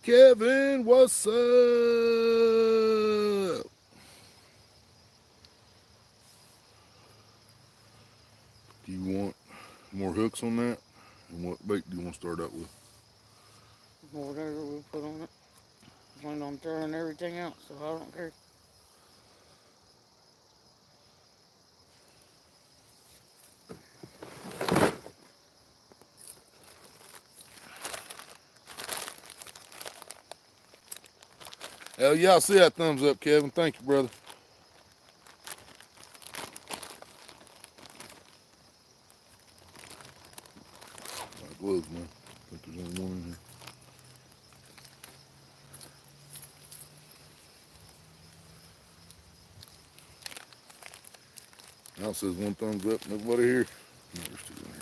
Kevin, what's up? Do you want more hooks on that? And what bait do you want to start out with? Whatever we put on it. Plan on throwing everything out, so I don't care. Hell yeah, I see that thumbs up, Kevin. Thank you, brother. My gloves, man. I think there's only one in here. Now it says one thumbs up. Nobody here. No, there's two in here.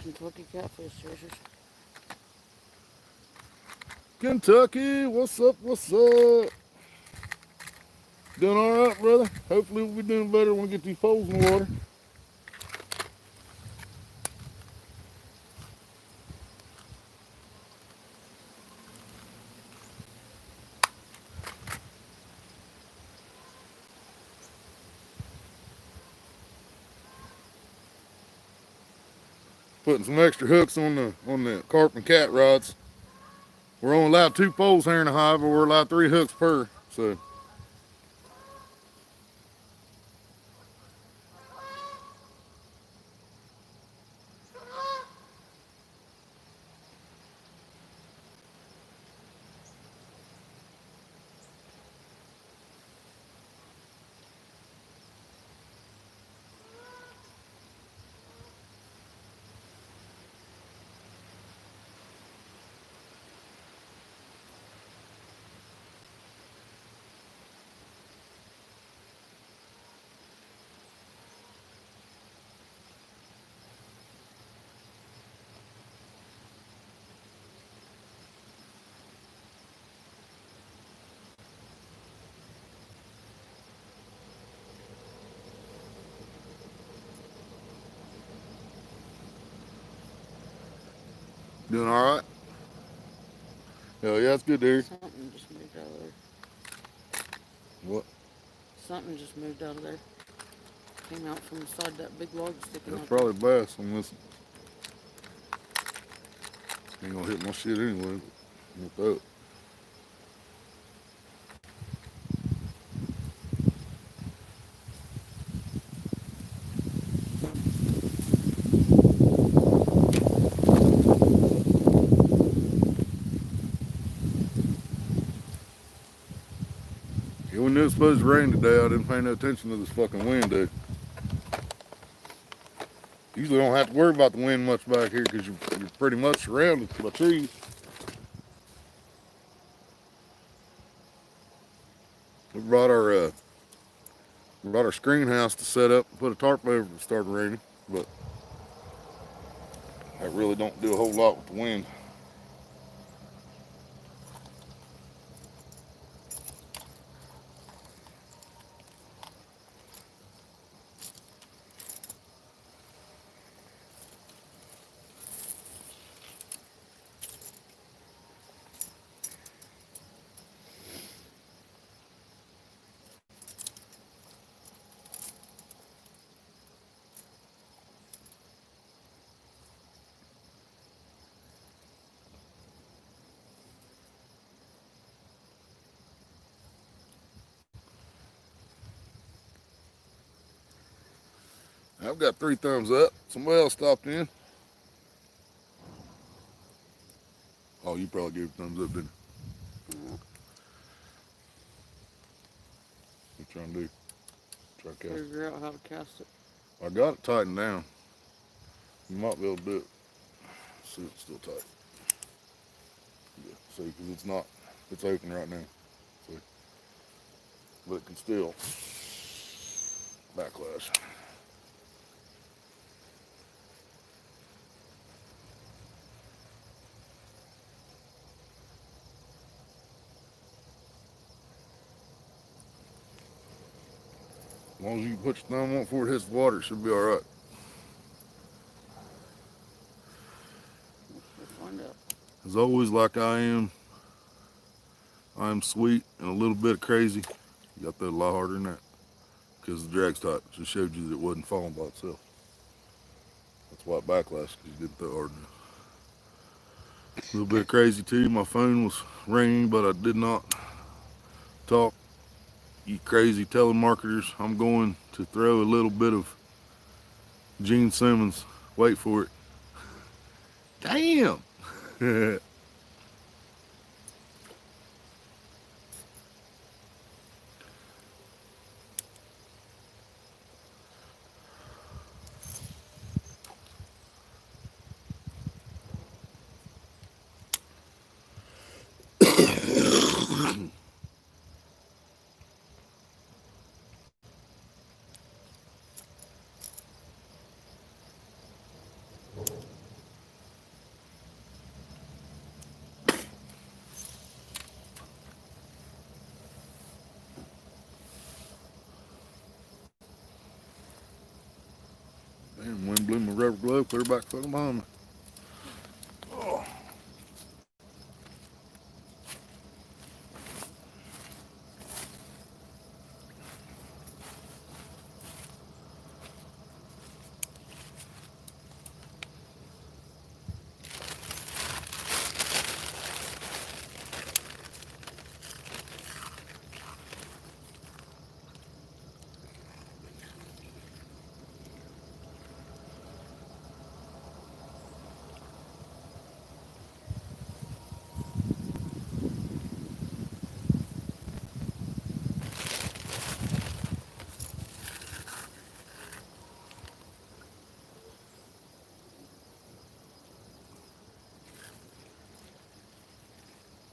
Kentucky catfish treasures. Kentucky, what's up? What's up? Doing all right, brother? Hopefully we'll be doing better when we get these poles in the water. Putting some extra hooks on the carp and cat rods. We're only allowed 2 poles here in the hive, but we're allowed 3 hooks per. So doing all right. Hell yeah, that's good to hear. Something just moved out of there. What? Something just moved out of there. Came out from inside that big log sticking That's out probably bass on this. Ain't gonna hit my shit anyway. But throw it. Yeah, we knew it was supposed to rain today. I didn't pay no attention to this fucking wind, dude. Usually don't have to worry about the wind much back here because you're pretty much surrounded by trees. We brought our screen house to set up, put a tarp over if it started raining, but that really don't do a whole lot with the wind. I've got 3 thumbs up. Somebody else stopped in. Oh, you probably gave a thumbs up, didn't you? Yeah. What you trying to do? Try to cast it. Figure out how to cast it. I got it tightened down. You might be able to do it. See, it's still tight. Yeah, see, because it's not, it's open right now. See, but it can still backlash. As long as you put your thumb on it before it hits the water, it should be all right. We'll find out. As always, like I am sweet and a little bit crazy. You got that a lot harder than that because the drag's tight. Just showed you that it wasn't falling by itself. That's why it backlashed, because you didn't throw hard enough. A little bit crazy too. My phone was ringing, but I did not talk. You crazy telemarketers, I'm going to throw a little bit of Gene Simmons. Wait for it. Damn. Damn, wind blew my rubber glove, put her back fucking behind me. Oh.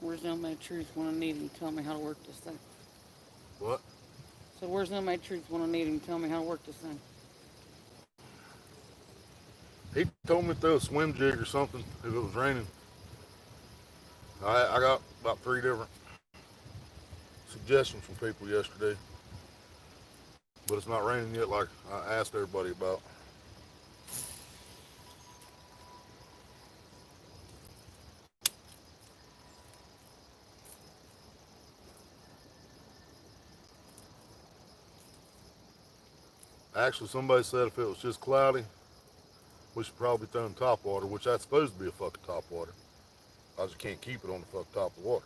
Where's the homemade truth when I need him? Tell me how to work this thing. What? So where's the homemade truth when I need him? Tell me how to work this thing. He told me to throw a swim jig or something if it was raining. I got about 3 different suggestions from people yesterday, but it's not raining yet like I asked everybody about. Actually, somebody said if it was just cloudy, we should probably throw in top water, which that's supposed to be a fucking top water. I just can't keep it on the fucking top of water.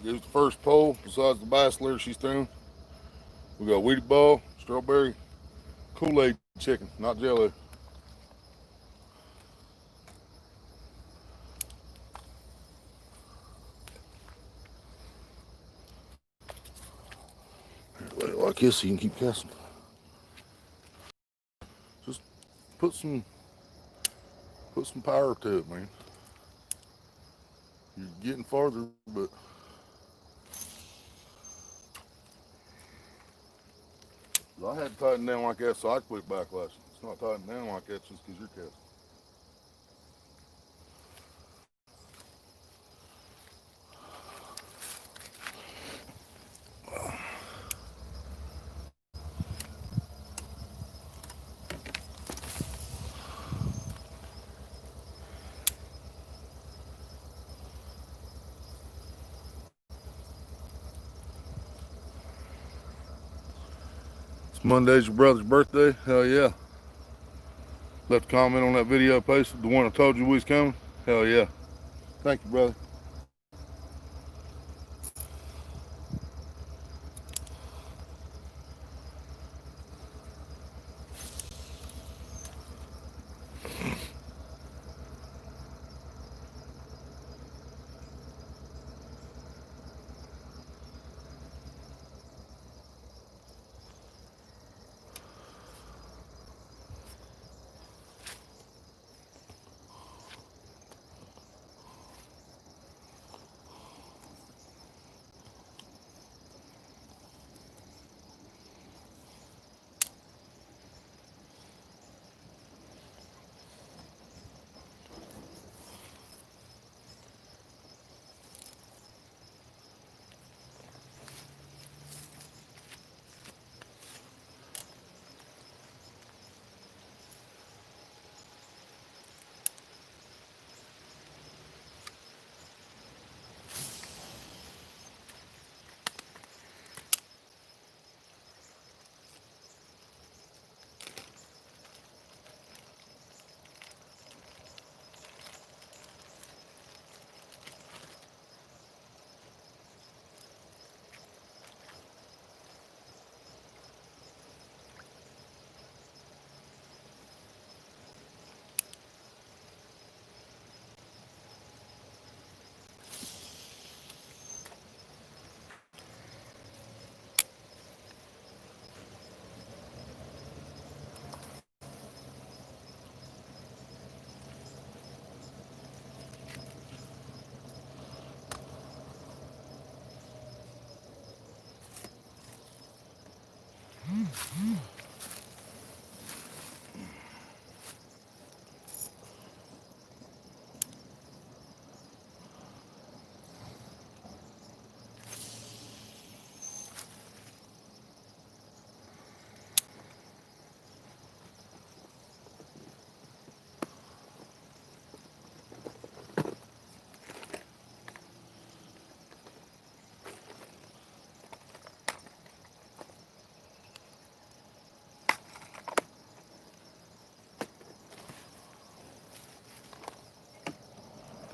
Here's the first pole, besides the bass lure she's throwing. We got Wheatie Ball, strawberry, Kool-Aid chicken, not Jello. Let it like this so you can keep casting. put some power to it, man. You're getting farther, but I had to tighten down like that so I could quit backlashing. It's not tightening down like that just because you're casting. It's Monday's your brother's birthday. Hell yeah. Left a comment on that video I posted, the one I told you we was coming. Hell yeah. Thank you, brother.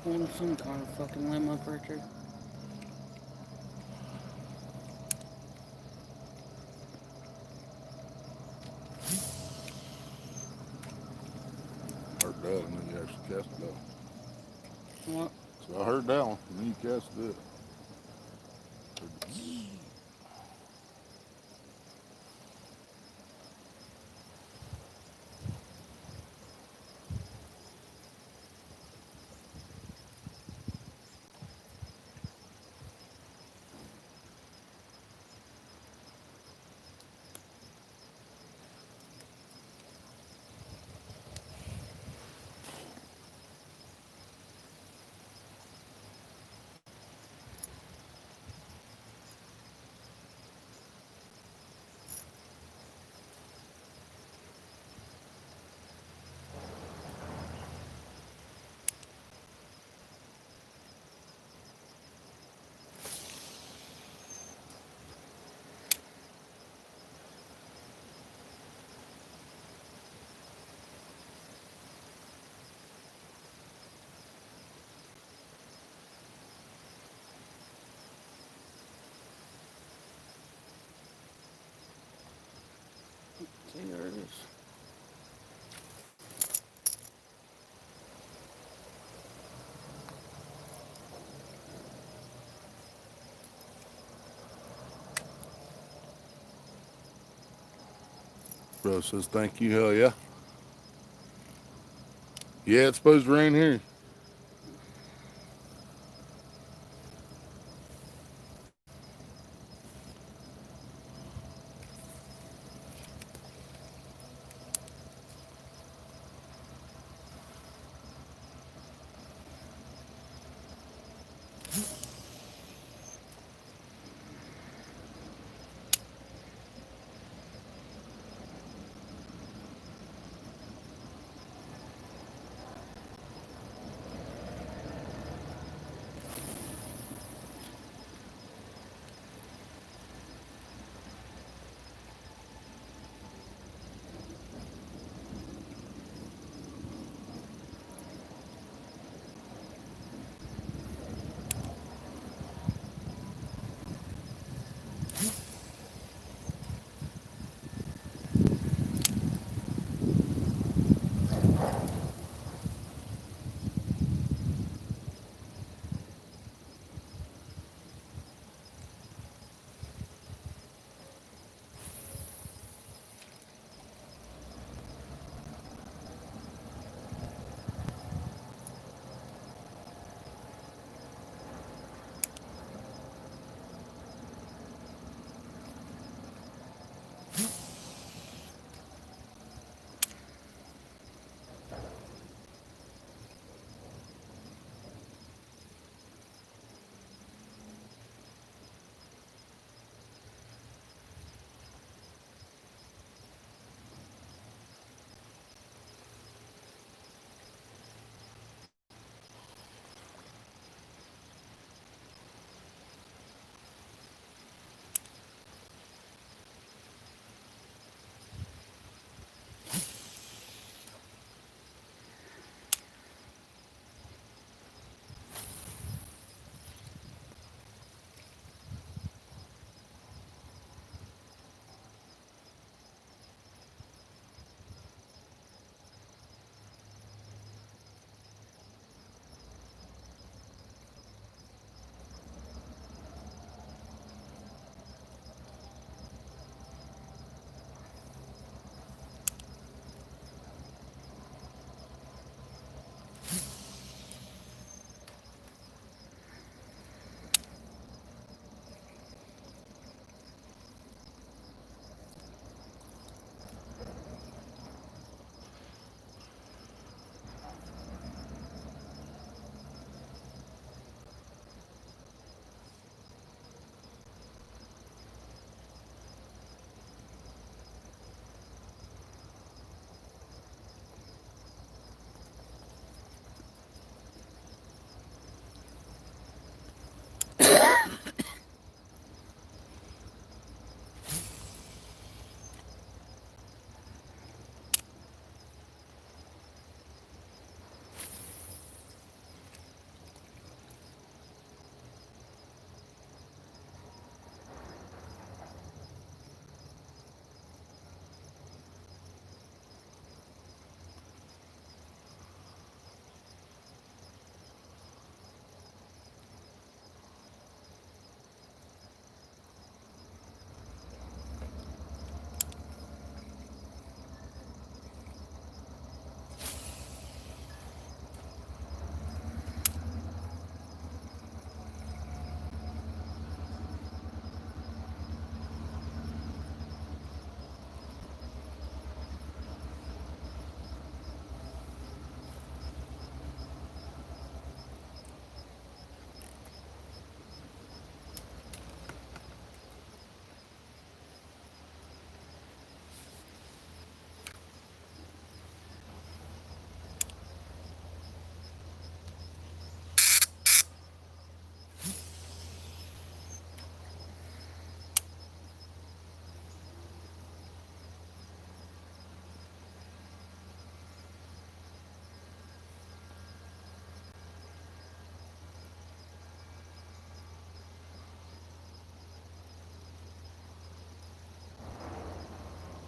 Pulling some kind of fucking limb up right there. Heard that, and then you actually cast it out. What? So I heard that one, and then you casted it. See, there it is. Bro says thank you, hell yeah. Yeah, it's supposed to rain here.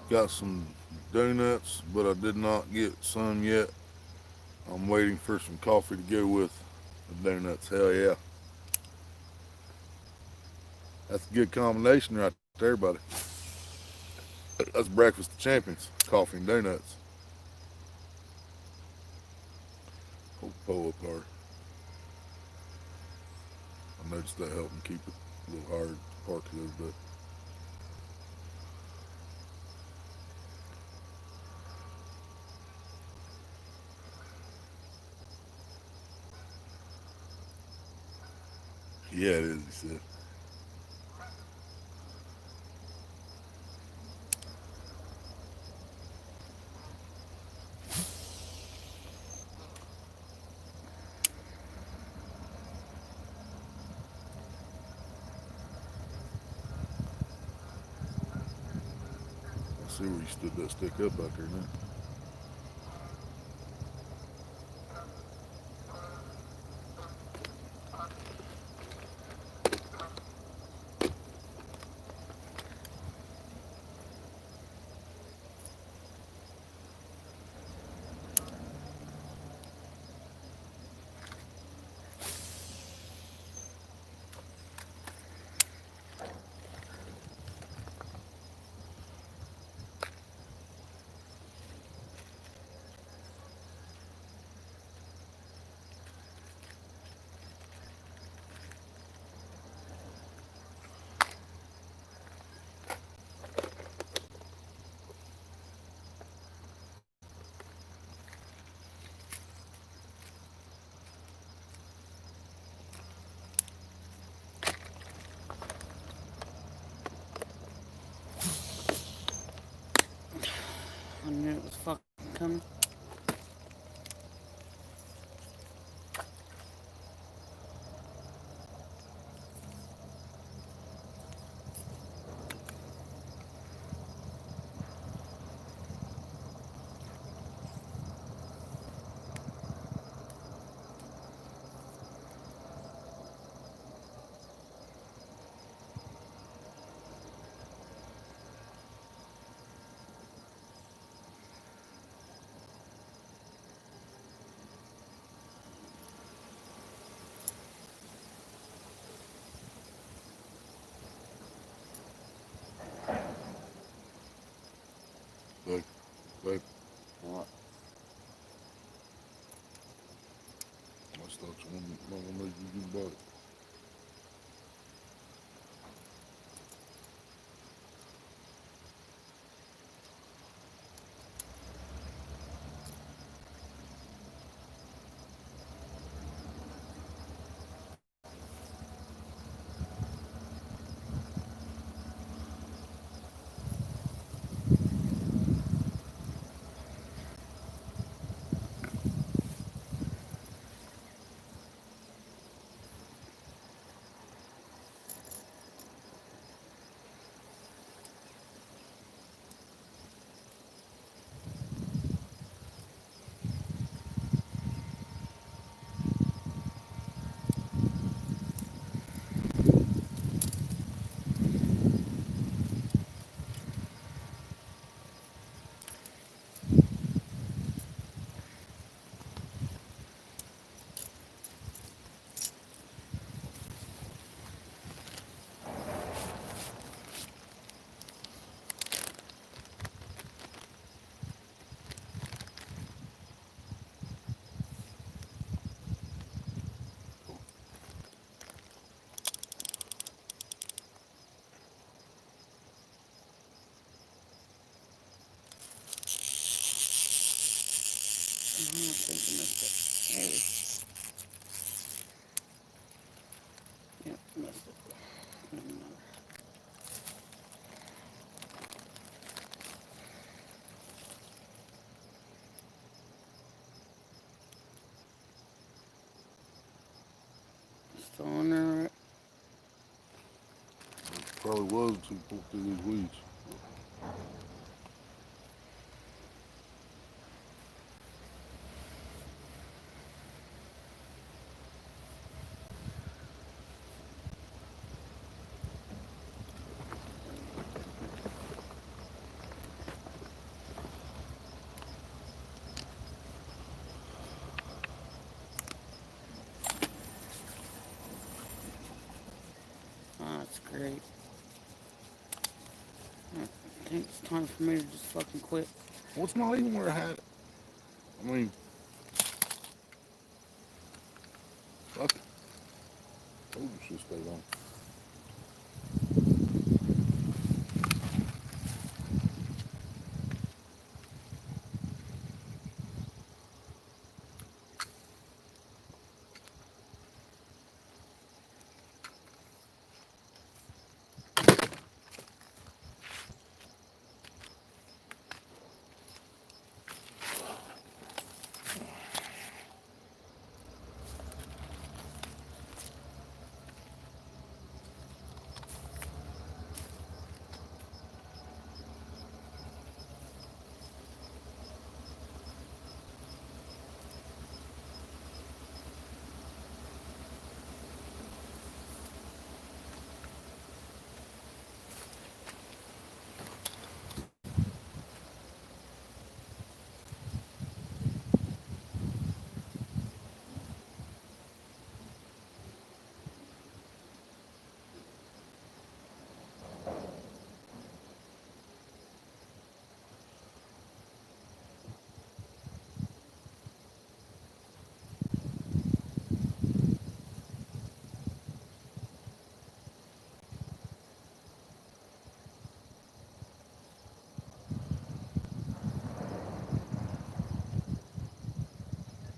Got some donuts, but I did not get some yet. I'm waiting for some coffee to go with the donuts. Hell yeah. That's a good combination right there, buddy. That's breakfast of champions. Coffee and donuts. clearance to help them keep it a little higher to park the other day. Yeah, it is, he said. I see where you stood that stick up out there now. I knew it was fucking coming. Like, like, What? I just thought you wanted to know you bought it. I think I missed it. Hey. Yep, missed it. Still in there, right? Probably was until you pulled through these weeds. Oh, that's great. I think it's time for me to just fucking quit. Well, it's not even where I had it. I mean, fuck it. Told you she stayed on.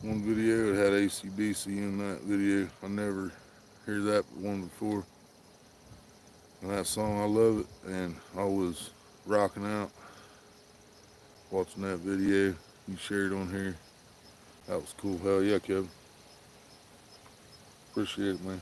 One video it had ACDC in that video. I never hear that one before. And that song, I love it. And I was rocking out watching that video. You shared on here. That was cool. Hell yeah, Kevin. Appreciate it, man.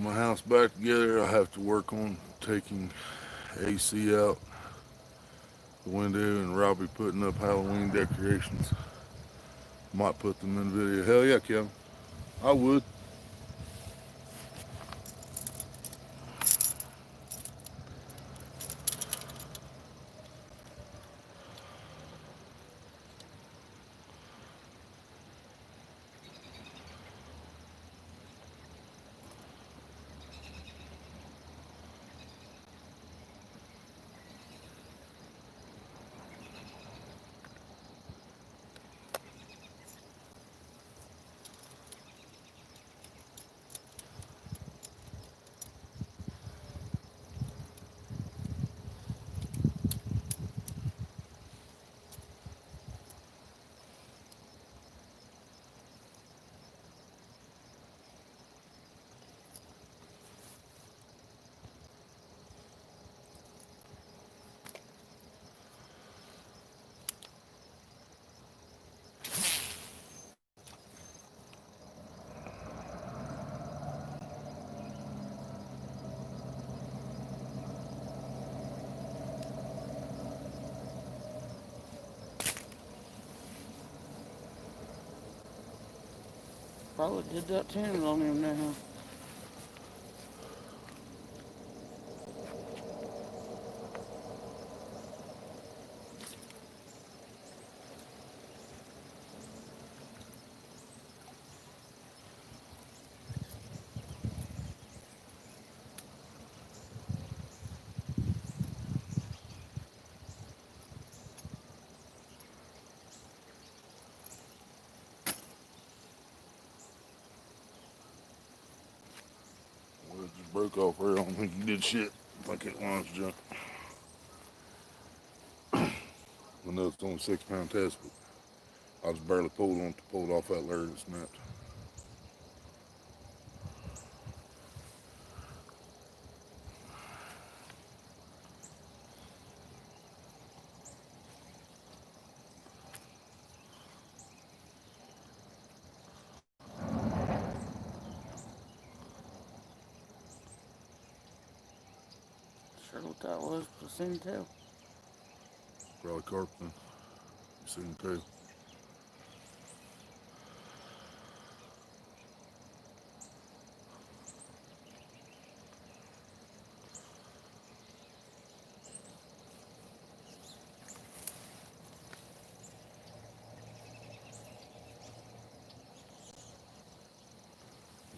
My house back together, I have to work on taking AC out the window and Robbie putting up Halloween decorations. Might put them in the video. Hell yeah, Kevin. I would. Probably did that tanning on him now. Well, it just broke off there. I don't think he did shit. I think it line's junk. I know it's only 6 pound test, but I just barely pulled off that lure and it snapped. Sure what that was. Placenta. Probably carp then. You seen the tail.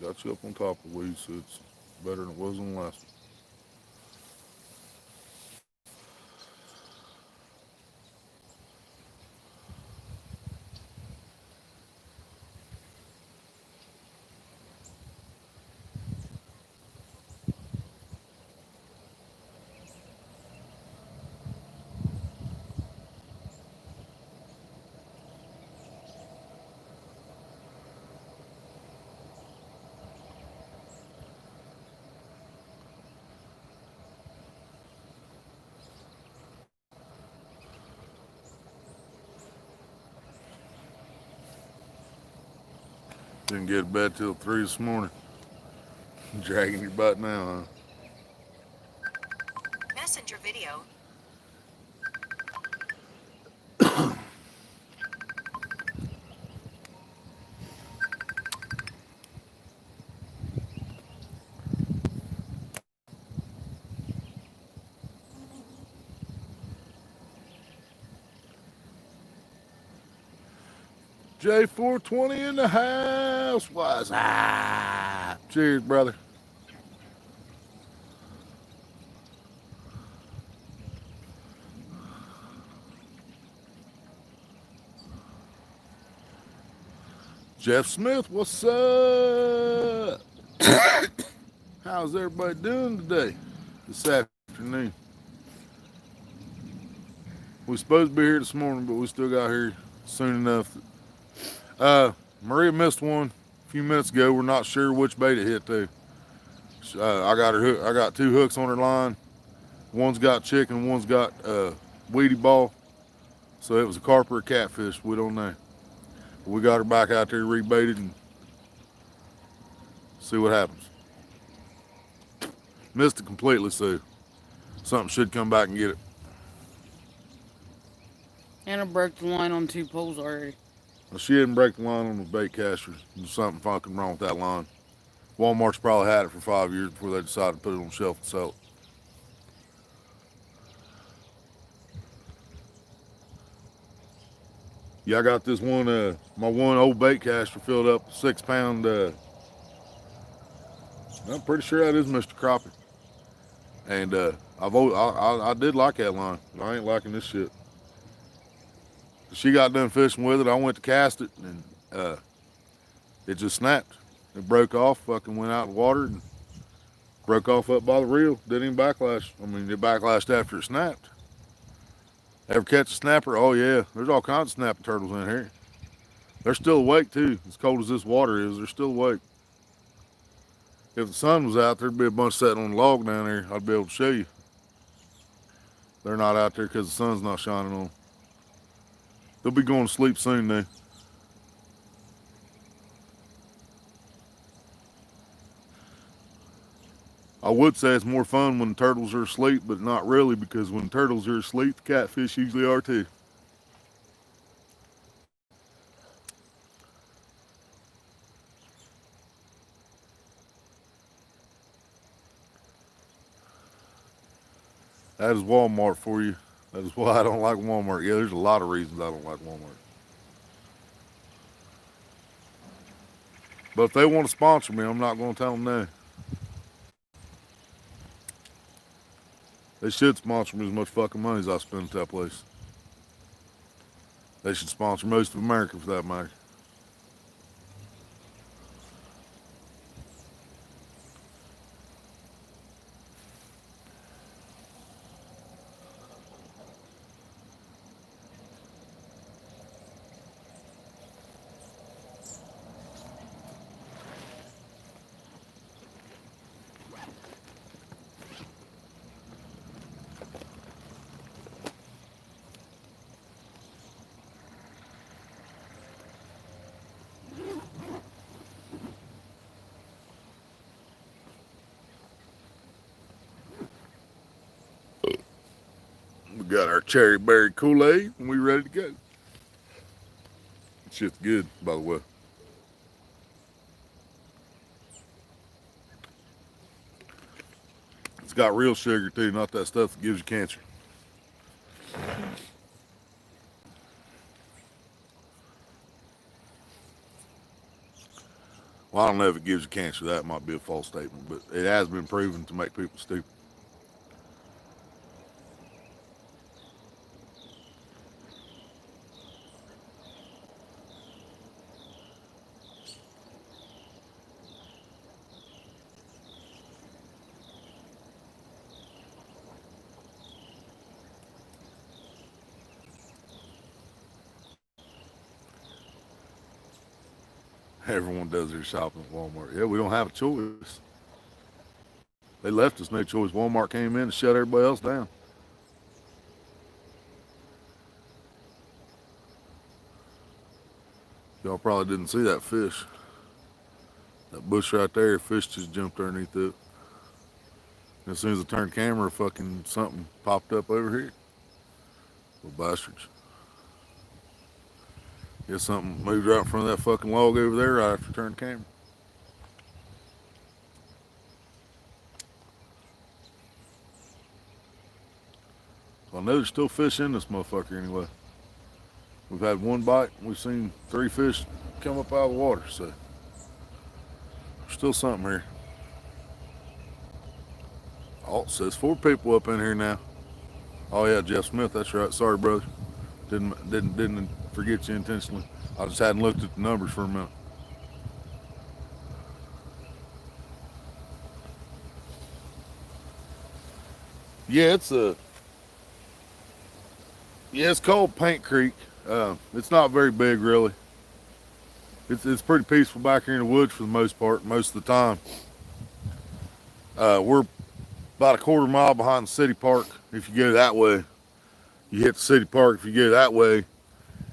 Got you up on top of the weeds, so it's better than it was on the last one. Didn't get to bed till 3 this morning. Dragging your butt now, Messenger video. J420 in the house. What's up? Cheers, brother. Jeff Smith, what's up? How's everybody doing today? This afternoon. We supposed to be here this morning, but we still got here soon enough. Maria missed one a few minutes ago. We're not sure which bait it hit to. I got her hook. I got 2 hooks on her line. One's got chicken, one's got weedy ball. So it was a carp or a catfish. We don't know. But we got her back out there rebaited and see what happens. Missed it completely, so something should come back and get it. And I broke the line on 2 poles already. Well, she didn't break the line on the bait caster. There's something fucking wrong with that line. Walmart's probably had it for 5 years before they decided to put it on the shelf and sell it. Yeah, I got this one, my one old bait caster filled up 6 pound, I'm pretty sure that is Mr. Crappie. And I did like that line. I ain't liking this shit. She got done fishing with it. I went to cast it and it just snapped. It broke off, fucking went out in the water and broke off up by the reel. Didn't even backlash. I mean, it backlashed after it snapped. Ever catch a snapper? Oh yeah, there's all kinds of snapping turtles in here. They're still awake too. As cold as this water is, they're still awake. If the sun was out, there'd be a bunch sitting on the log down there. I'd be able to show you. They're not out there because the sun's not shining on them. They'll be going to sleep soon though. I would say it's more fun when the turtles are asleep, but not really, because when the turtles are asleep, the catfish usually are too. That is Walmart for you. That is why I don't like Walmart. Yeah, there's a lot of reasons I don't like Walmart. But if they want to sponsor me, I'm not going to tell them no. They should sponsor me as much fucking money as I spend at that place. They should sponsor most of America for that matter. We got our cherry berry Kool-Aid and we ready to go. Shit's good, by the way. It's got real sugar too, not that stuff that gives you cancer. Well, I don't know if it gives you cancer. That might be a false statement, but it has been proven to make people stupid. Everyone does their shopping at Walmart. Yeah, we don't have a choice. They left us no choice. Walmart came in and shut everybody else down. Y'all probably didn't see that fish. That bush right there, fish just jumped underneath it. As soon as I turned the camera, fucking something popped up over here. Little bastards. Yeah, something moved right in front of that fucking log over there right after I turned the camera. Well, I know there's still fish in this motherfucker anyway. We've had one bite. We've seen 3 fish come up out of the water, so there's still something here. Oh, it says 4 people up in here now. Oh yeah, Jeff Smith. That's right. Sorry, brother. Didn't forget you intentionally. I just hadn't looked at the numbers for a minute. Yeah, it's called Paint Creek. It's not very big really. It's pretty peaceful back here in the woods for the most part. Most of the time, we're about a quarter mile behind the city park. If you go that way, you hit the city park. If you go that way,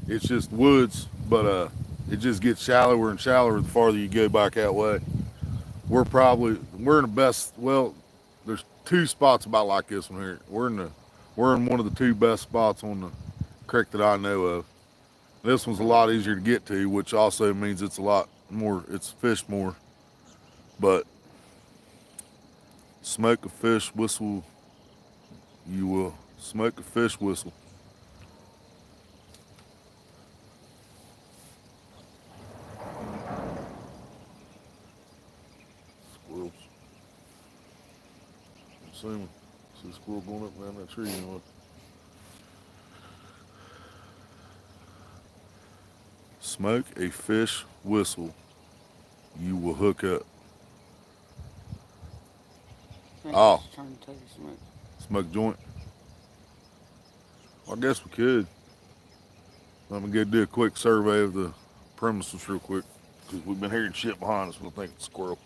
it's just woods, but it just gets shallower and shallower the farther you go back that way. We're in the best. Well, there's 2 spots about like this one here. We're in one of the 2 best spots on the creek that I know of. This one's a lot easier to get to, which also means it's a lot more. It's fished more, but smoke a fish whistle. You will smoke a fish whistle. Squirrels. See a squirrel going up and down that tree. You know what? Smoke a fish whistle. You will hook up. Oh. Trying to take a smoke. Smoke joint. Well, I guess we could. Let me go do a quick survey of the premises real quick, because we've been hearing shit behind us. We'll think it's a squirrel.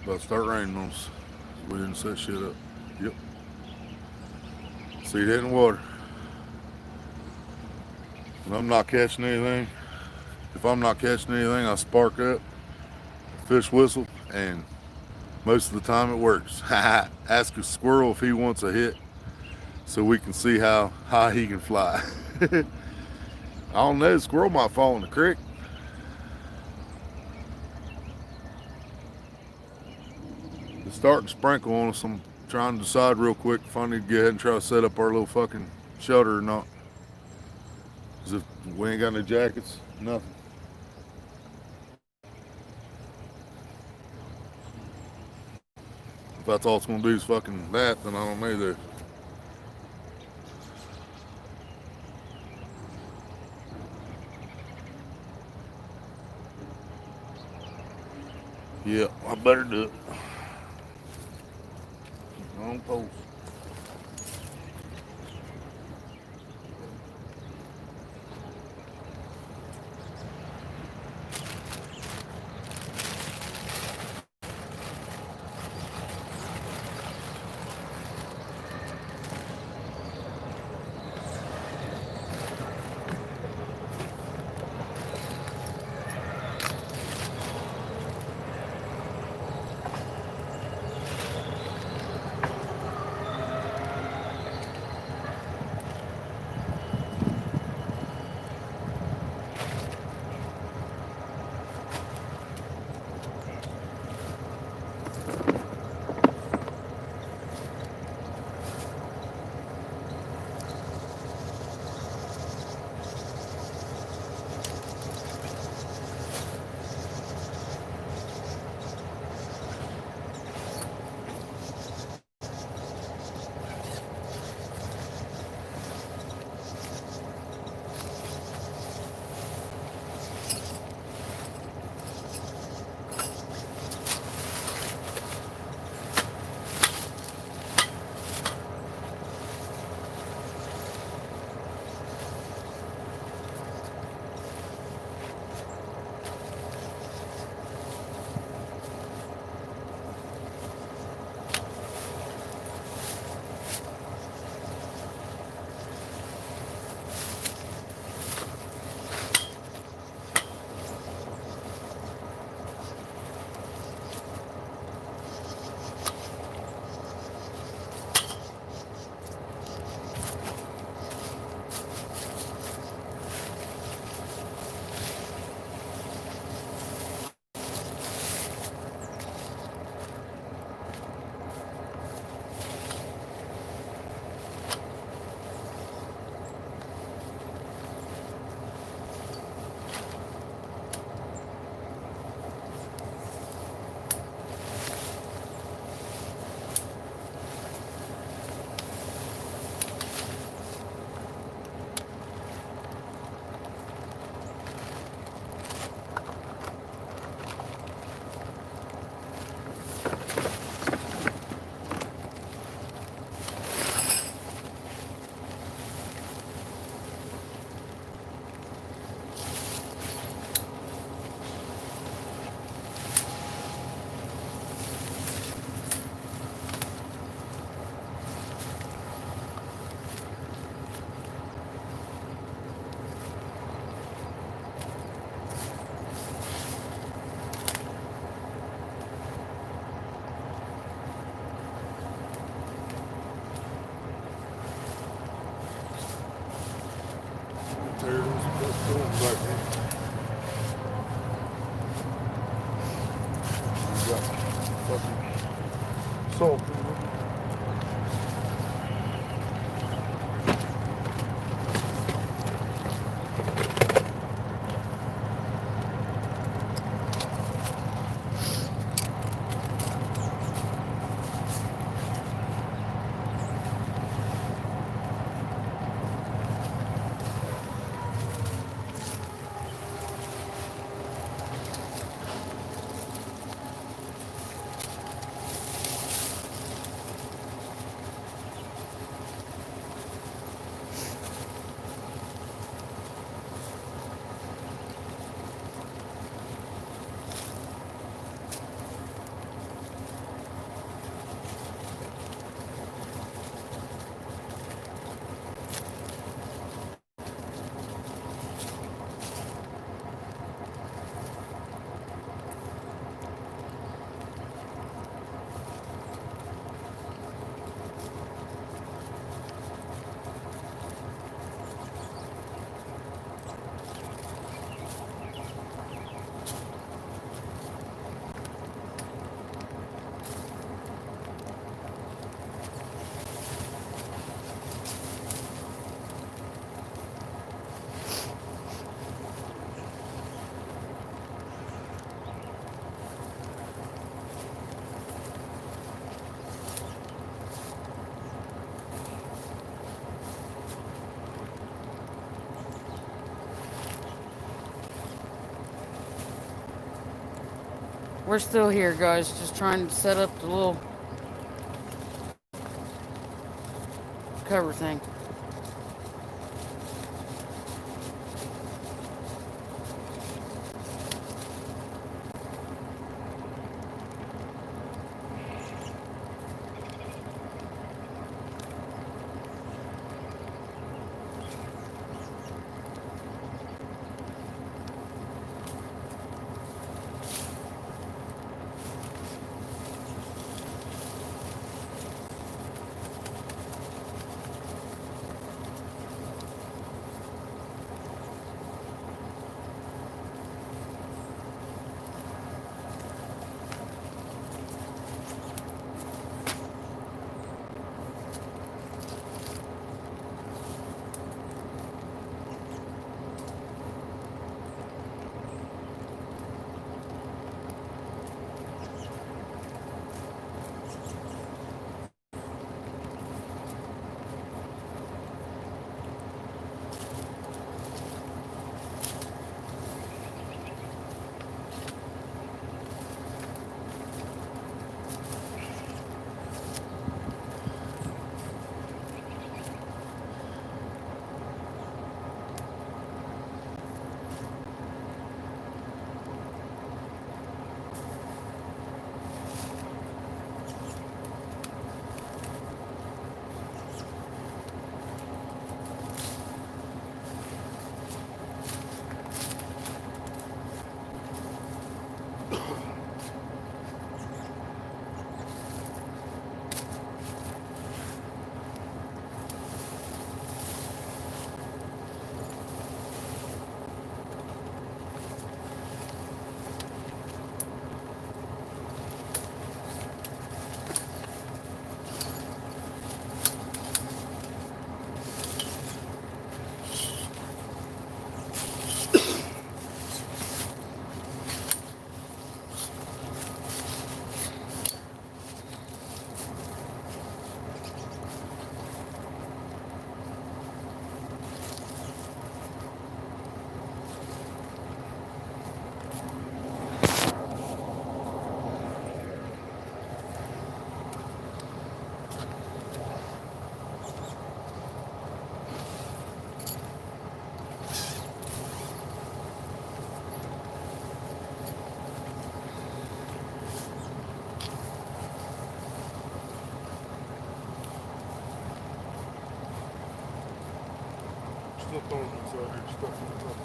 About to start raining on us. We didn't set shit up. Yep. See it hitting the water. When I'm not catching anything, if I'm not catching anything, I spark up, fish whistle, and most of the time it works. Ask a squirrel if he wants a hit so we can see how high he can fly. I don't know, the squirrel might fall in the creek. It's starting to sprinkle on us. I'm trying to decide real quick if I need to go ahead and try to set up our little fucking shelter or not. Because if we ain't got no jackets, nothing. If that's all it's gonna do is fucking that, then I don't know there. Yeah, I better do it. On post. Salt. We're still here, guys. Just trying to set up the little cover thing. Still throwing inside here, stuff in the top.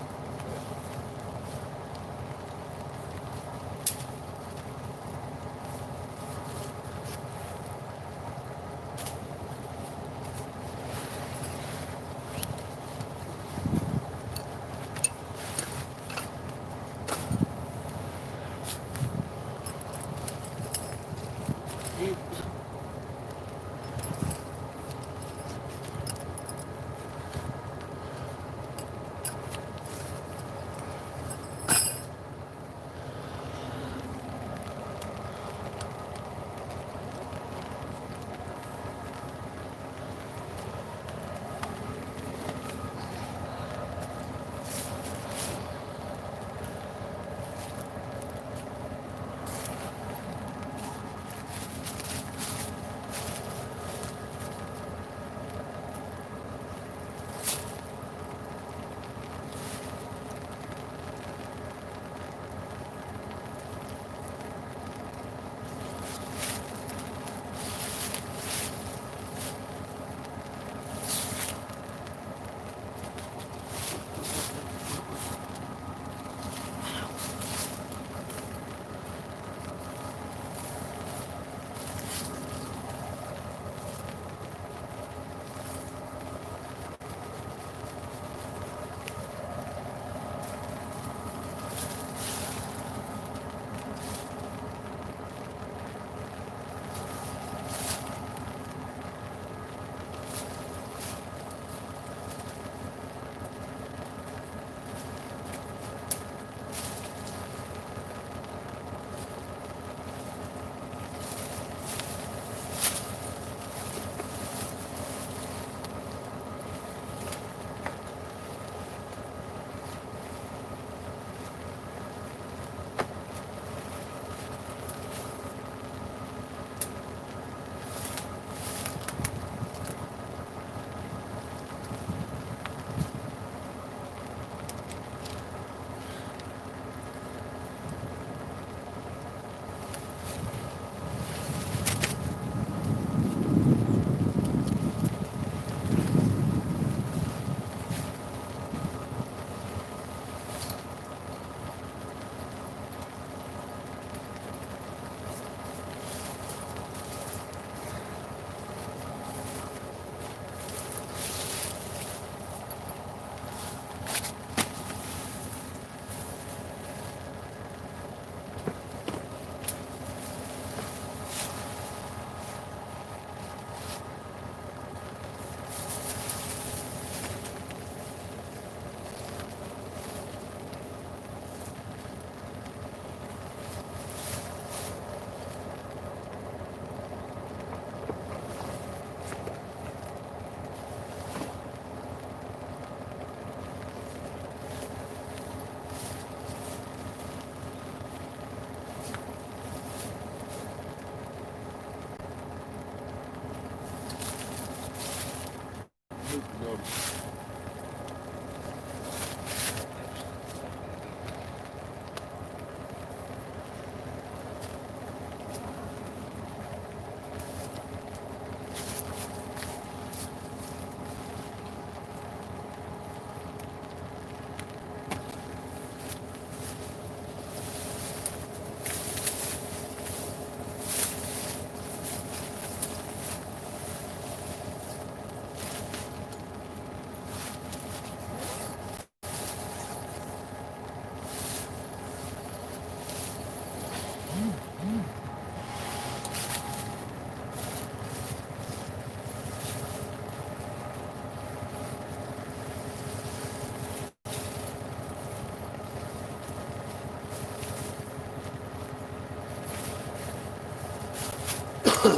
Yeah,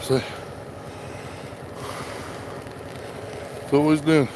see. That's what we was doing.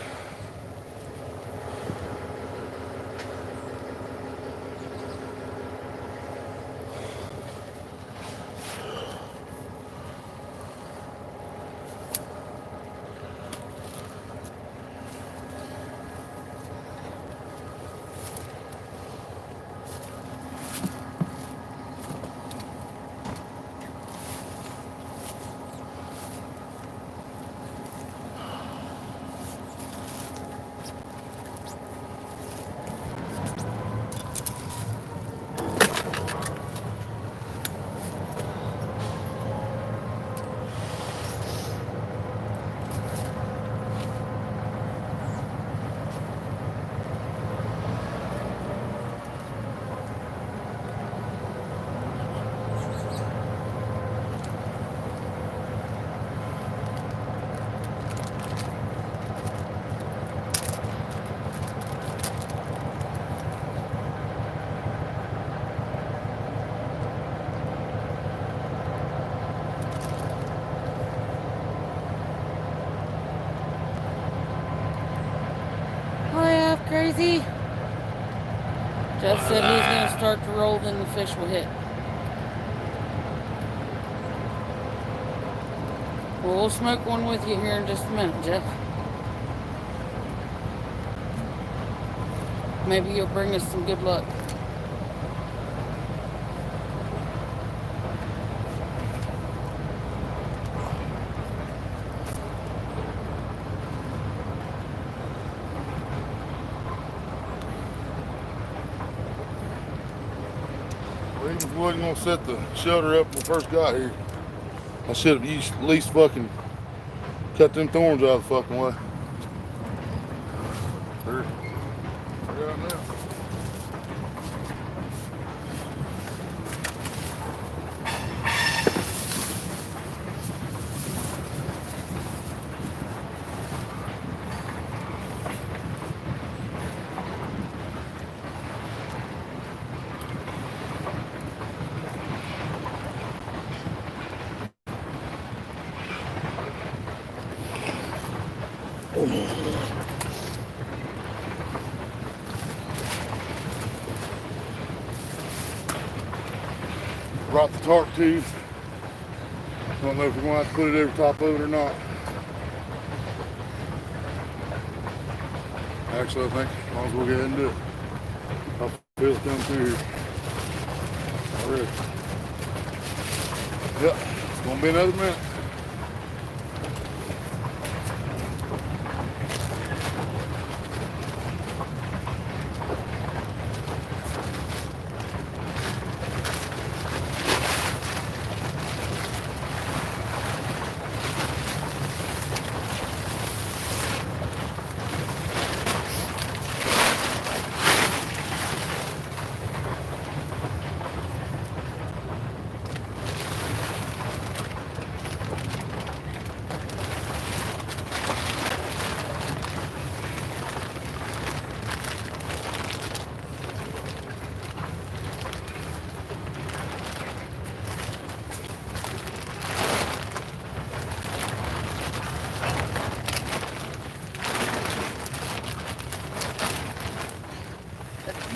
Hurry up, crazy. Jeff said he's going to start to roll, then the fish will hit. Well, we'll smoke one with you here in just a minute, Jeff. Maybe you'll bring us some good luck. We wasn't gonna set the shelter up when we first got here. I should have used at least fucking cut them thorns out of the fucking way. They're out now. Brought the tarp too. Don't know if we're gonna have to put it over top of it or not. Actually, I think might as well go ahead and do it. I'll feel it come through here. Already. Yep, it's gonna be another minute.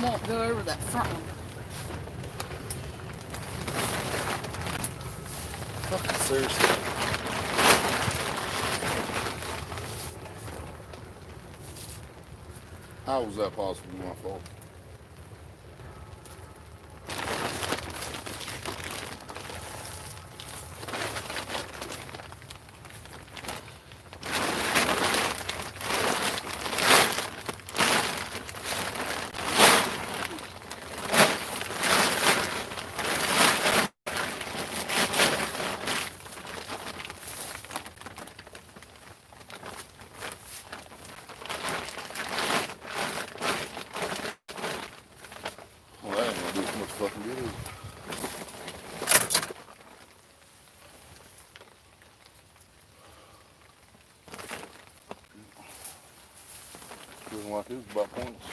Won't go over that front one. Fucking seriously. How was that possibly my fault? Well, that ain't gonna do so much fucking good, is it? Looking like it was about points.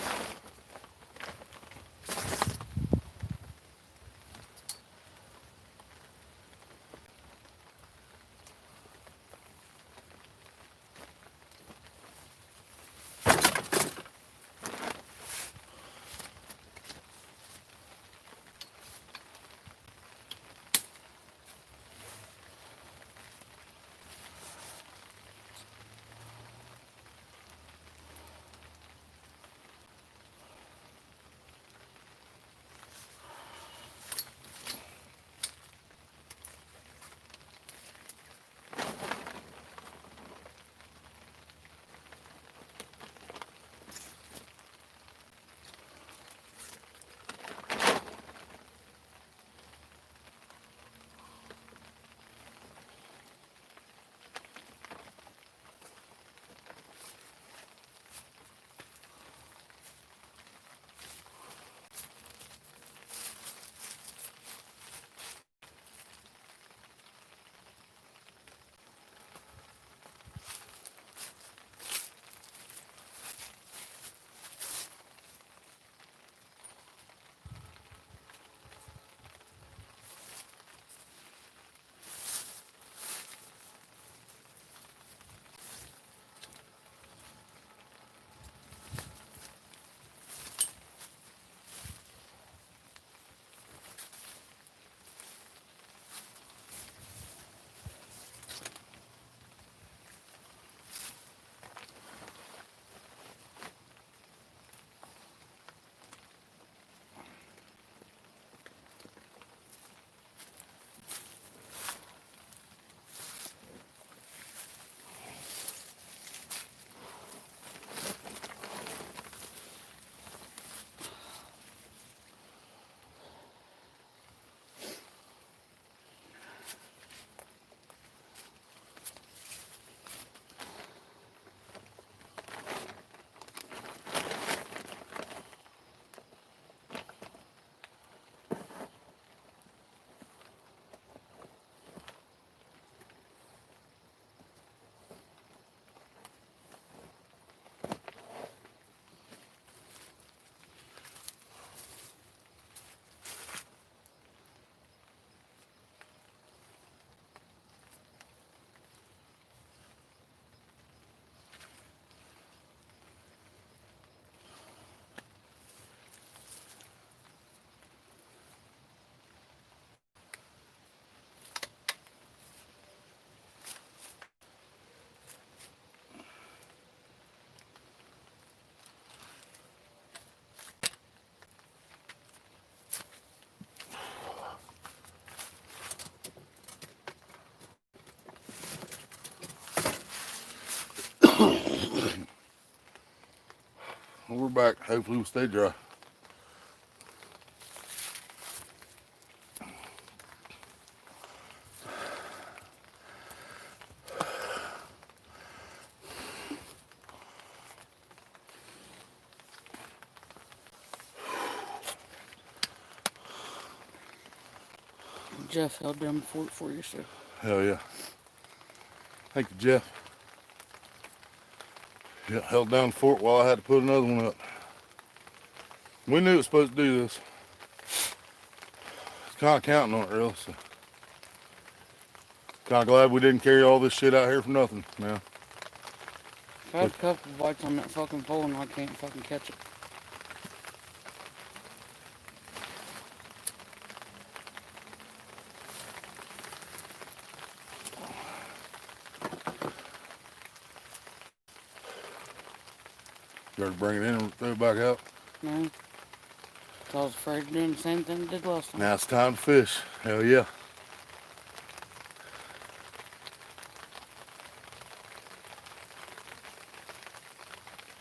Well, we're back. Hopefully we'll stay dry. Jeff held down the fort for you, sir. Hell yeah. Thank you, Jeff. Yeah, held down the fort while I had to put another one up. We knew it was supposed to do this. It's kind of counting on it, really. So. Kind of glad we didn't carry all this shit out here for nothing, man. I had a couple bites on that fucking pole and I can't fucking catch it. You better bring it in and throw it back out. No. I was afraid of doing the same thing I did last time. Now it's time to fish. Hell yeah.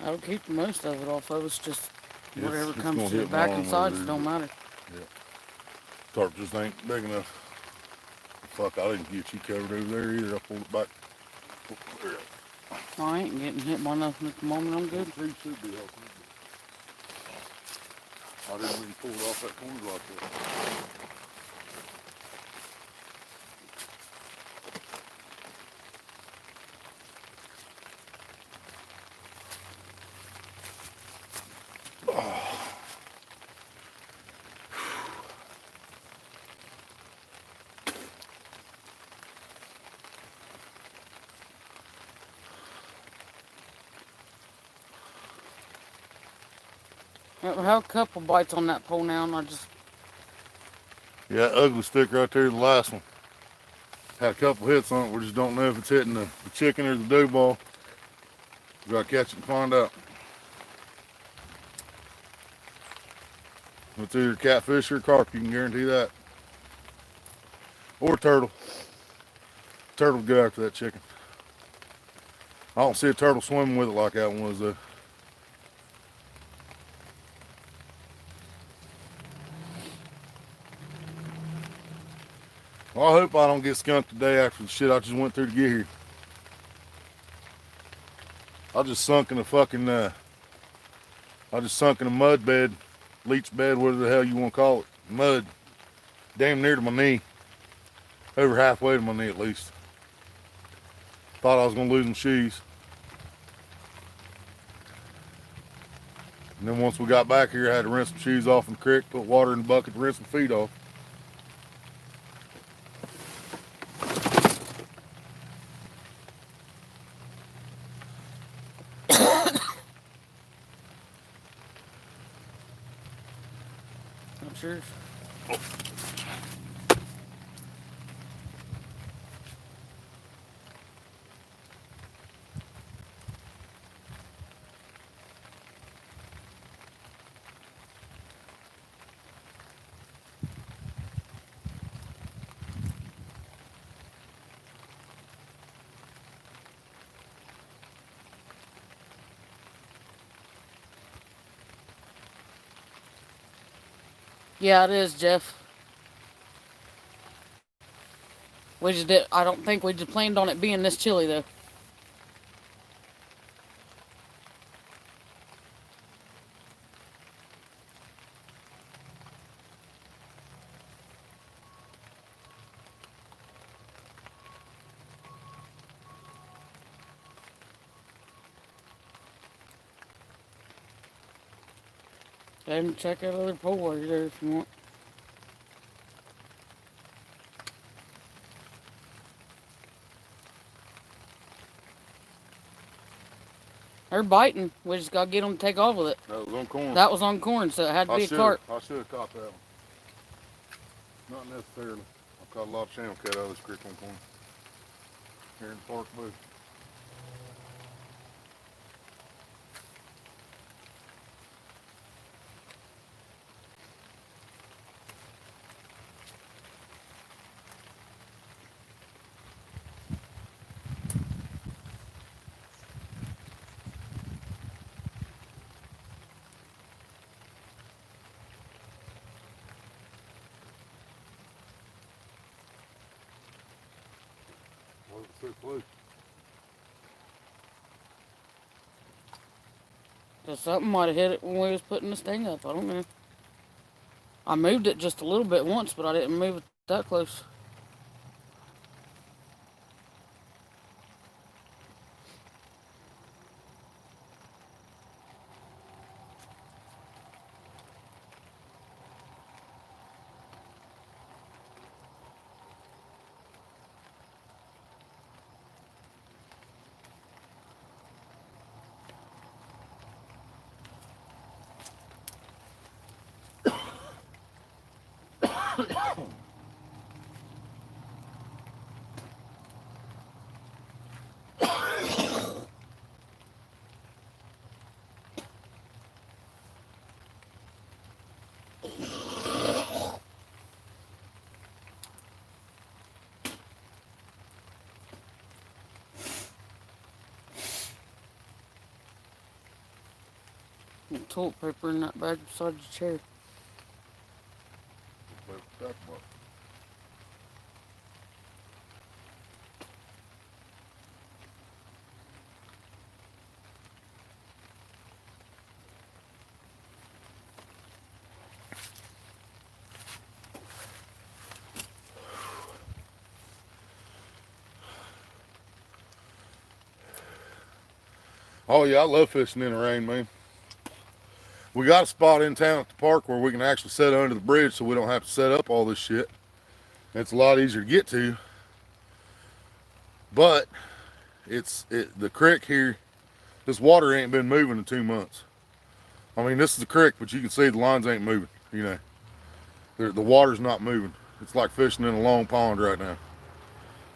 I'll keep most of it off of us, just Yes, whatever it's comes gonna to the hit back long and sides, over it don't matter. Yeah. Carp just ain't big enough. Fuck, I didn't get you covered over there either. I pulled it back. I ain't getting hit by nothing at the moment, I'm good. Three should be helping. I didn't really pull it off that corner like that. I have a couple bites on that pole now, and I just Yeah, that ugly stick right there, the last one. Had a couple hits on it. We just don't know if it's hitting the chicken or the dough ball. We gotta catch it and find out. It's either catfish or carp, you can guarantee that. Or turtle. Turtle would go after that chicken. I don't see a turtle swimming with it like that one was though. Well, I hope I don't get skunked today after the shit I just went through to get here. I just sunk in a fucking, I just sunk in a mud bed, leach bed, whatever the hell you want to call it. Mud. Damn near to my knee. Over halfway to my knee at least. Thought I was going to lose my shoes. And then once we got back here, I had to rinse some shoes off in the creek, put water in the bucket to rinse my feet off. That's yours. Yeah, it is, Jeff. We just did. I don't think we just planned on it being this chilly though. And check out other pole wires there if you want. They're biting. We just gotta get them to take off with it. That was on corn. That was on corn, so it had to be a carp. I should have caught that one. Not necessarily. I caught a lot of channel cat out of this creek on corn. Here in the park booth. So close. So something might have hit it when we was putting this thing up. I don't know. I moved it just a little bit once, but I didn't move it that close. Toilet paper in that bag beside the chair. Oh yeah, I love fishing in the rain, man. We got a spot in town at the park where we can actually set under the bridge so we don't have to set up all this shit. It's a lot easier to get to. But the creek here, this water ain't been moving in 2 months. I mean, this is a creek, but you can see the lines ain't moving. You know, the water's not moving. It's like fishing in a long pond right now.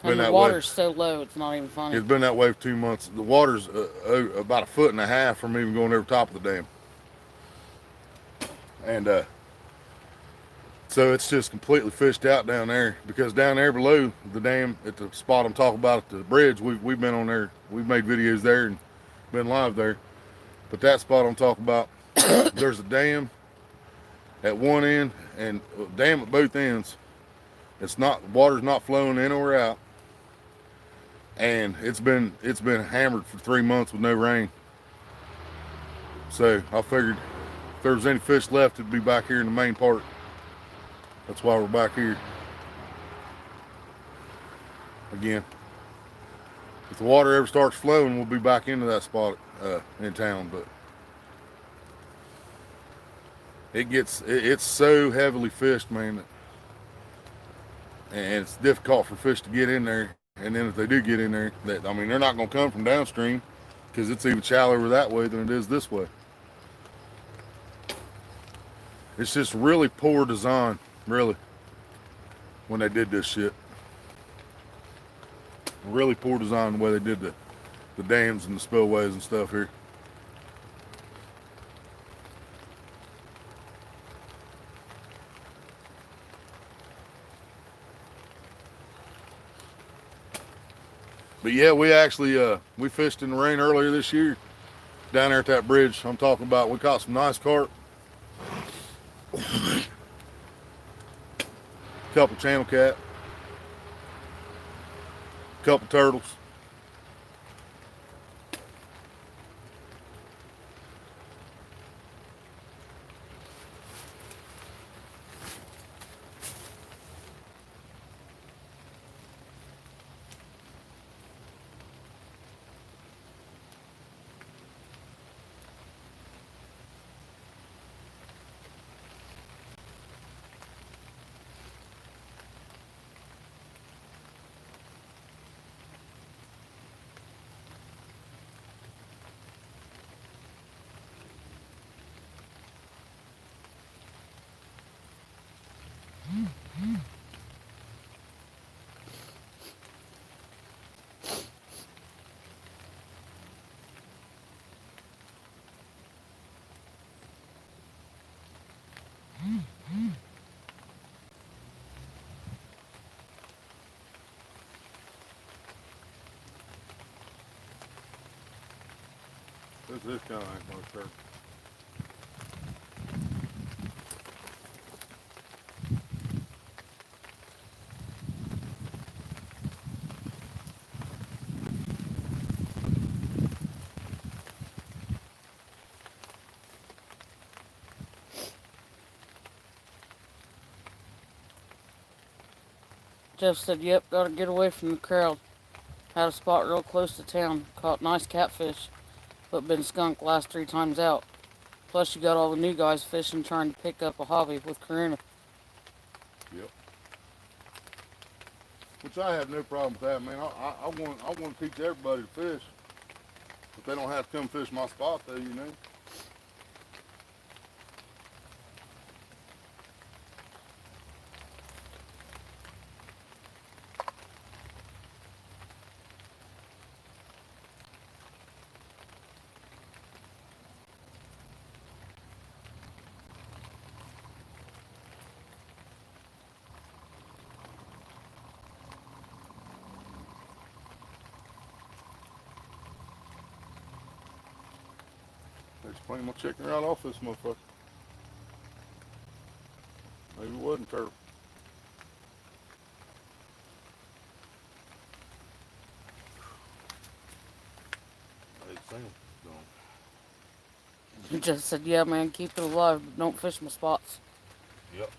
Been And the that way. water's so low, it's not even funny. It's been that way for 2 months. The water's about 1.5 feet from even going over top of the dam, and so it's just completely fished out down there. Because down there below the dam, at the spot I'm talking about at the bridge, we've been on there. We've made videos there and been live there. But that spot I'm talking about, there's a dam at one end and a dam at both ends. It's not water's not flowing in or out, and it's been hammered for 3 months with no rain. So I figured if there was any fish left, it'd be back here in the main part. That's why we're back here again. If the water ever starts flowing, we'll be back into that spot in town. But it's so heavily fished, man, and it's difficult for fish to get in there. And then if they do get in there, I mean, they're not going to come from downstream because it's even shallower that way than it is this way. It's just really poor design, really, when they did this shit. Really poor design the way they did the dams and the spillways and stuff here. But yeah, we actually we fished in the rain earlier this year down there at that bridge I'm talking about. We caught some nice carp, couple channel cat, couple turtles. This kind of ain't much turtle. Jeff said, "Yep, gotta get away from the crowd. Had a spot real close to town. Caught nice catfish, but been skunked last 3 times out. Plus, you got all the new guys fishing trying to pick up a hobby with Karina." Yep. Which I have no problem with that, man. I want to teach everybody to fish, but they don't have to come fish my spot though, you know. There's plenty more chicken right off this motherfucker. Maybe it wasn't turtle. Hey, Sam, Jeff said, "Yeah, man, keep it alive, but don't fish my spots." Yep.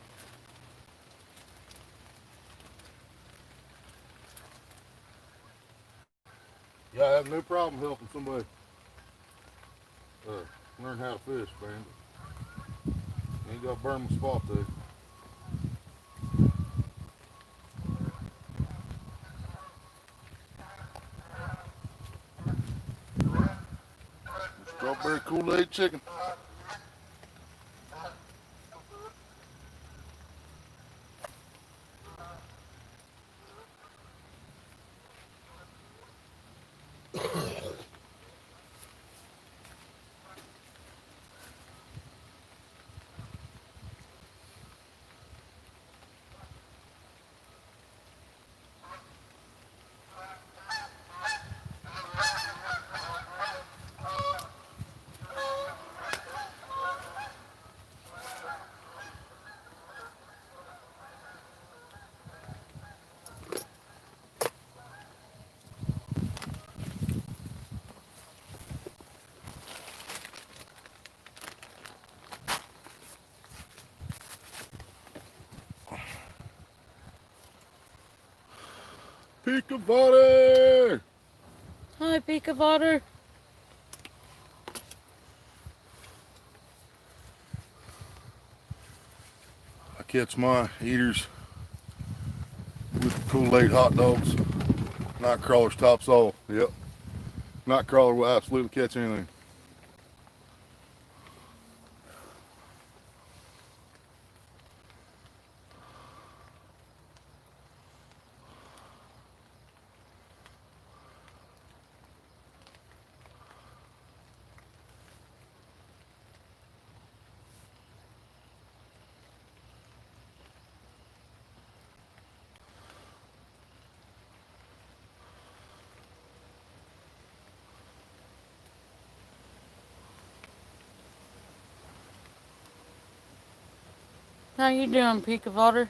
Yeah, I have no problem helping somebody learn how to fish, man. You ain't got to burn my spot though. Strawberry Kool-Aid chicken. Peekabody! Hi, Peekabody. I catch my eaters with Kool-Aid hot dogs. Night crawlers tops all. Yep. Night crawler will absolutely catch anything. How you doing, Peekabody?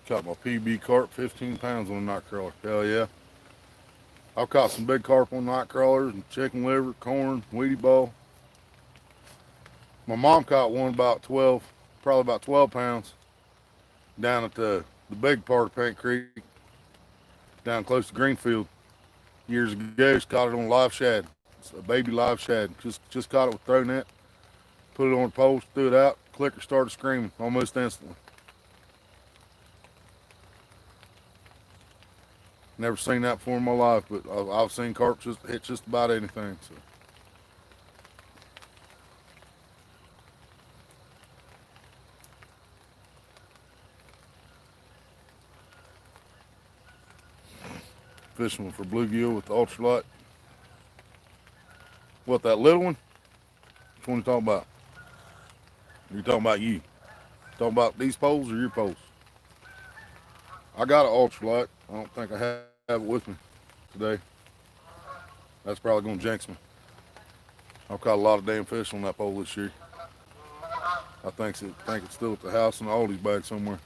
Caught my PB carp, 15 pounds on a night crawler. Hell yeah. I've caught some big carp on night crawlers and chicken liver, corn, Wheatie ball. My mom caught one about 12, probably about 12 pounds down at the big part of Paint Creek, down close to Greenfield. Years ago, she caught it on live shad. It's a baby live shad. Just caught it with throw net, put it on the post, threw it out, clicker started screaming almost instantly. Never seen that before in my life, but I've seen carp just hit just about anything. So. Fishing for bluegill with the ultralight. What, that little one? Which one you talking about? You talking about you? Talking about these poles or your poles? I got an ultralight. I don't think I have it with me today. That's probably gonna jinx me. I've caught a lot of damn fish on that pole this year. I think it's still at the house in the Aldi's bag somewhere.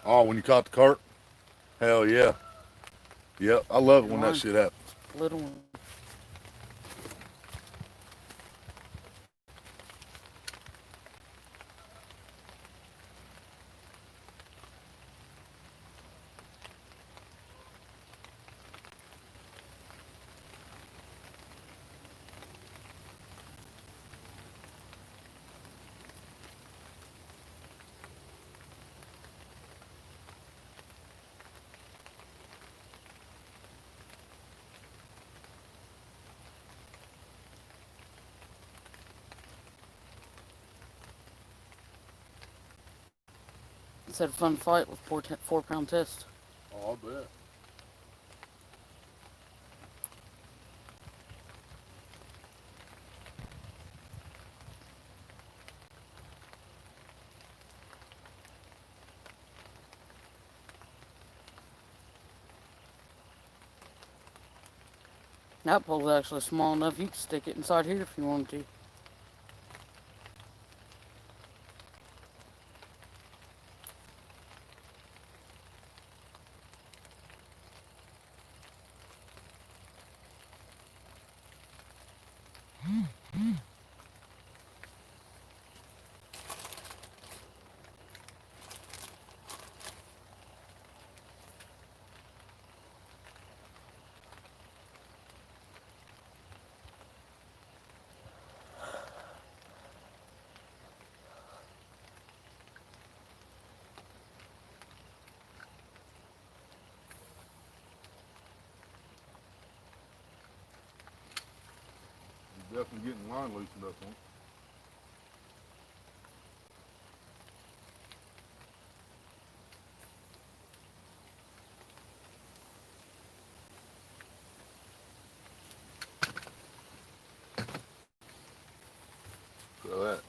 Oh, when you caught the carp? Hell yeah. Yep, I love it when that shit happens. Little one. It's had a fun fight with 4 pound test. Oh, I bet. That pole's actually small enough you can stick it inside here if you wanted to. You're definitely getting line loosened up on it. So that.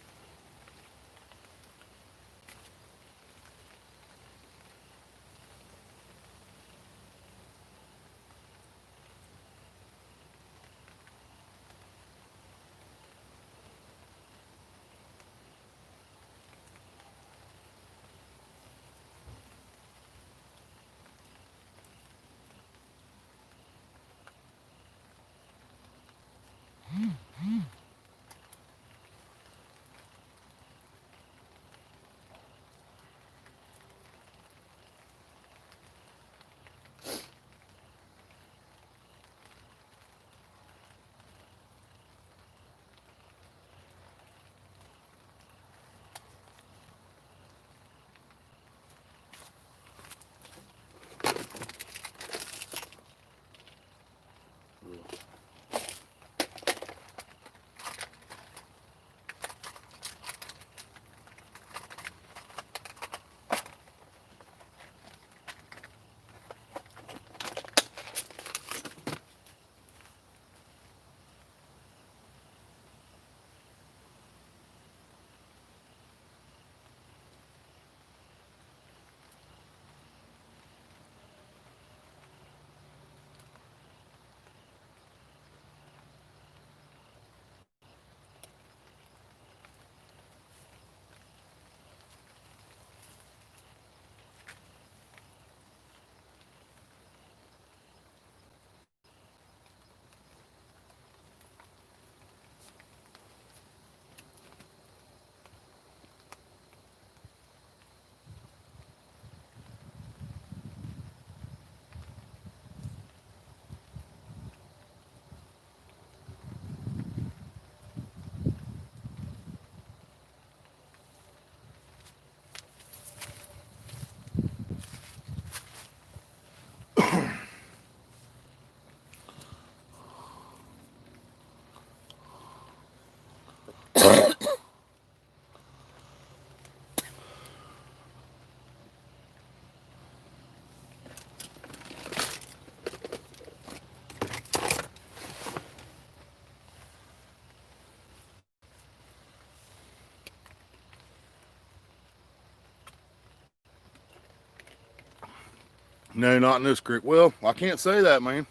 No, not in this creek. Well, I can't say that, man.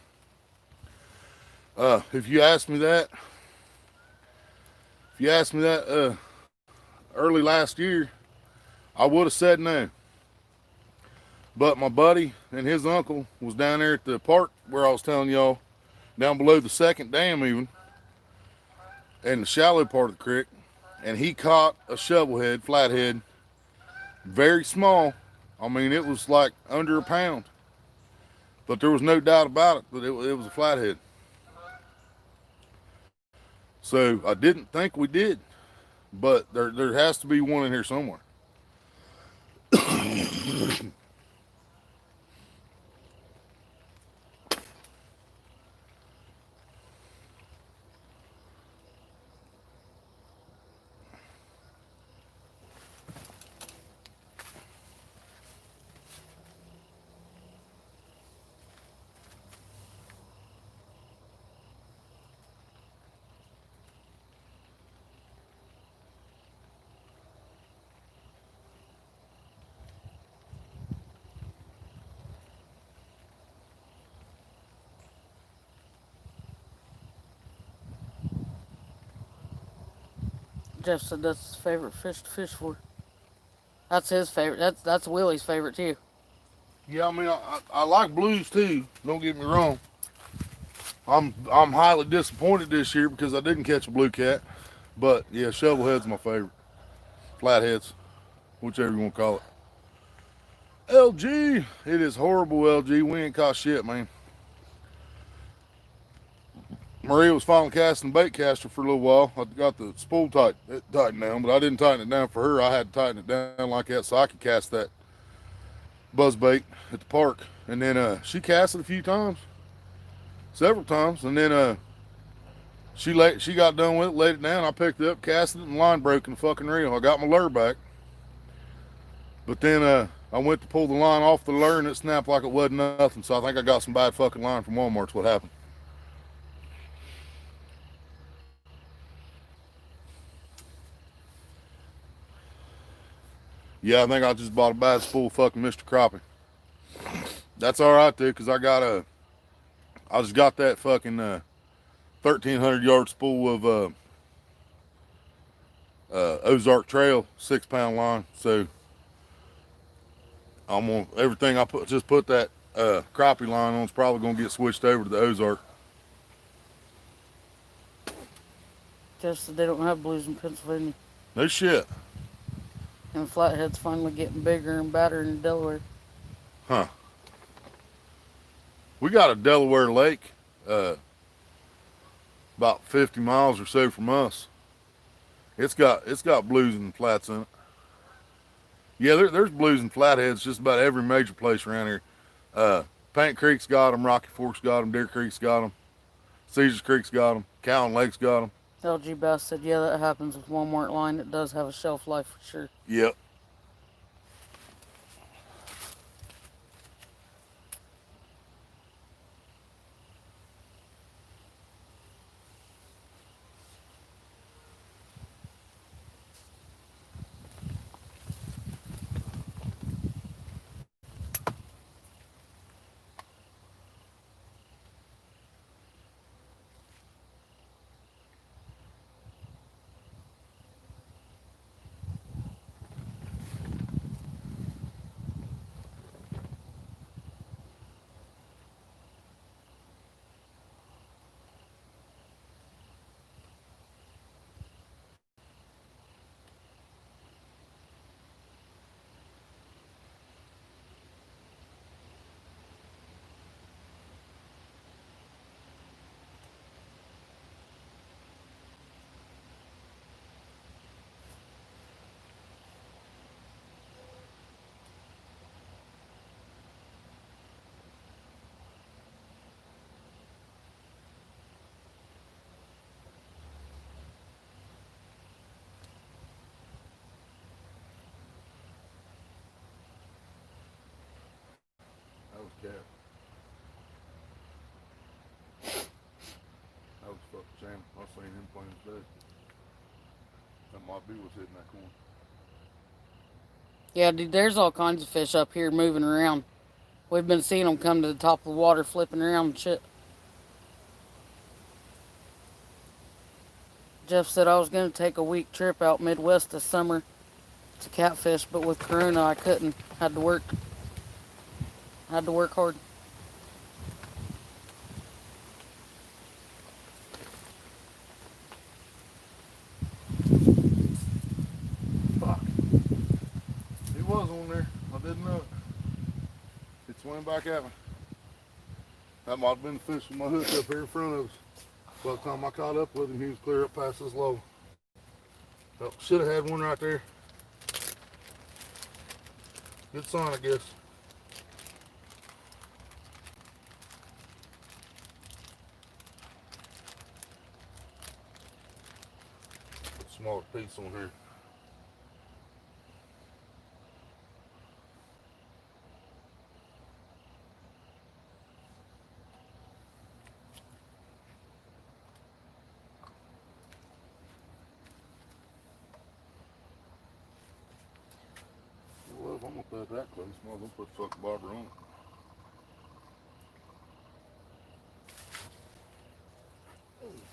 If you asked me that, early last year, I would have said no. But my buddy and his uncle was down there at the park where I was telling y'all, down below the second dam even, in the shallow part of the creek, and he caught a shovelhead, flathead, very small. I mean, it was like under a pound, but there was no doubt about it that it was a flathead. So I didn't think we did, but there has to be one in here somewhere. Jeff said that's his favorite fish to fish for. That's his favorite. That's Willie's favorite too. Yeah, I mean, I like blues too. Don't get me wrong. I'm highly disappointed this year because I didn't catch a blue cat. But yeah, shovelhead's my favorite. Flatheads, whichever you want to call it. LG, it is horrible. LG, we ain't caught shit, man. Maria was finally casting the bait caster for a little while. I got the spool tightened down, but I didn't tighten it down for her. I had to tighten it down like that so I could cast that buzz bait at the park. And then she cast it a few times, several times, and then she got done with it, laid it down. I picked it up, casted it, and the line broke in the fucking reel. I got my lure back, but then I went to pull the line off the lure and it snapped like it wasn't nothing. So I think I got some bad fucking line from Walmart's what happened. Yeah, I think I just bought a bad spool of fucking Mr. Crappie. That's all right too, cause I just got that fucking 1,300 yard spool of Ozark Trail 6-pound line. So I'm gonna everything I put that crappie line on is probably gonna get switched over to the Ozark. Jeff said they don't have blues in Pennsylvania. No shit. And flathead's finally getting bigger and badder in Delaware. Huh. We got a Delaware lake about 50 miles or so from us. It's got blues and flats in it. Yeah, there's blues and flatheads just about every major place around here. Paint Creek's got them, Rocky Fork's got them, Deer Creek's got them, Caesars Creek's got them, Cowan Lake's got them. LG Bass said, yeah, that happens with Walmart line. It does have a shelf life for sure. Yep. That was cat. That was fucking Sam. I seen him playing today. That might be what's hitting that corn. Yeah, dude, there's all kinds of fish up here moving around. We've been seeing them come to the top of the water, flipping around and shit. Jeff said I was going to take a week trip out Midwest this summer to catfish, but with Corona I couldn't. Had to work. Had to work hard. Fuck. He was on there. I didn't know it. It swam back at me. That might have been the fish with my hook up here in front of us. By the time I caught up with him, he was clear up past this low. Oh, should have had one right there. Good sign, I guess. Smaller piece on here. Well, if I'm gonna put that close, I'm gonna put the fucking bobber on it.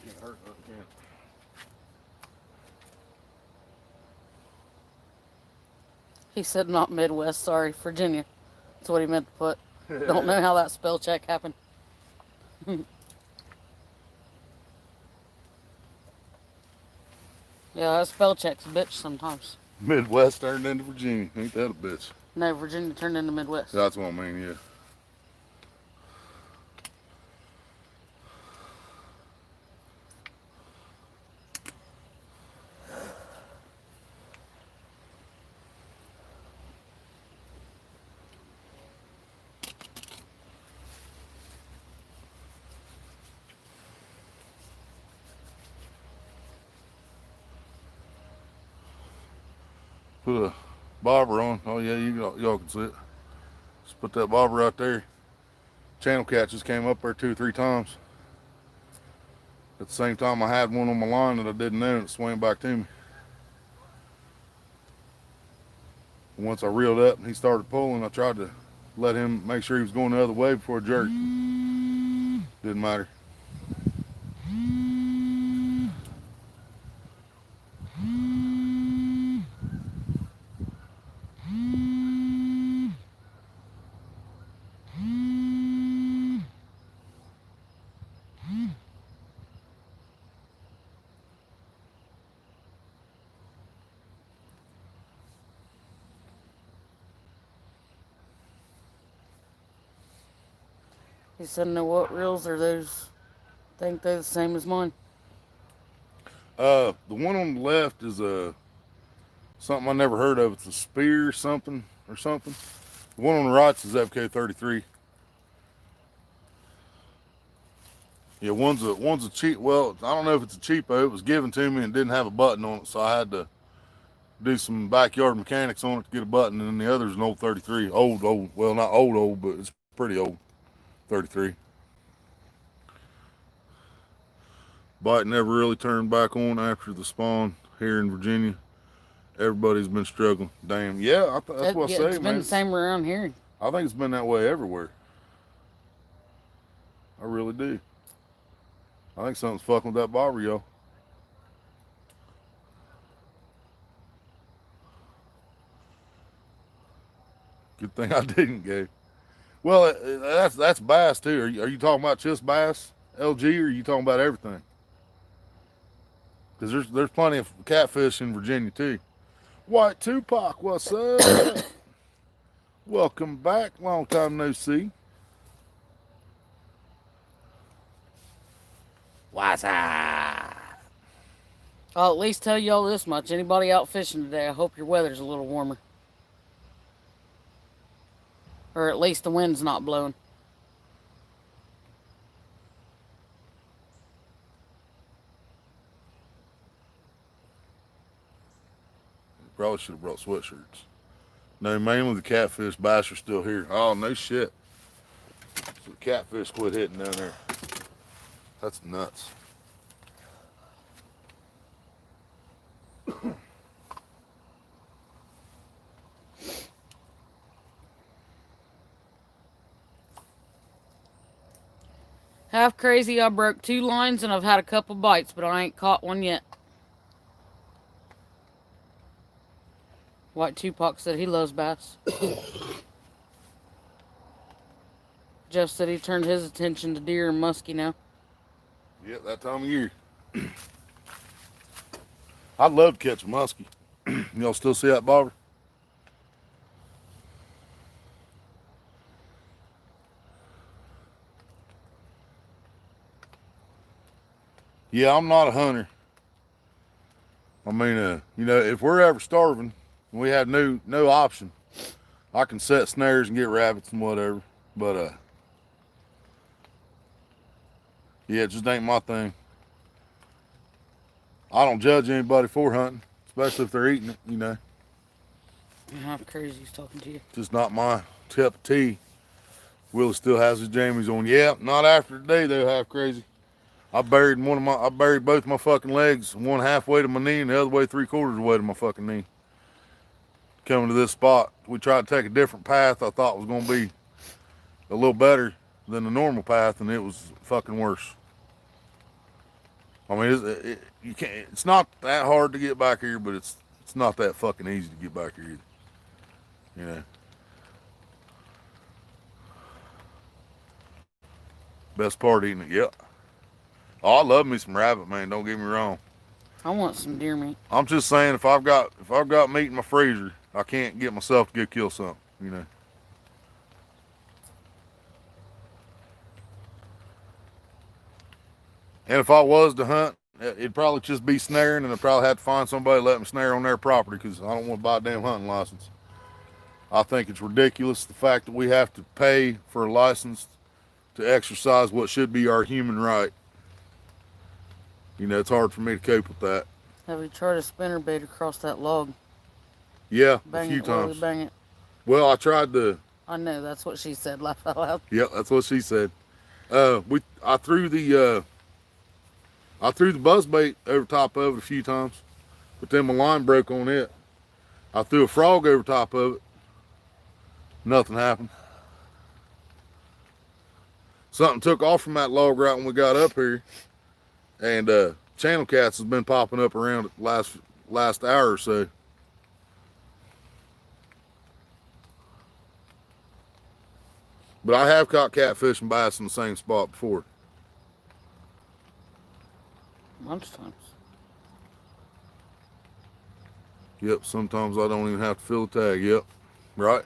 Can't hurt nothing, can it? He said not Midwest, sorry, Virginia. That's what he meant to put. Don't know how that spell check happened. Yeah, that spell check's a bitch sometimes. Midwest turned into Virginia. Ain't that a bitch? No, Virginia turned into Midwest. That's what I mean, yeah. Put a bobber on. Oh yeah, y'all can see it. Just put that bobber right there. Channel catches came up there 2 or 3 times. At the same time, I had one on my line that I didn't know, and it swam back to me. And once I reeled up and he started pulling, I tried to let him make sure he was going the other way before I jerked. Didn't matter. He said, "No, what reels are those? I think they're the same as mine." The one on the left is something I never heard of. It's a spear something or something. The one on the right is FK33. Yeah, one's a cheap. Well, I don't know if it's a cheapo. It was given to me and didn't have a button on it, so I had to do some backyard mechanics on it to get a button. And then the other's an old 33, old. Well, not old, but it's pretty old. 33. Bite never really turned back on after the spawn here in Virginia. Everybody's been struggling. Damn. Yeah, that's what I say, It's been the same around here. I think it's been that way everywhere. I really do. I think something's fucking with that bobber, y'all. Good thing I didn't go. Well, that's bass too. Are you talking about just bass, LG, or are you talking about everything? Because there's plenty of catfish in Virginia too. White Tupac, what's up? Welcome back. Long time no see. What's up? I'll at least tell y'all this much. Anybody out fishing today, I hope your weather's a little warmer. Or at least the wind's not blowing. Probably should have brought sweatshirts. No, mainly the catfish. Bass are still here. Oh, no shit. So the catfish quit hitting down there. That's nuts. Half crazy, I broke 2 lines and I've had a couple bites, but I ain't caught one yet. White Tupac said he loves bass. Jeff said he turned his attention to deer and muskie now. Yep, that time of year. I'd love to catch a muskie. Y'all still see that bobber? Yeah, I'm not a hunter. I mean, if we're ever starving and we have no option, I can set snares and get rabbits and whatever. But yeah, it just ain't my thing. I don't judge anybody for hunting, especially if they're eating it. Half crazy he's talking to you. Just not my cup of tea. Willie still has his jammies on. Yeah, not after today though, half crazy. I buried both my fucking legs, one halfway to my knee and the other way 3/4 of the way to my fucking knee. Coming to this spot, we tried to take a different path I thought was gonna be a little better than the normal path, and it was fucking worse. I mean, you can't. It's not that hard to get back here, but it's not that fucking easy to get back here either. Best part eating it, yep. Oh, I love me some rabbit, man. Don't get me wrong. I want some deer meat. I'm just saying, if I've got meat in my freezer, I can't get myself to go kill something. And if I was to hunt, it'd probably just be snaring, and I'd probably have to find somebody to let me snare on their property because I don't want to buy a damn hunting license. I think it's ridiculous the fact that we have to pay for a license to exercise what should be our human right. It's hard for me to cope with that. Have you tried a spinnerbait across that log? Yeah, bang a few times. Bang it. Well, I tried to. I know, that's what she said. Laugh out loud. Yeah, that's what she said. I threw the buzzbait over top of it a few times, but then my line broke on it. I threw a frog over top of it. Nothing happened. Something took off from that log right when we got up here, and channel cats has been popping up around it last hour or so. But I have caught catfish and bass in the same spot before. Lunchtimes. Yep, sometimes I don't even have to fill the tag. Yep, right.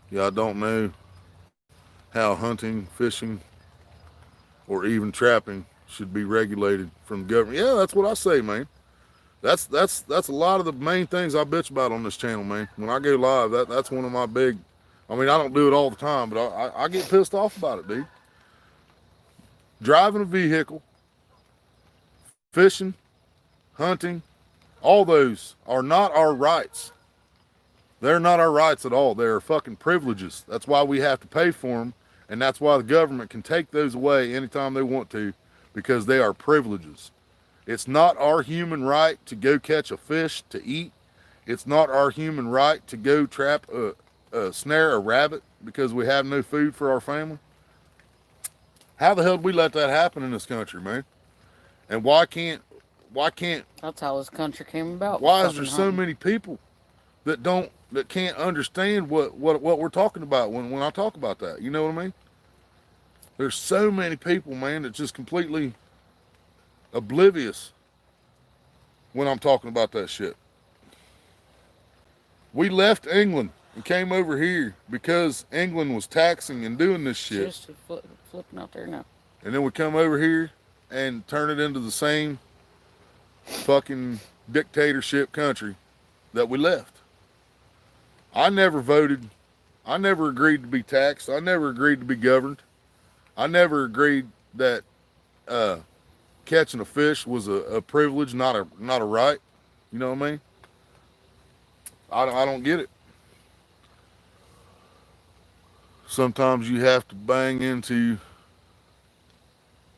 Yeah, I don't know how hunting, fishing, or even trapping should be regulated from the government. Yeah, that's what I say, man. That's a lot of the main things I bitch about on this channel, man. When I go live, that's one of my big. I mean, I don't do it all the time, but I get pissed off about it, dude. Driving a vehicle, fishing, hunting, all those are not our rights. They're not our rights at all. They're fucking privileges. That's why we have to pay for them, and that's why the government can take those away anytime they want to, because they are privileges. It's not our human right to go catch a fish to eat. It's not our human right to go trap snare a rabbit because we have no food for our family. How the hell did we let that happen in this country, man? And why can't? That's how this country came about. Why is there so many people that can't understand what we're talking about when I talk about that? You know what I mean? There's so many people, man, that just completely oblivious when I'm talking about that shit. We left England and came over here because England was taxing and doing this shit. Just flipping out there now. And then we come over here and turn it into the same fucking dictatorship country that we left. I never voted. I never agreed to be taxed. I never agreed to be governed. I never agreed that catching a fish was a privilege, not a right. You know what I mean? I don't get it. Sometimes you have to bang into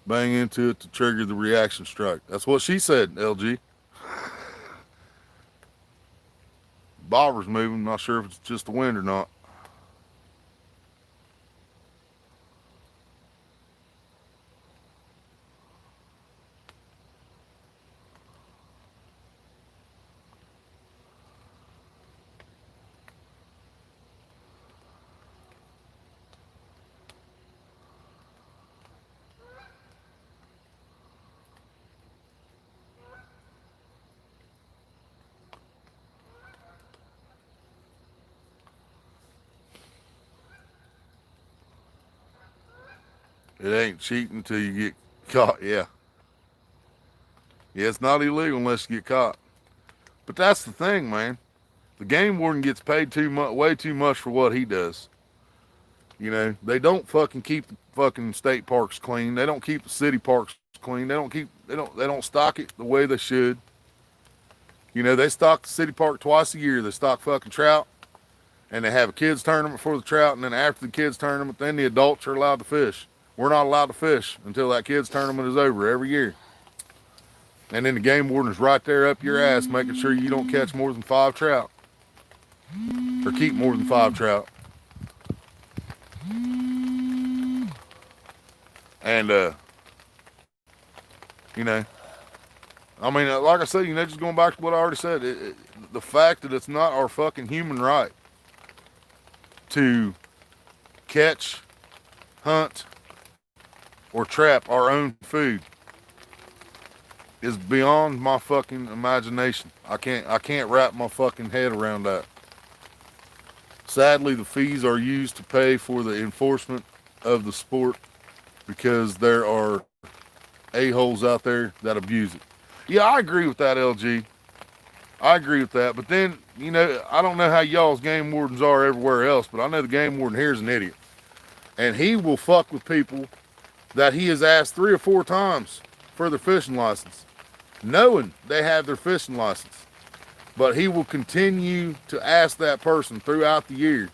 it to trigger the reaction strike. That's what she said, LG. bobber's moving. Not sure if it's just the wind or not. It ain't cheating until you get caught. Yeah. Yeah, it's not illegal unless you get caught. But that's the thing, man. The game warden gets paid too much, way too much for what he does. You know, they don't fucking keep the fucking state parks clean. They don't keep the city parks clean. They don't stock it the way they should. You know, they stock the city park twice a year. They stock fucking trout, and they have a kids tournament for the trout, and then after the kids tournament, then the adults are allowed to fish. We're not allowed to fish until that kids tournament is over every year. And then the game warden is right there up your ass, making sure you don't catch more than 5 trout, or keep more than 5 trout. And you know, I mean, like I said, you know, just going back to what I already said, the fact that it's not our fucking human right to catch, hunt, or trap our own food is beyond my fucking imagination. I can't wrap my fucking head around that. Sadly, the fees are used to pay for the enforcement of the sport because there are a-holes out there that abuse it. Yeah, I agree with that, LG. I agree with that. But then, you know, I don't know how y'all's game wardens are everywhere else, but I know the game warden here is an idiot. And he will fuck with people that he has asked 3 or 4 times for their fishing license, knowing they have their fishing license. But he will continue to ask that person throughout the year.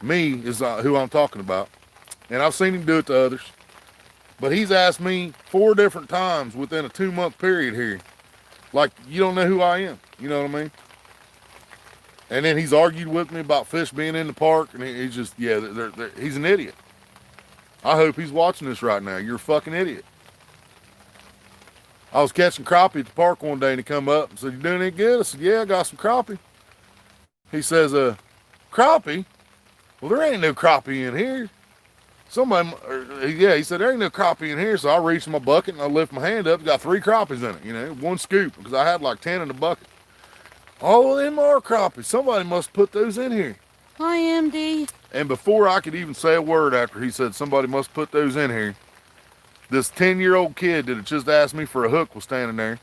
Me is who I'm talking about. And I've seen him do it to others. But he's asked me 4 different times within a 2-month period here. Like, you don't know who I am. You know what I mean? And then he's argued with me about fish being in the park. And he's just, yeah, he's an idiot. I hope he's watching this right now. You're a fucking idiot. I was catching crappie at the park one day and he come up and said, "You doing any good?" I said, "Yeah, I got some crappie." He says, "Crappie? Well, there ain't no crappie in here." He said, "There ain't no crappie in here." So I reached in my bucket and I lift my hand up. It's got 3 crappies in it, you know, 1 scoop, because I had like 10 in the bucket. "Oh, well, them are crappies. Somebody must put those in here." Hi, MD. And before I could even say a word after he said somebody must put those in here, this 10-year-old kid that had just asked me for a hook was standing there.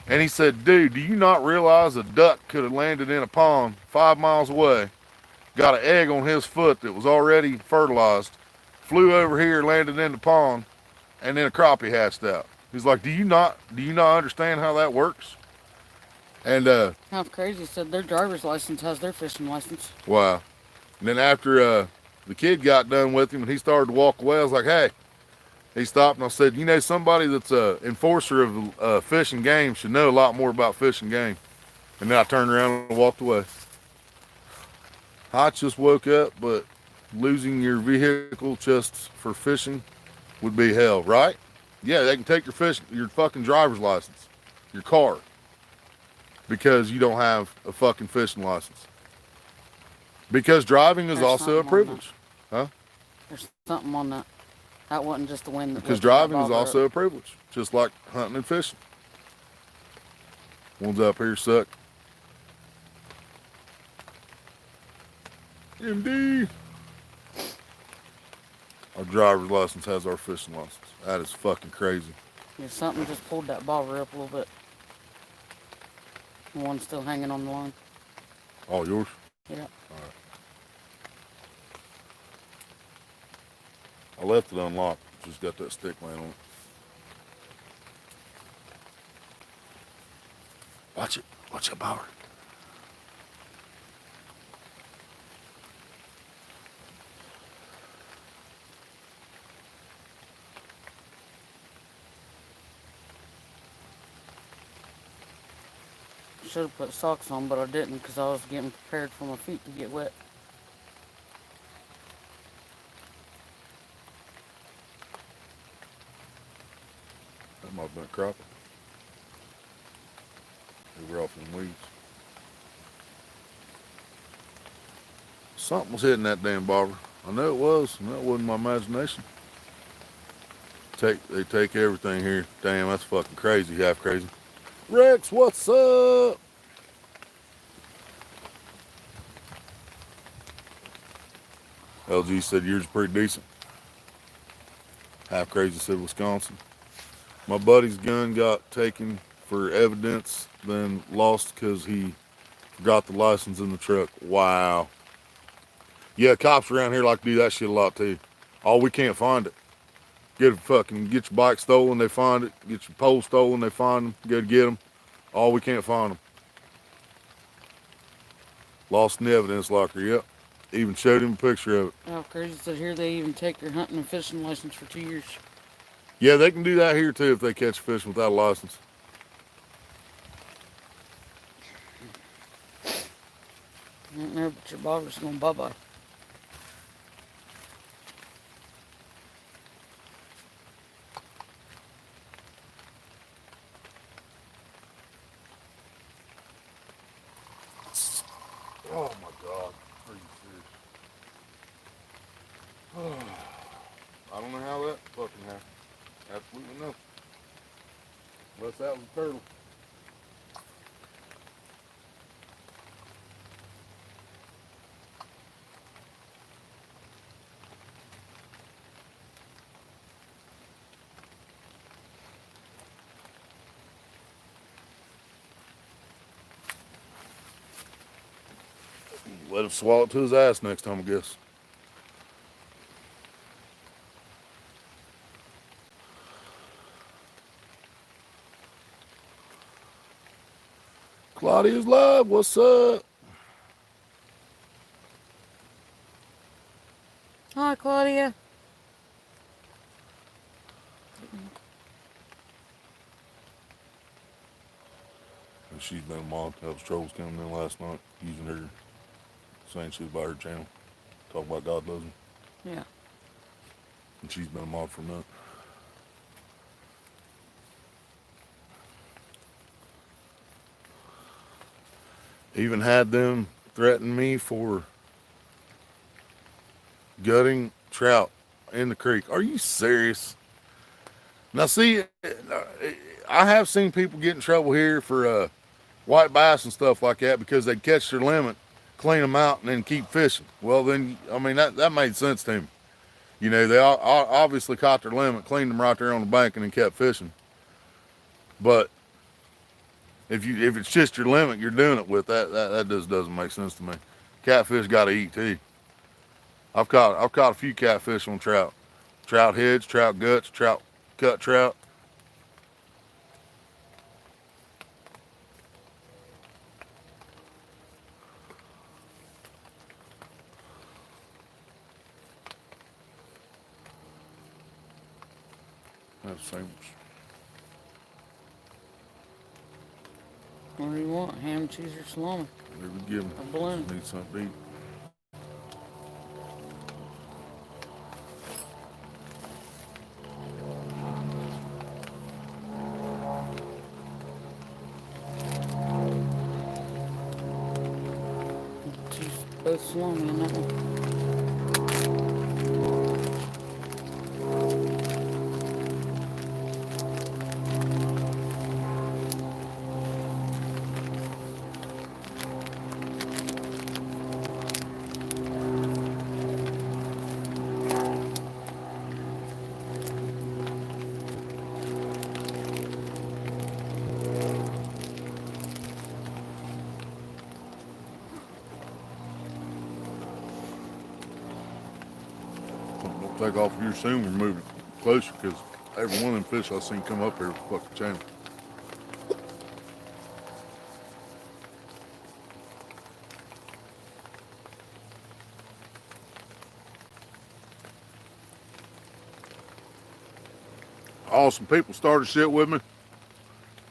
And he said, "Dude, do you not realize a duck could have landed in a pond 5 miles away, got an egg on his foot that was already fertilized, flew over here, landed in the pond, and then a crappie hatched out?" He's like, do you not understand how that works?" And How crazy, said their driver's license has their fishing license. wow. And then after the kid got done with him and he started to walk away, I was like, "Hey." He stopped and I said, "You know, somebody that's an enforcer of fish and game should know a lot more about fish and game." And then I turned around and walked away. I just woke up, but losing your vehicle just for fishing would be hell, right? Yeah, they can take your fucking driver's license, your car, because you don't have a fucking fishing license. Because driving is also a privilege. Huh? There's something on that. That wasn't just the wind. Because driving is also a privilege, just like hunting and fishing. Ones up here suck. MD. Our driver's license has our fishing license. That is fucking crazy. Yeah, something just pulled that bobber up a little bit. The one's still hanging on the line. All yours? Yeah. All right. I left it unlocked. Just got that stick laying on it. Watch it. Watch that bobber. should have put socks on, but I didn't because I was getting prepared for my feet to get wet. That might have been a crappie. They were off in weeds. Something was hitting that damn bobber. I know it was, and that wasn't my imagination. They take everything here. Damn, that's fucking crazy, half crazy. Rex, what's up? LG said yours is pretty decent. Half crazy said Wisconsin. My buddy's gun got taken for evidence, then lost because he forgot the license in the truck. Wow. Yeah, cops around here like to do that shit a lot too. Oh, we can't find it. Get your bike stolen, they find it. Get your pole stolen, they find them. Go to get them. Oh, we can't find them. Lost in the evidence locker. Yep. Even showed him a picture of it. How crazy is it here they even take your hunting and fishing license for 2 years. Yeah, they can do that here too if they catch fish without a license. I don't know, but your bobber's going bye-bye. Oh my God. Are you serious? I don't know how that fucking happened. Absolutely nothing. Unless that was a turtle. Let him swallow it to his ass next time, I guess. Claudia's live. What's up? Hi, Claudia. And she's been a mom. That was trolls coming in last night using her, saying she was by her channel. Talk about God loves him. Yeah. And she's been a mod for a minute. Even had them threaten me for gutting trout in the creek. Are you serious? Now see, I have seen people get in trouble here for white bass and stuff like that because they'd catch their limit, clean them out, and then keep fishing. Well, then, I mean, that made sense to me. You know, they obviously caught their limit, cleaned them right there on the bank, and then kept fishing. But if it's just your limit you're doing it with, that just doesn't make sense to me. Catfish got to eat too. I've caught a few catfish on trout heads, trout guts, cut trout. That's the same. What do you want? Ham, cheese, or salami? Whatever you give them. A balloon. Need something to eat. Cheese, both salami in that one. Don't take off here soon. We're moving closer because every one of them fish I've seen come up here with fucking channel. Awesome people started shit with me.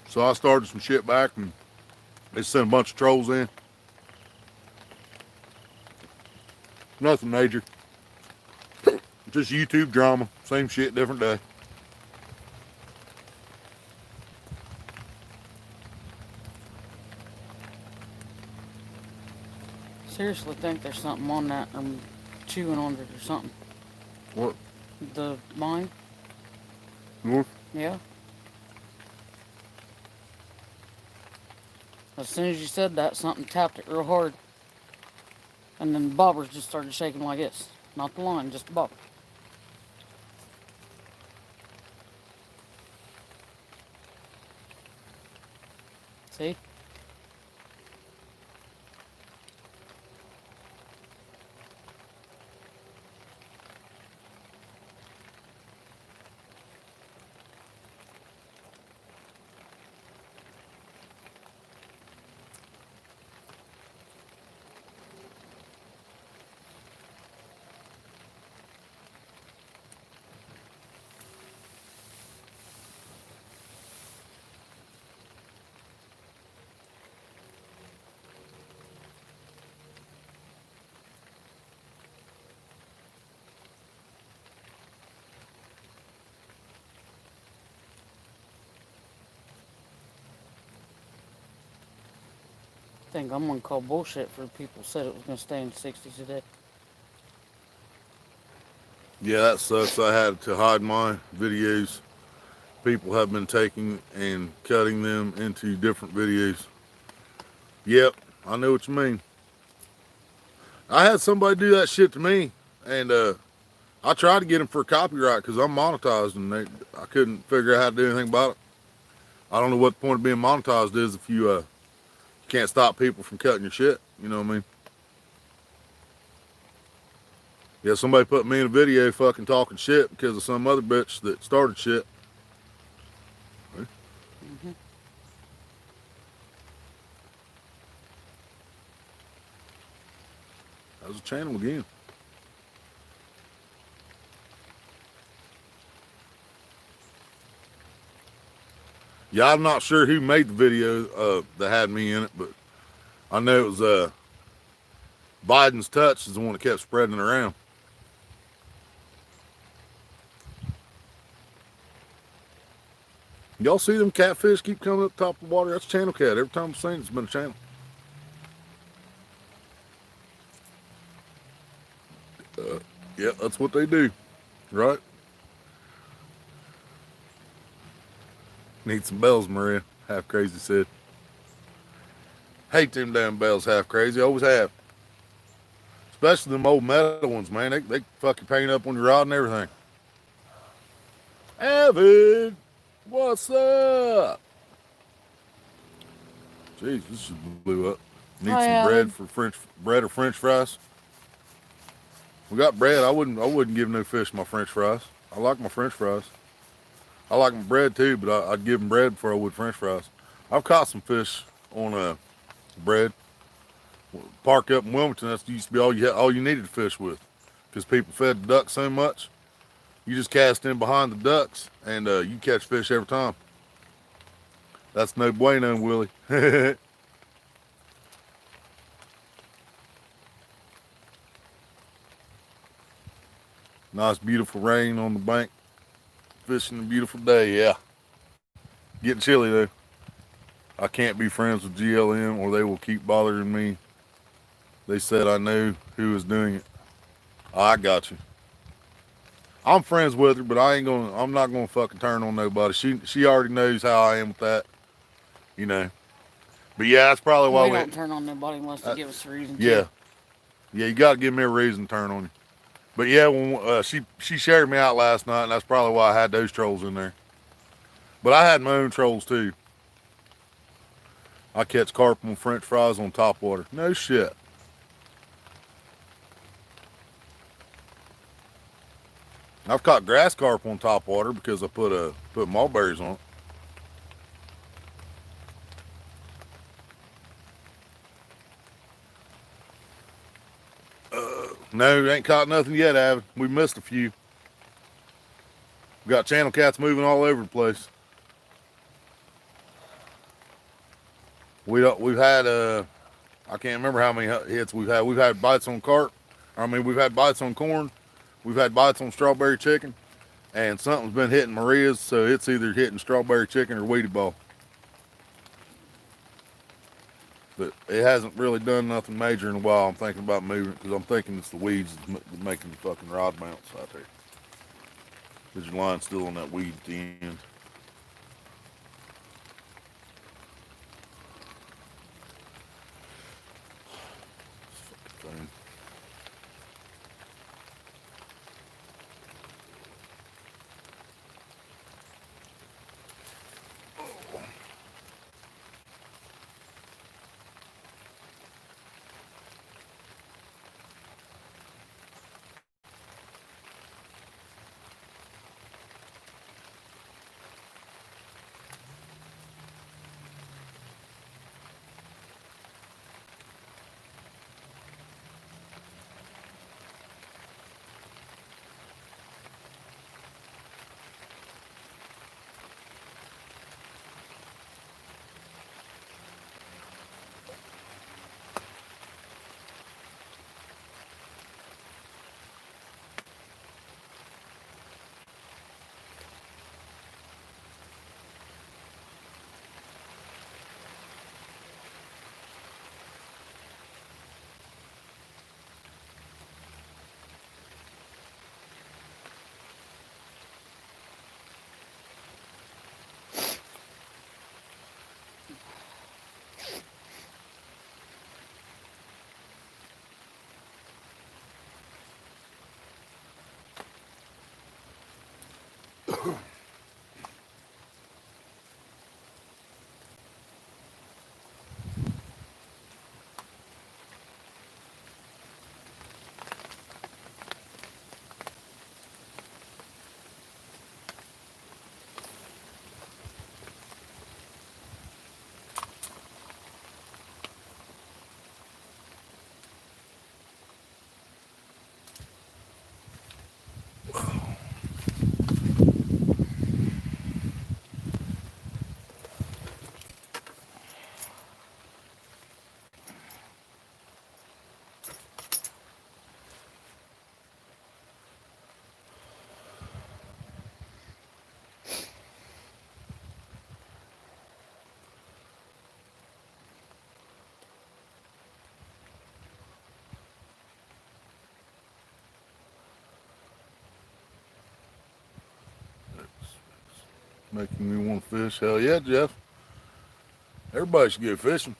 So I started some shit back and They sent a bunch of trolls in. Nothing major. Just YouTube drama. Same shit, different day. Seriously think there's something on that. I'm chewing on it or something. What? The mine? North? Yeah. As soon as you said that, something tapped it real hard. And then the bobbers just started shaking like this. Not the line, just the bobber. See? I think I'm gonna call bullshit for people who said it was gonna stay in the 60s today. Yeah, that sucks. I had to hide my videos. People have been taking and cutting them into different videos. Yep, I know what you mean. I had somebody do that shit to me, and I tried to get them for copyright because I'm monetized, and I couldn't figure out how to do anything about it. I don't know what the point of being monetized is if you can't stop people from cutting your shit. You know what I mean? Yeah, somebody put me in a video fucking talking shit because of some other bitch that started shit. Mm-hmm. That was a channel again. Yeah, I'm not sure who made the video that had me in it, but I know it was Biden's touch is the one that kept spreading it around. Y'all see them catfish keep coming up top of the water? That's channel cat. Every time I've seen it, it's been a channel. Yeah, that's what they do, right? Need some bells, Maria. Half crazy said. Hate them damn bells, half crazy. Always have. Especially them old metal ones, man. They fucking paint up on your rod and everything. Avid, what's up? Jeez, this just blew up. Need Hi, some bread Alan. for bread or French fries. We got bread. I wouldn't give no fish my French fries. I like my French fries. I like my bread too, but I'd give them bread before I would French fries. I've caught some fish on bread. Park up in Wilmington, that used to be all you needed to fish with, because people fed the ducks so much. You just cast in behind the ducks, and you catch fish every time. That's no bueno, Willie. Nice, beautiful rain on the bank. Fishing a beautiful day, yeah. Getting chilly, though. I can't be friends with GLM, or they will keep bothering me. They said I knew who was doing it. Oh, I got you. I'm friends with her, but I'm not gonna fucking turn on nobody. She already knows how I am with that, you know. But yeah, that's probably why We don't turn on nobody unless they give us a reason yeah, to. yeah. You gotta give me a reason to turn on you. But yeah, when she shared me out last night, and that's probably why I had those trolls in there. But I had my own trolls too. I catch carp on French fries on top water. No shit. I've caught grass carp on top water because I put mulberries on it. No, ain't caught nothing yet, Avid. We missed a few. We got channel cats moving all over the place. We've had I can't remember how many hits we've had. We've had bites on carp. I mean, we've had bites on corn. We've had bites on strawberry chicken, and something's been hitting Maria's, so it's either hitting strawberry chicken or weedy ball. But it hasn't really done nothing major in a while. I'm thinking about moving it because I'm thinking it's the weeds that's making the fucking rod bounce out there. Because your line's still on that weed at the end. Thing. Making me want to fish. Hell yeah, Jeff. Everybody should get fishing.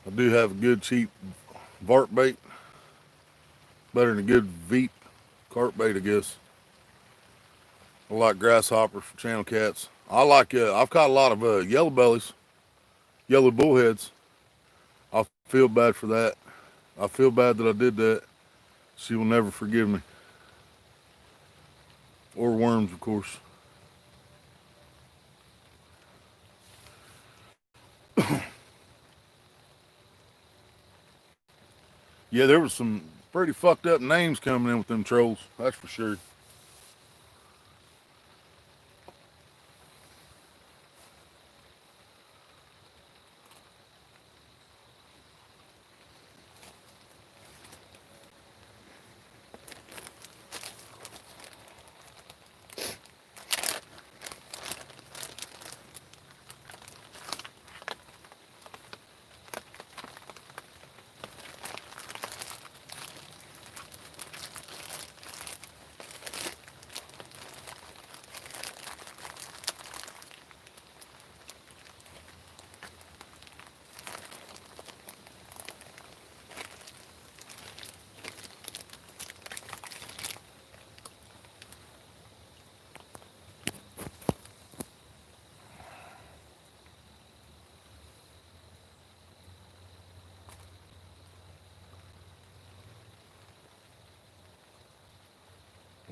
I do have a good cheap Vart bait. Better than a good Veep carp bait, I guess. I like grasshoppers for channel cats. I like, I've caught a lot of yellow bellies, yellow bullheads. I feel bad for that. I feel bad that I did that. She will never forgive me. Or worms, of course. Yeah, there was some pretty fucked up names coming in with them trolls. That's for sure.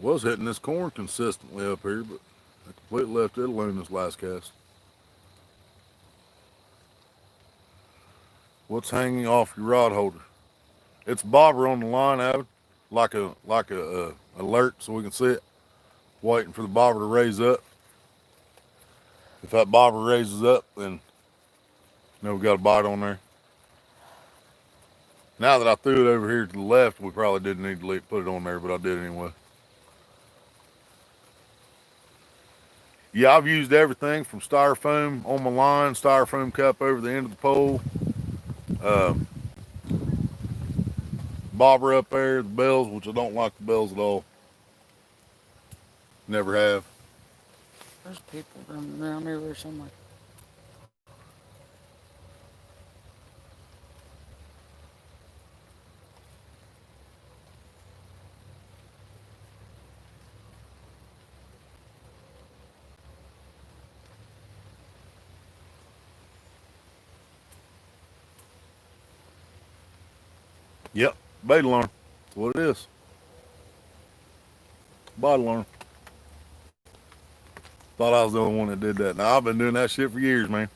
Was hitting this corn consistently up here, but I completely left it alone this last cast. What's hanging off your rod holder? It's a bobber on the line, Avid, like a alert, so we can see it. Waiting for the bobber to raise up. If that bobber raises up, then we got a bite on there. Now that I threw it over here to the left, we probably didn't need to put it on there, but I did anyway. Yeah, I've used everything from styrofoam on my line, styrofoam cup over the end of the pole, uh, bobber up there, the bells, which I don't like the bells at all. Never have. There's people running around here somewhere. Yep, bait alarm. That's what it is. Bite alarm. Thought I was the only one that did that. Now, I've been doing that shit for years, man.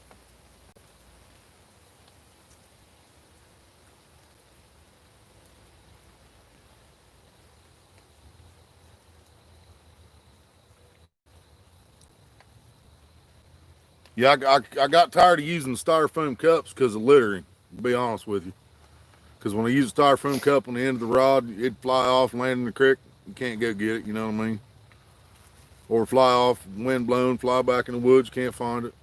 Yeah, I got tired of using the styrofoam cups because of littering, to be honest with you. Because when I use a styrofoam cup on the end of the rod, it'd fly off and land in the creek. You can't go get it, you know what I mean? Or fly off, wind blown, fly back in the woods, you can't find it.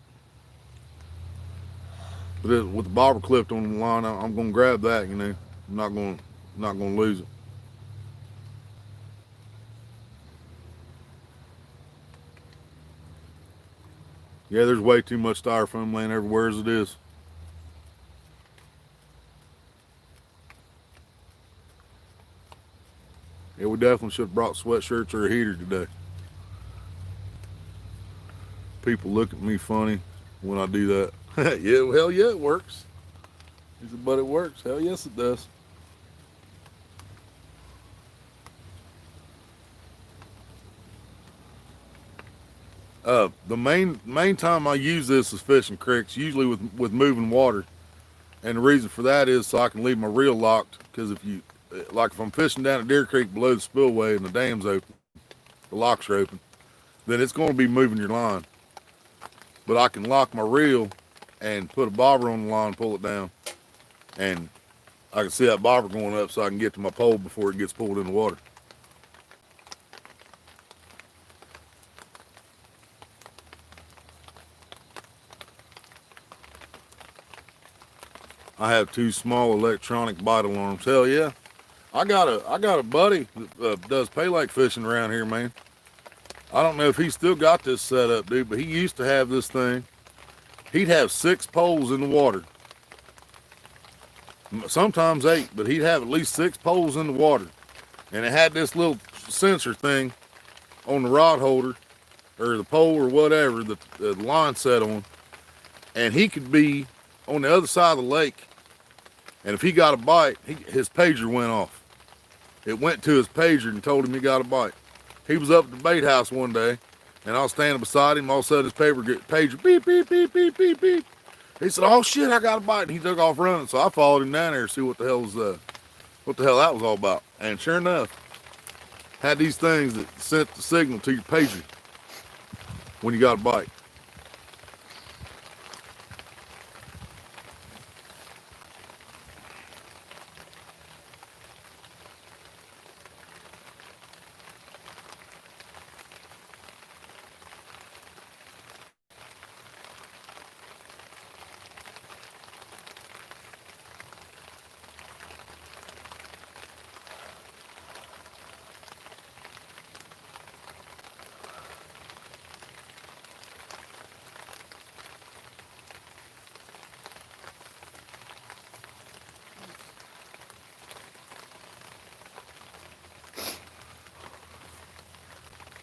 But with the bobber clipped on the line, I'm going to grab that, you know. I'm not going to lose it. Yeah, there's way too much styrofoam laying everywhere as it is. Yeah, we definitely should have brought sweatshirts or a heater today. People look at me funny when I do that. Yeah, well, hell yeah, it works. He said, but it works. Hell yes, it does. The main time I use this is fishing creeks, usually with moving water, and the reason for that is so I can leave my reel locked. Because if I'm fishing down at Deer Creek below the spillway and the dam's open, the locks are open, then it's going to be moving your line. But I can lock my reel and put a bobber on the line, pull it down, and I can see that bobber going up so I can get to my pole before it gets pulled in the water. I have 2 small electronic bite alarms. Hell yeah. I got a buddy that does pay lake fishing around here, man. I don't know if he's still got this set up, dude, but he used to have this thing. He'd have 6 poles in the water. Sometimes 8, but he'd have at least 6 poles in the water. And it had this little sensor thing on the rod holder or the pole or whatever that the line set on. And he could be on the other side of the lake. And if he got a bite, his pager went off. It went to his pager and told him he got a bite. He was up at the bait house one day, and I was standing beside him. All of a sudden, his pager beep, beep, beep, beep, beep, beep. He said, "Oh shit, I got a bite!" And he took off running. So I followed him down there to see what the hell that was all about. And sure enough, had these things that sent the signal to your pager when you got a bite.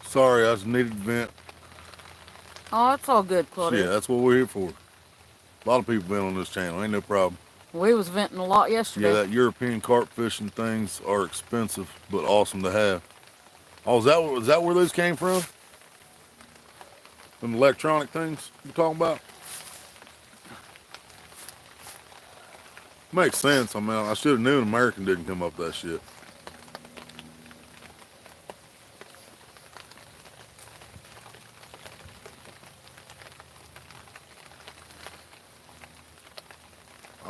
Sorry, I just needed to vent. Oh, it's all good, Claudia. Yeah, that's what we're here for. A lot of people been on this channel, ain't no problem. We was venting a lot yesterday. Yeah, that European carp fishing things are expensive, but awesome to have. Oh, is that where those came from? Them electronic things you're talking about? Makes sense. I mean, I should have known American didn't come up with that shit.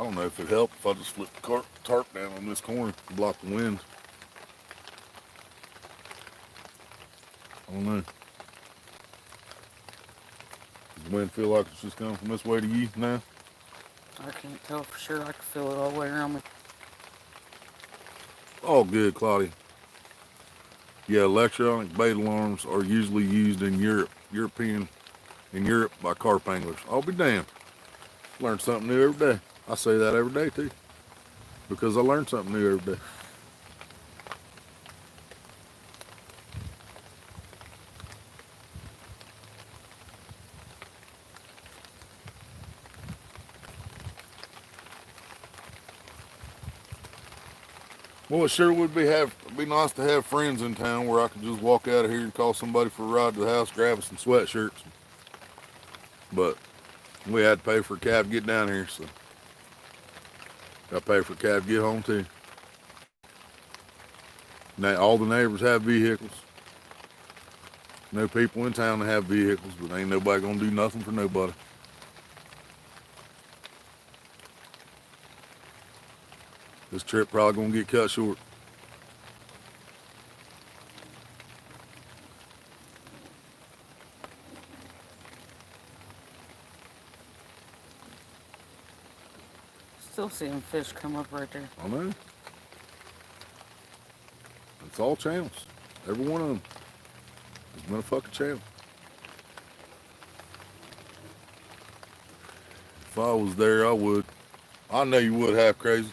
don't know if it helped if I just flip the tarp down on this corner to block the wind. I don't know. Does the wind feel like it's just coming from this way to you now? I can't tell for sure. I can feel it all the way around me. All good, Claudia. Yeah, electronic bait alarms are usually used in Europe by carp anglers. I'll be damned. Learn something new every day. I say that every day too, because I learn something new every day. Well, it sure would be nice to have friends in town where I could just walk out of here and call somebody for a ride to the house, grab us some sweatshirts. But we had to pay for a cab to get down here, so got to pay for a cab to get home too. Now, all the neighbors have vehicles. No people in town that have vehicles, but ain't nobody gonna do nothing for nobody. This trip probably gonna get cut short. Still seeing fish come up right there. I know. It's all channels. Every one of them. It's been a fucking channel. If I was there, I would. I know you would, half crazy.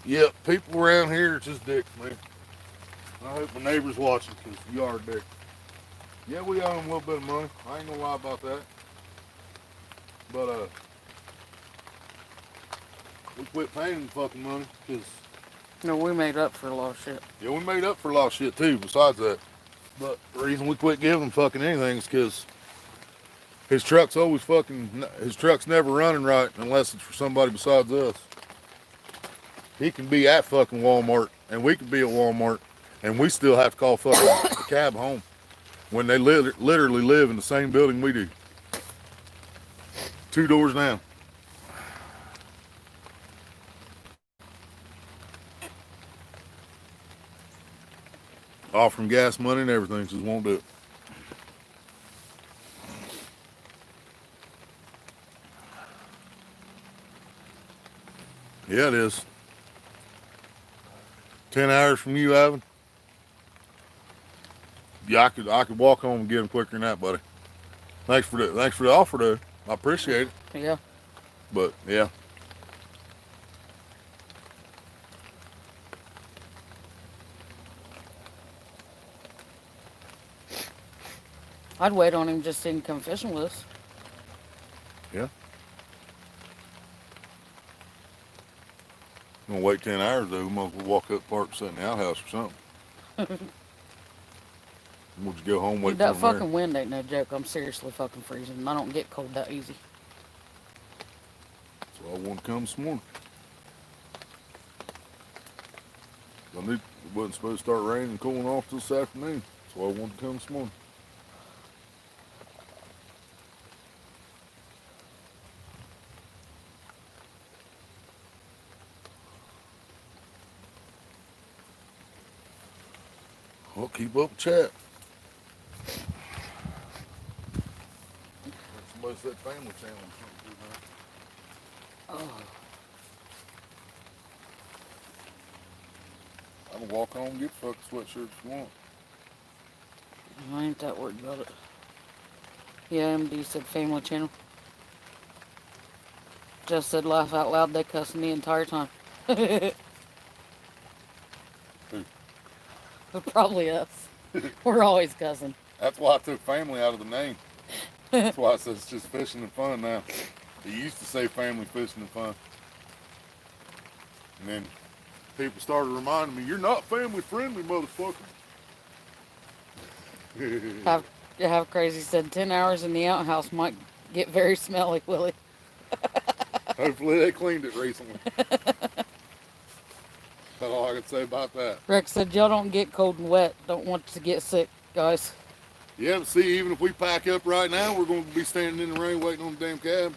Yep, people around here are just dicks, man. I hope my neighbor's watching, because you are a dick. Yeah, we owe them a little bit of money. I ain't gonna lie about that. But, we quit paying them fucking money, because... No, we made up for a lot of shit. Yeah, we made up for a lot of shit, too, besides that. But the reason we quit giving him fucking anything is because his truck's never running right unless it's for somebody besides us. He can be at fucking Walmart, and we can be at Walmart, and we still have to call fucking the cab home when they literally live in the same building we do. 2 doors down. Offering gas money and everything, just won't do it. Yeah, it is. 10 hours from you, Ivan. Yeah, I could walk home and get him quicker than that, buddy. Thanks for the offer, though. I appreciate it. Yeah. But yeah. I'd wait on him just to come fishing with us. Yeah. I'm gonna wait 10 hours though. We might as well walk up, park, sit in the outhouse or something. We'll just go home, wait Dude, for that him fucking there. wind ain't no joke. I'm seriously fucking freezing. I don't get cold that easy. So I wanted to come this morning. It wasn't supposed to start raining and cooling off till this afternoon. So I wanted to come this morning. I'll keep up the chat. Somebody said family channel or something, man. Oh. I can walk home and get fucking sweatshirts if you want. I ain't that worried about it. Yeah, MD said family channel. Just said laugh out loud, they cussing the entire time. Who? Probably us. We're always cussing. That's why I took family out of the name. That's why it says it's just fishing and fun now. It used to say family fishing and fun. And then people started reminding me, you're not family friendly, motherfucker. Have Crazy said 10 hours in the outhouse might get very smelly, Willie. Hopefully they cleaned it recently. That's all I can say about that. Rex said y'all don't get cold and wet. Don't want to get sick, guys. Yeah, but see, even if we pack up right now, we're going to be standing in the rain waiting on the damn cab.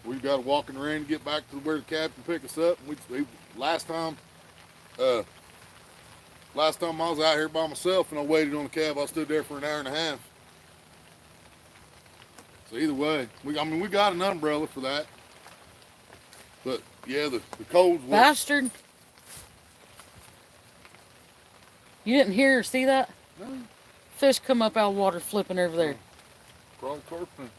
We've got to walk in the rain to get back to where the captain picked us up. And last time I was out here by myself and I waited on the cab. I stood there for an hour and a half. So either way, we got an umbrella for that. But yeah, the cold's worse. Bastard. You didn't hear or see that? No. Fish come up out of the water flipping over there. Crawl carp thing.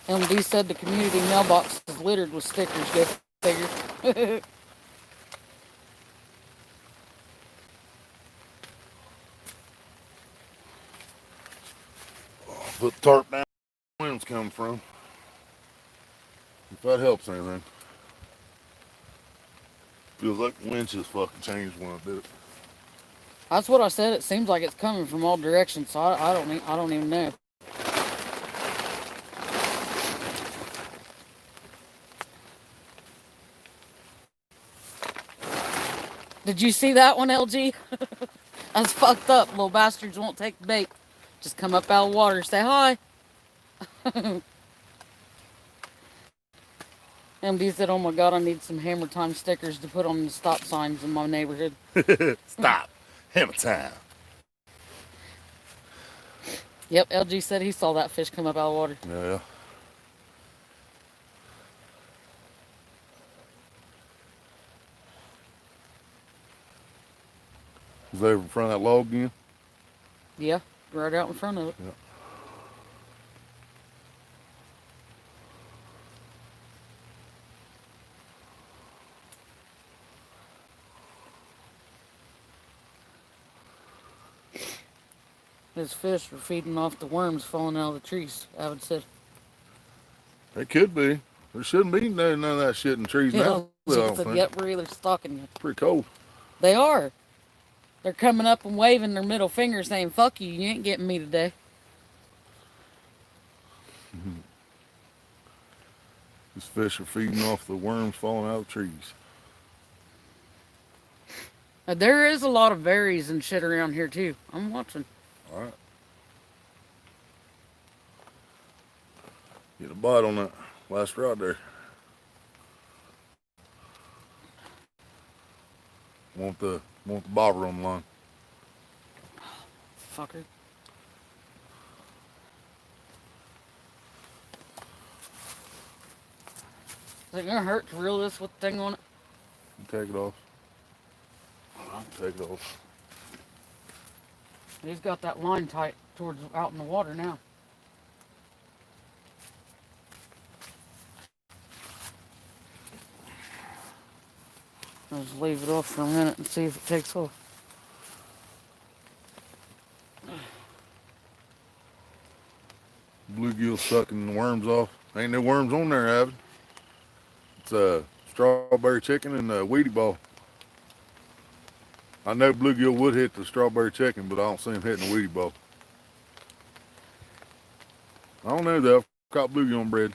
MD said the community mailbox is littered with stickers. Go figure. Put the tarp down where the wind's coming from. If that helps anything. Feels like the wind just fucking changed when I did it. That's what I said. It seems like it's coming from all directions, so I don't even know. Did you see that one, LG? That's fucked up. Little bastards won't take the bait. Just come up out of the water, say hi. MD said, oh my god, I need some hammer time stickers to put on the stop signs in my neighborhood. Stop. Hammer time. Yep, LG said he saw that fish come up out of the water. Yeah. Was they in front of that log again? Yeah, right out in front of it. Yeah. His fish were feeding off the worms falling out of the trees, Avid said. It could be. There shouldn't be none of that shit in trees now. Yeah, said, yep, we're either stalking you. Pretty cold. They are. They're coming up and waving their middle finger saying, fuck you, you ain't getting me today. These fish are feeding off the worms falling out of the trees. There is a lot of berries and shit around here too. I'm watching. All right. Get a bite on that last rod there. Want the bobber on the line. Fucker. Is it gonna hurt to reel this with the thing on it? Take it off. Take it off. He's got that line tight towards out in the water now. I'll just leave it off for a minute and see if it takes off. Bluegill sucking the worms off. Ain't no worms on there, Avid. It's strawberry chicken and a Wheatie ball. I know bluegill would hit the strawberry chicken, but I don't see him hitting the Wheatie ball. I don't know though. I've caught bluegill on bread.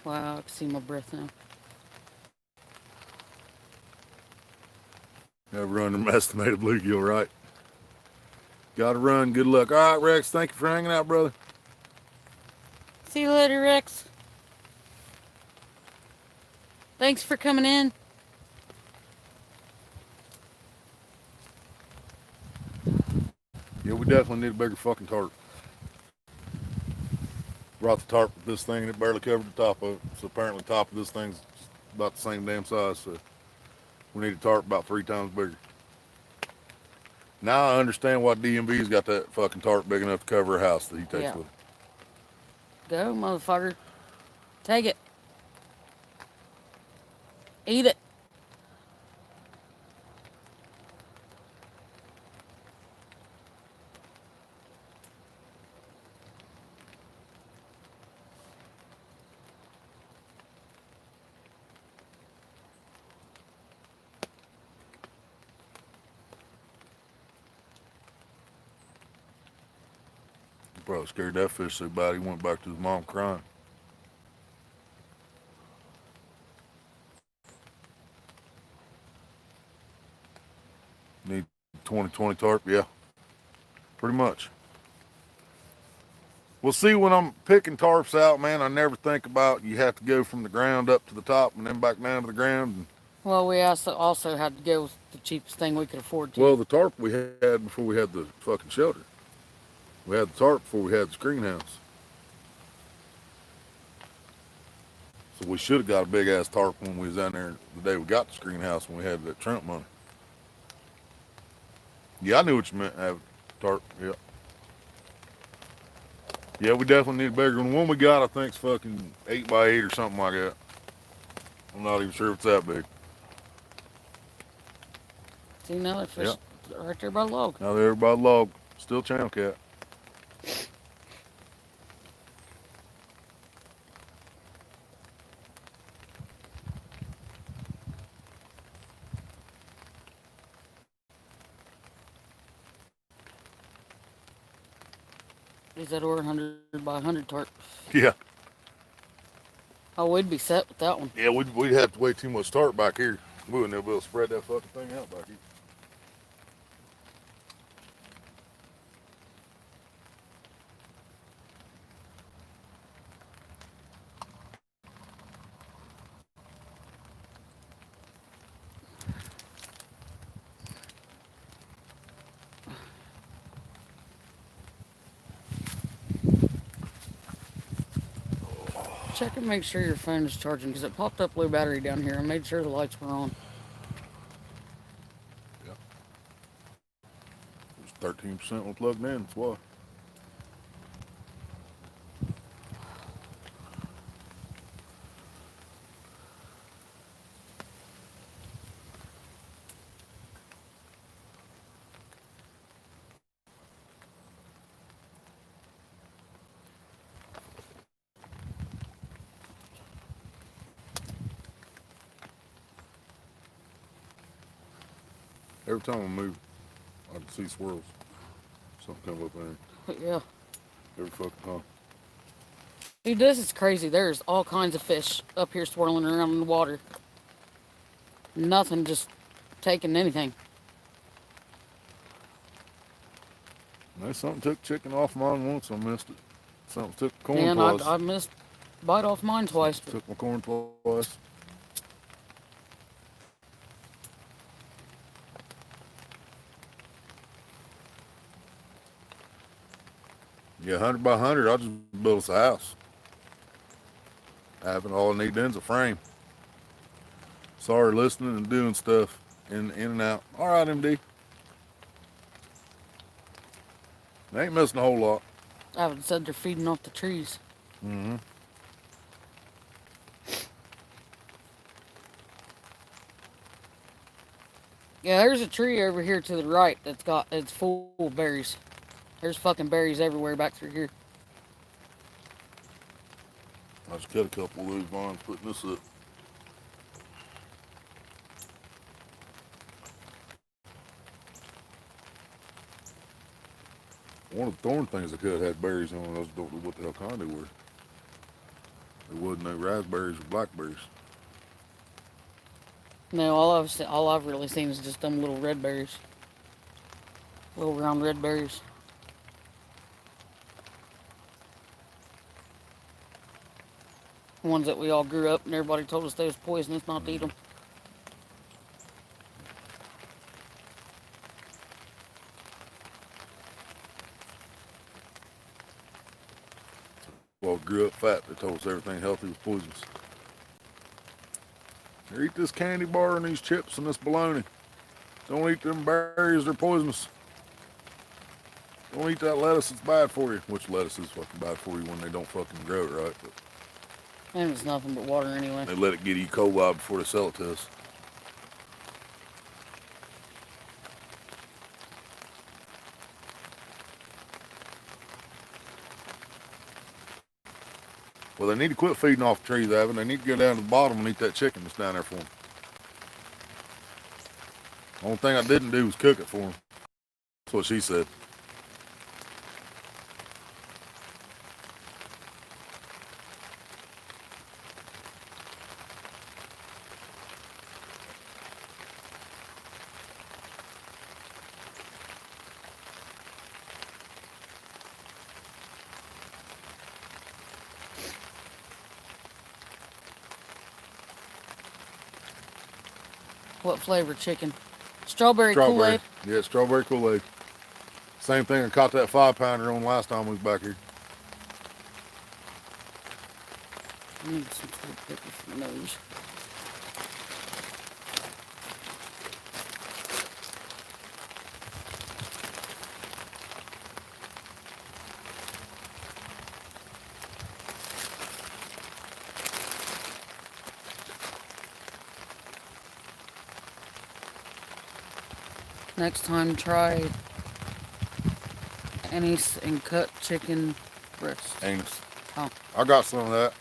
Wow, I can see my breath now. Never underestimated bluegill, right? Gotta run. Good luck. All right, Rex. Thank you for hanging out, brother. See you later, Rex. Thanks for coming in. Yeah, we definitely need a bigger fucking tarp. Brought the tarp with this thing and it barely covered the top of it. So apparently the top of this thing's about the same damn size. So we need a tarp about 3 times bigger. Now I understand why DMV's got that fucking tarp big enough to cover a house that he takes with him. Go, motherfucker. Take it. Eat it. Probably scared that fish so bad he went back to his mom crying. Need 2020 tarp? Yeah, pretty much. We'll see when I'm picking tarps out, man. I never think about you have to go from the ground up to the top and then back down to the ground. And, Well, we also had to go with the cheapest thing we could afford to. well, the tarp we had before we had the fucking shelter. We had the tarp before we had the screen house. So we should have got a big ass tarp when we was down there the day we got the screen house when we had that Trump money. Yeah, I knew what you meant. Have a tarp. Yeah. Yeah, we definitely need a bigger one. The one we got, I think, is fucking 8x8 or something like that. I'm not even sure if it's that big. See, now that fish right there by the log. Now they're by the log. Still channel cat. Is that over 100 by 100 tarp? Yeah. Oh, we'd be set with that one. Yeah, we'd have to way too much tarp back here. We wouldn't be able to spread that fucking thing out back here. Check and make sure your phone is charging because it popped up low battery down here and made sure the lights were on. Yeah. There's 13% was plugged in. That's why. Every time I move, I can see swirls. Something come up in there. Yeah. Every fucking time. Dude, this is crazy. There's all kinds of fish up here swirling around in the water. Nothing just taking anything. No, something took chicken off mine once. I missed it. Something took corn And twice. I missed bite off mine twice. Took my corn twice. Yeah, 100 by 100, I'll just build us a house. Having all I need then's a frame. Sorry, listening and doing stuff in and out. All right, MD. They ain't missing a whole lot. I would have said they're feeding off the trees. Mm-hmm. Yeah, there's a tree over here to the right it's full of berries. There's fucking berries everywhere back through here. I just cut a couple of those vines putting this up. One of the thorn things I cut had berries on it. I just don't know what the hell kind they were. There wasn't no raspberries or blackberries. No, all I've really seen is just them little red berries. Little round red berries. Ones that we all grew up and everybody told us they was poisonous not to eat them. Well, I grew up fat. They told us everything healthy was poisonous. Here, eat this candy bar and these chips and this bologna. Don't eat them berries, they're poisonous. Don't eat that lettuce, it's bad for you. Which lettuce is fucking bad for you when they don't fucking grow it right. But And it's nothing but water anyway. they let it get E. coli before they sell it to us. Well, they need to quit feeding off the trees, Evan. They need to go down to the bottom and eat that chicken that's down there for them. The only thing I didn't do was cook it for them. That's what she said. What flavor chicken? Strawberry Strawberry. Kool-Aid? Yeah, strawberry Kool-Aid. Same thing I caught that 5-pounder on last time we was back here. I need some toilet paper for my nose. Next time, try anise and cut chicken breast. Anus. Oh. I got some of that.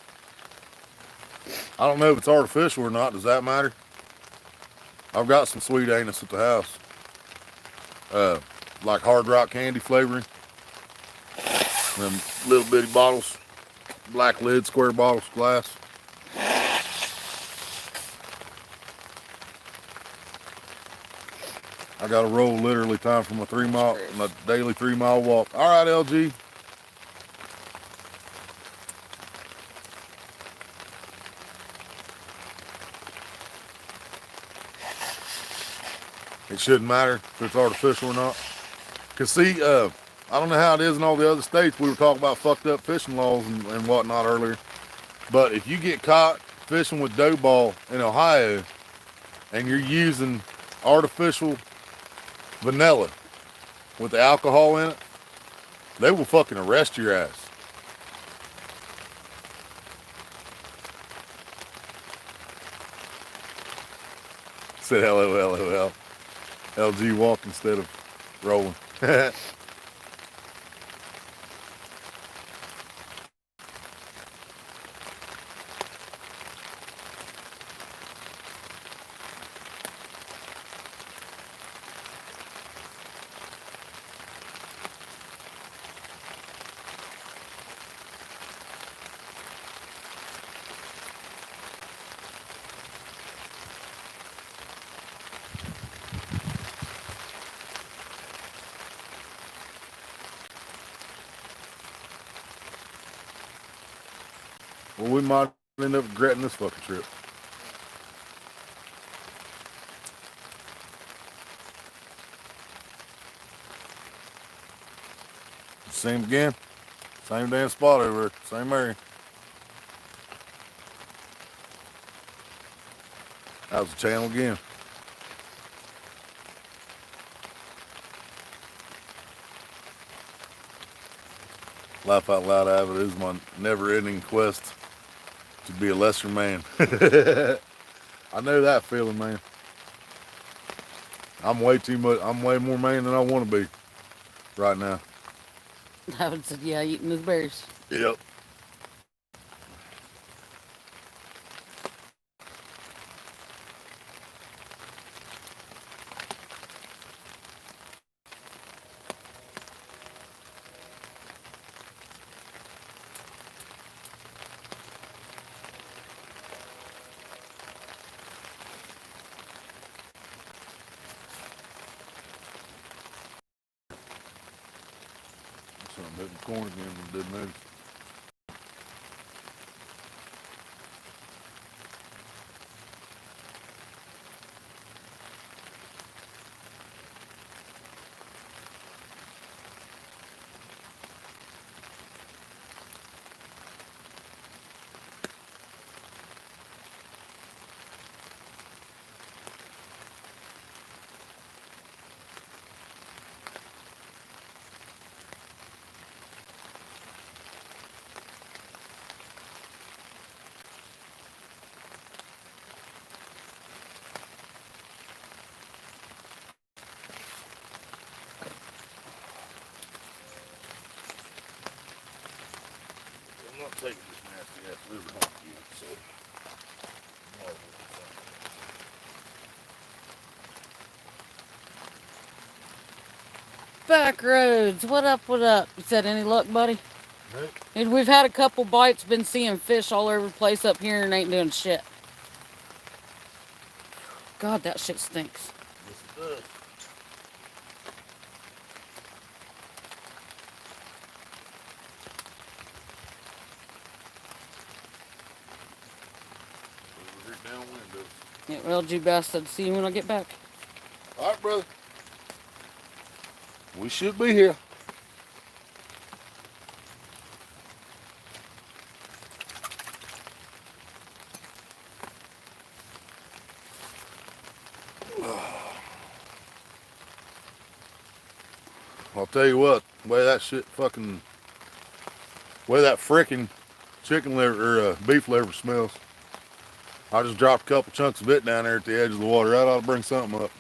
I don't know if it's artificial or not. Does that matter? I've got some sweet anus at the house. Like Hard Rock candy flavoring. Them little bitty bottles. Black lid, square bottles, glass. I got to roll literally time for my daily 3-mile walk. All right, LG. It shouldn't matter if it's artificial or not. Cause see, I don't know how it is in all the other states. We were talking about fucked up fishing laws and whatnot earlier. But if you get caught fishing with dough ball in Ohio and you're using artificial vanilla with the alcohol in it, they will fucking arrest your ass. Said LOL. LG walk instead of rolling. Well, we might end up regretting this fucking trip. Same again. Same damn spot over there. Same area. That was the channel again. Laugh out loud, Avid. It is my never-ending quest to be a lesser man. I know that feeling, man. I'm way more man than I want to be right now. I would say, yeah, eating those berries. Yep. Something hit the corn again and didn't notice. I'm not taking this nasty ass liver home yet, so. Back roads. What up, what up? You said any luck, buddy? Nope. And we've had a couple bites, been seeing fish all over the place up here and ain't doing shit. God, that shit stinks. Yes, it does. Over here downwind of us. Yeah, well, G-Bass said, see you when I get back. All right, brother. We should be here. I'll tell you what, the way that shit fucking, way that frickin' chicken liver or beef liver smells. I just dropped a couple chunks of it down there at the edge of the water. That ought to bring something up.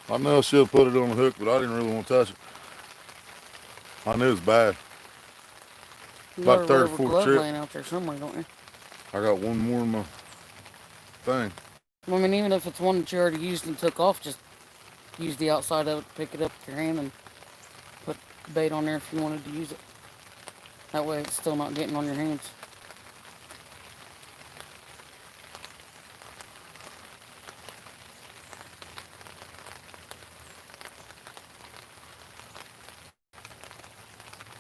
I know I should have put it on the hook, but I didn't really want to touch it. I knew it was bad. You About got a third or rubber fourth glove trip. laying out there somewhere, don't you? I got one more in my thing. I mean, even if it's one that you already used and took off, just use the outside of it, pick it up with your hand, and put the bait on there if you wanted to use it. That way it's still not getting on your hands.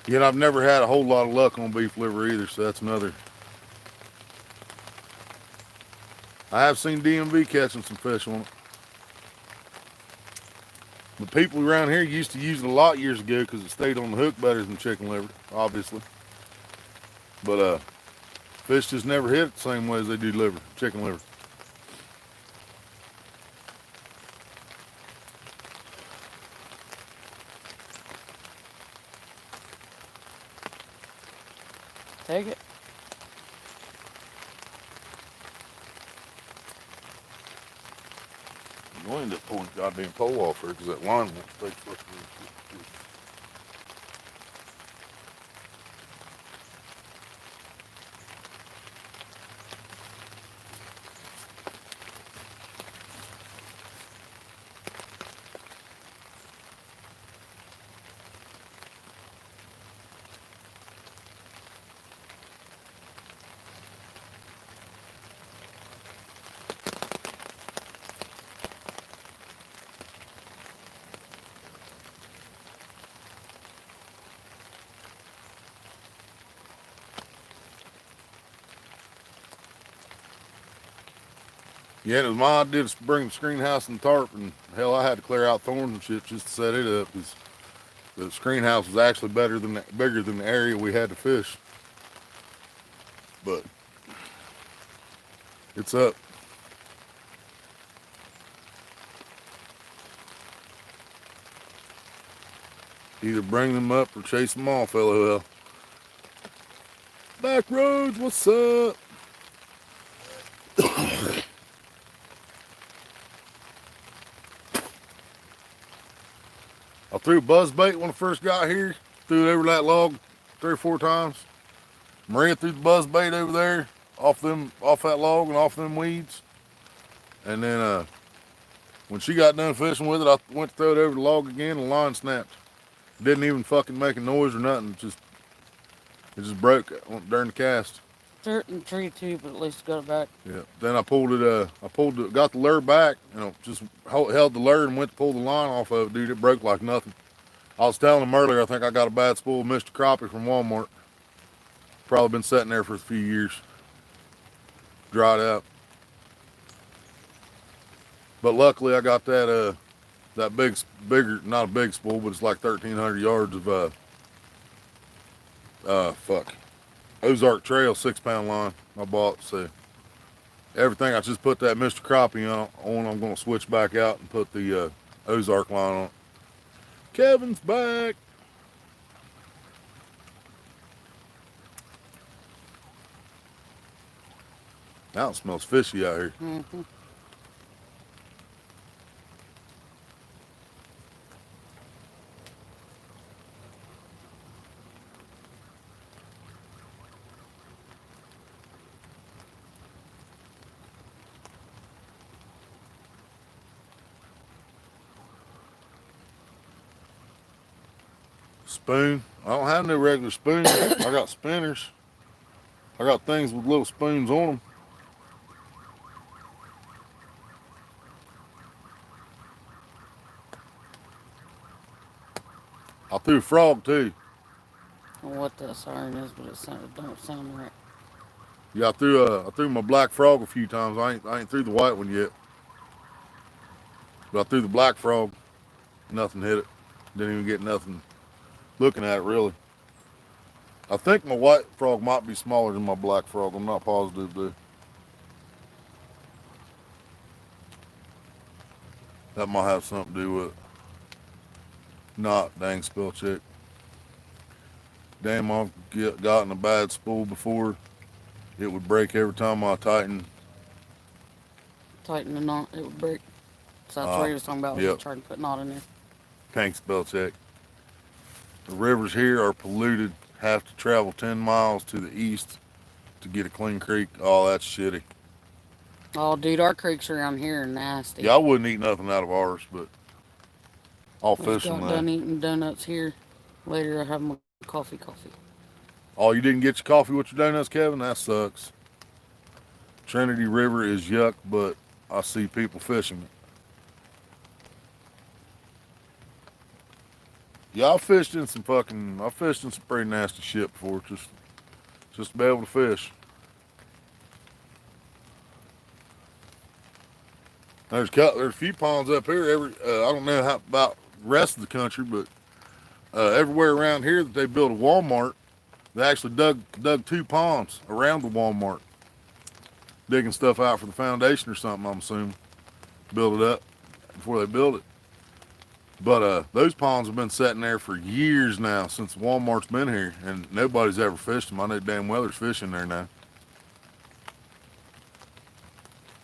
Yet I've never had a whole lot of luck on beef liver either, so that's another. I have seen DMV catching some fish on it. But people around here used to use it a lot years ago because it stayed on the hook better than chicken liver, obviously. But fish just never hit it the same way as they do chicken liver. Take it. I'm going to end up pulling the goddamn pole off her because that line won't stay fucking. Yeah, it was my idea to bring the screen house and tarp, and hell, I had to clear out thorns and shit just to set it up because the screen house was actually bigger than the area we had to fish. But it's up. Either bring them up or chase them off, LOL. Back roads, what's up? I threw buzz bait when I first got here. Threw it over that log 3 or 4 times. Maria threw the buzz bait over there, off that log and off them weeds. And then when she got done fishing with it, I went to throw it over the log again and the line snapped. Didn't even fucking make a noise or nothing. It just broke during the cast. Dirt and tree too, but at least got it back. Yeah. Then I got the lure back, just held the lure and went to pull the line off of it, dude. It broke like nothing. I was telling him earlier, I think I got a bad spool of Mr. Crappie from Walmart. Probably been sitting there for a few years. Dried out. But luckily I got that bigger, not a big spool, but it's like 1,300 yards of Ozark Trail 6-pound line I bought. So everything I just put that Mr. Crappie on, I'm going to switch back out and put the Ozark line on. Kevin's back. Now it smells fishy out here. Mm-hmm. Spoon. I don't have no regular spoons. I got spinners. I got things with little spoons on them. I threw a frog too. I don't know what that siren is, but it don't sound right. Yeah, I threw my black frog a few times. I ain't threw the white one yet. But I threw the black frog. Nothing hit it. Didn't even get nothing looking at it really. I think my white frog might be smaller than my black frog. I'm not positive though. That might have something to do with it. Not dang spell check. Damn, I've gotten a bad spool before. It would break every time I tighten. Tighten the knot, it would break. So that's what Uh, he was talking about. He yep, tried to put knot in there. can't spell check. The rivers here are polluted. Have to travel 10 miles to the east to get a clean creek. Oh, that's shitty. Oh, dude, our creeks around here are nasty. Yeah, I wouldn't eat nothing out of ours, but I'll I just fish them got there. done eating donuts here. Later, I have my coffee. Oh, you didn't get your coffee with your donuts, Kevin? That sucks. Trinity River is yuck, but I see people fishing it. Yeah, I fished in some pretty nasty shit before, just to be able to fish. There's a few ponds up here. I don't know how about the rest of the country, but everywhere around here that they built a Walmart, they actually dug 2 ponds around the Walmart, digging stuff out for the foundation or something. I'm assuming build it up before they build it. But those ponds have been sitting there for years now since Walmart's been here, and nobody's ever fished them. I know damn well there's fish in there now.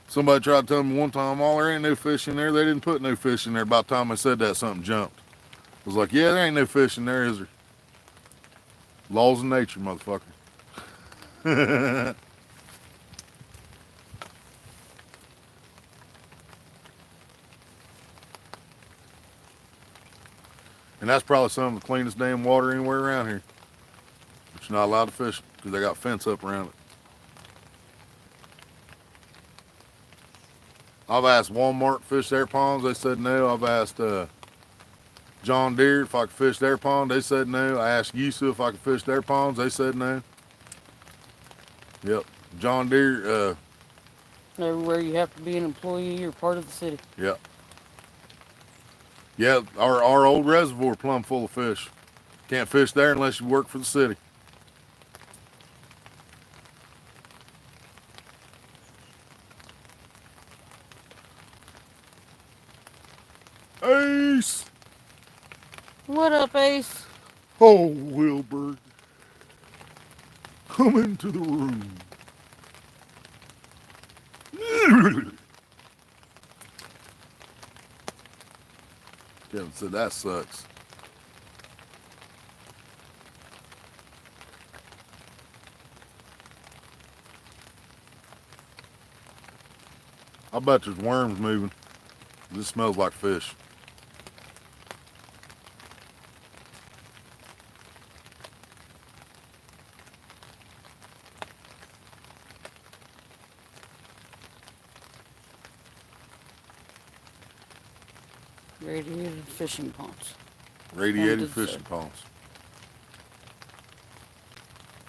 Somebody tried to tell me one time, oh, there ain't no fish in there. They didn't put no fish in there. By the time I said that, something jumped. I was like, yeah, there ain't no fish in there, is there? Laws of nature, motherfucker. And that's probably some of the cleanest damn water anywhere around here. But you're not allowed to fish because they got fence up around it. I've asked Walmart to fish their ponds. They said no. I've asked John Deere if I could fish their pond. They said no. I asked Yusu if I could fish their ponds. They said no. Yep. John Deere, Everywhere you have to be an employee, you're part of the city. yep. Yeah, our old reservoir plumb full of fish. Can't fish there unless you work for the city. Ace! What up, Ace? Oh, Wilbur. Come into the room. Kevin said that sucks. I bet there's worms moving. This smells like fish. Radiated fishing ponds. Radiated fishing ponds.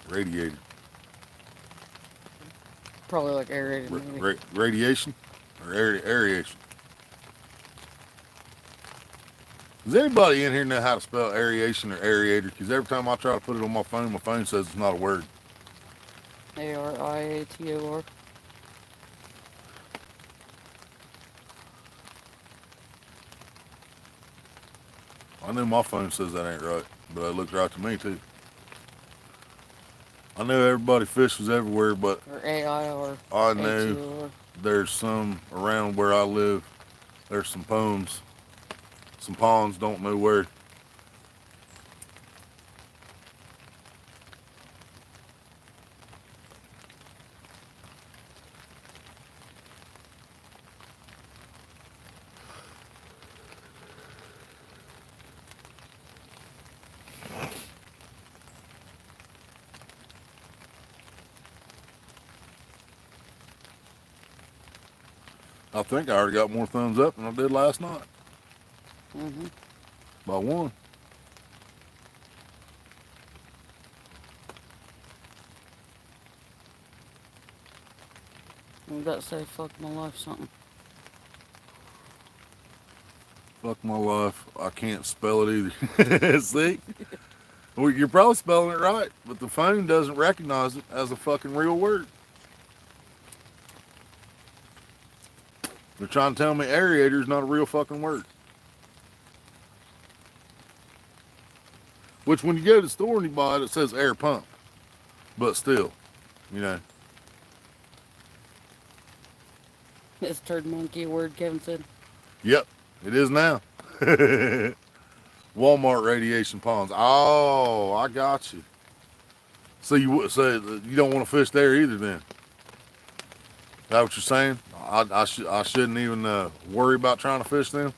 Radiated. Probably like aerated, maybe. Radiation or aeration? Does anybody in here know how to spell aeration or aerator? Because every time I try to put it on my phone says it's not a word. Ariator. I know my phone says that ain't right, but it looks right to me too. I know everybody fishes everywhere, but Or AI or I know ATOR. there's some around where I live. There's some ponds, don't know where. I think I already got more thumbs up than I did last night. Mm-hmm. By one. I'm about to say fuck my life something. Fuck my life. I can't spell it either. See? Well, you're probably spelling it right, but the phone doesn't recognize it as a fucking real word. They're trying to tell me aerator is not a real fucking word. Which when you go to the store and you buy it, it says air pump. But still, you know. It's turd monkey a word, Kevin said. Yep, it is now. Walmart radiation ponds. Oh, I got you. So you don't want to fish there either then? Is that what you're saying? I shouldn't even worry about trying to fish them?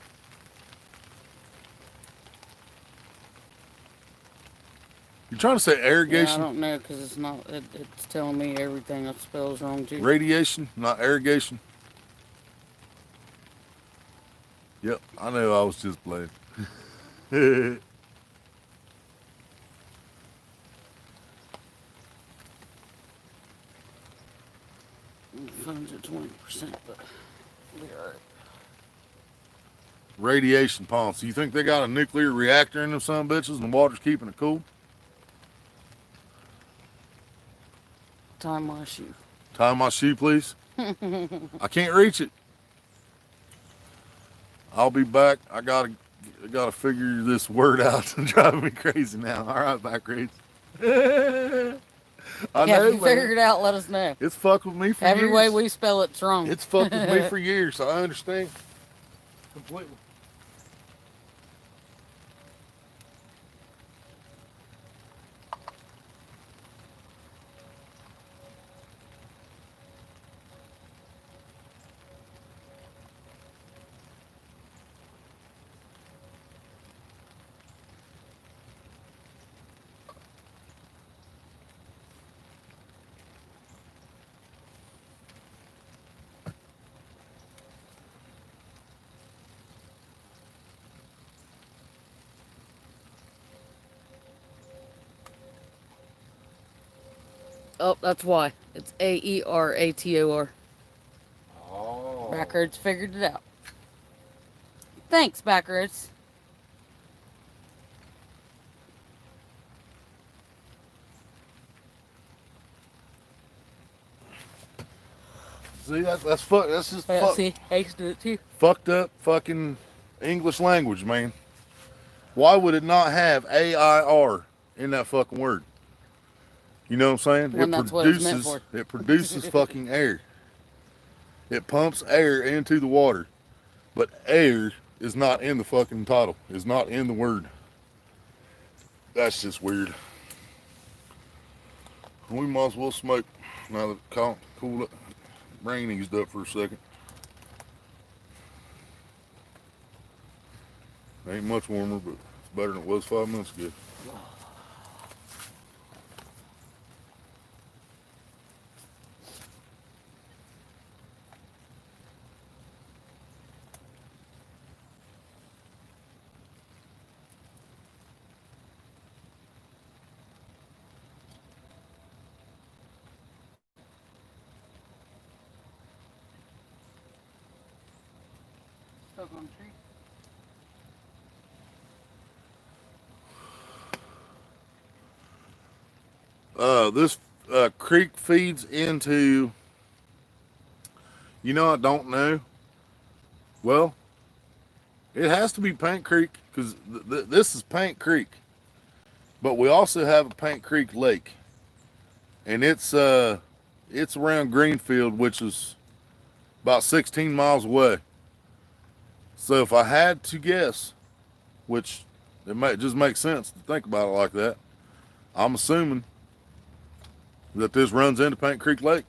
You trying to say Yeah, I irrigation? don't know because it's not. It's telling me everything I spell is wrong too. Radiation, not irrigation? Yep, I know I was just playing. 120%, but we'll be alright. Radiation ponds. So you think they got a nuclear reactor in them son bitches and the water's keeping it cool? Tie my shoe. Tie my shoe, please. I can't reach it. I'll be back. I gotta figure this word out. It's driving me crazy now. All right, back rates. I Yeah, know, if you figure it out, let us know. It's fucked with me for Every years. way we spell it's wrong. It's fucked with me for years. So I understand completely. Oh, that's why. It's Aerator. Oh. Backroads figured it out. Thanks, Backroads. See, that's just Yeah, see, Ace did it too. fucked up fucking English language, man. Why would it not have AIR in that fucking word? You know what I'm saying? When that's what it's meant for. It produces fucking air. It pumps air into the water. But air is not in the fucking title. It's not in the word. That's just weird. We might as well smoke now that it cooled up. Rain eased up for a second. Ain't much warmer, but it's better than it was 5 minutes ago. Stuck on a tree. This creek feeds into, I don't know. Well, it has to be Paint Creek because this is Paint Creek. But we also have a Paint Creek Lake. And it's around Greenfield, which is about 16 miles away. So if I had to guess, which it might just make sense to think about it like that, I'm assuming that this runs into Paint Creek Lake.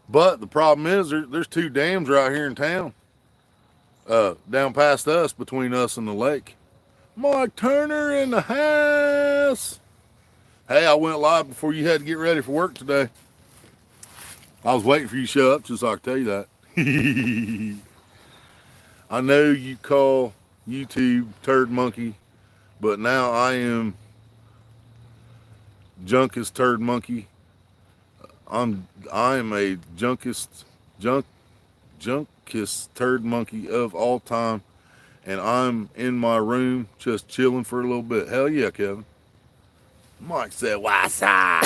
But the problem is there's two dams right here in town, down past us, between us and the lake. Mike Turner in the house. Hey, I went live before you had to get ready for work today. I was waiting for you to show up just so I could tell you that. I know you call YouTube turd monkey, but now I am Junkus turd monkey. I am a junk junkest turd monkey of all time, and I'm in my room just chilling for a little bit. Hell yeah, Kevin. Mike said, "What's up?"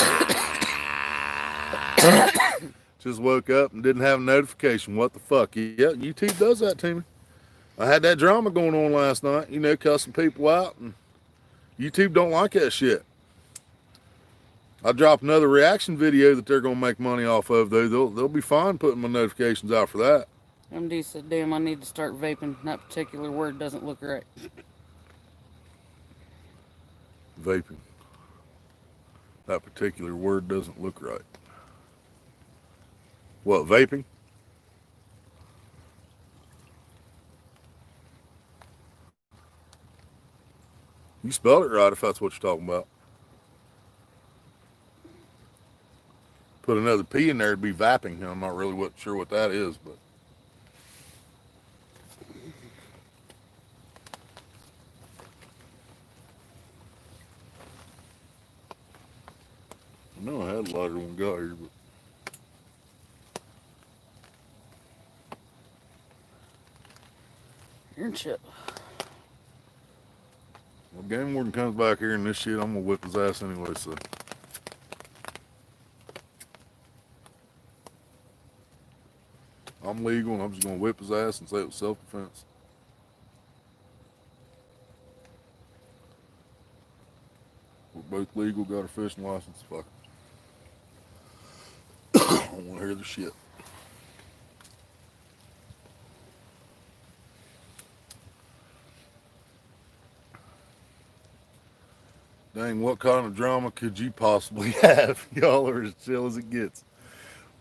Just woke up and didn't have a notification. What the fuck? Yeah, YouTube does that to me. I had that drama going on last night. You know, cussing people out, and YouTube don't like that shit. I dropped another reaction video that they're gonna make money off of, though. They'll be fine putting my notifications out for that. MD said, damn, I need to start vaping. That particular word doesn't look right. Vaping. That particular word doesn't look right. What, vaping? You spelled it right if that's what you're talking about. Put another P in there to be vaping. I'm not really sure what that is, but I know I had a lighter when we got here, but You're in shit. well, game warden comes back here and this shit, I'm gonna whip his ass anyway, so. I'm legal and I'm just gonna whip his ass and say it was self-defense. We're both legal, got our fishing license, fuck it. I don't wanna hear the shit. Dang, what kind of drama could you possibly have? Y'all are as chill as it gets.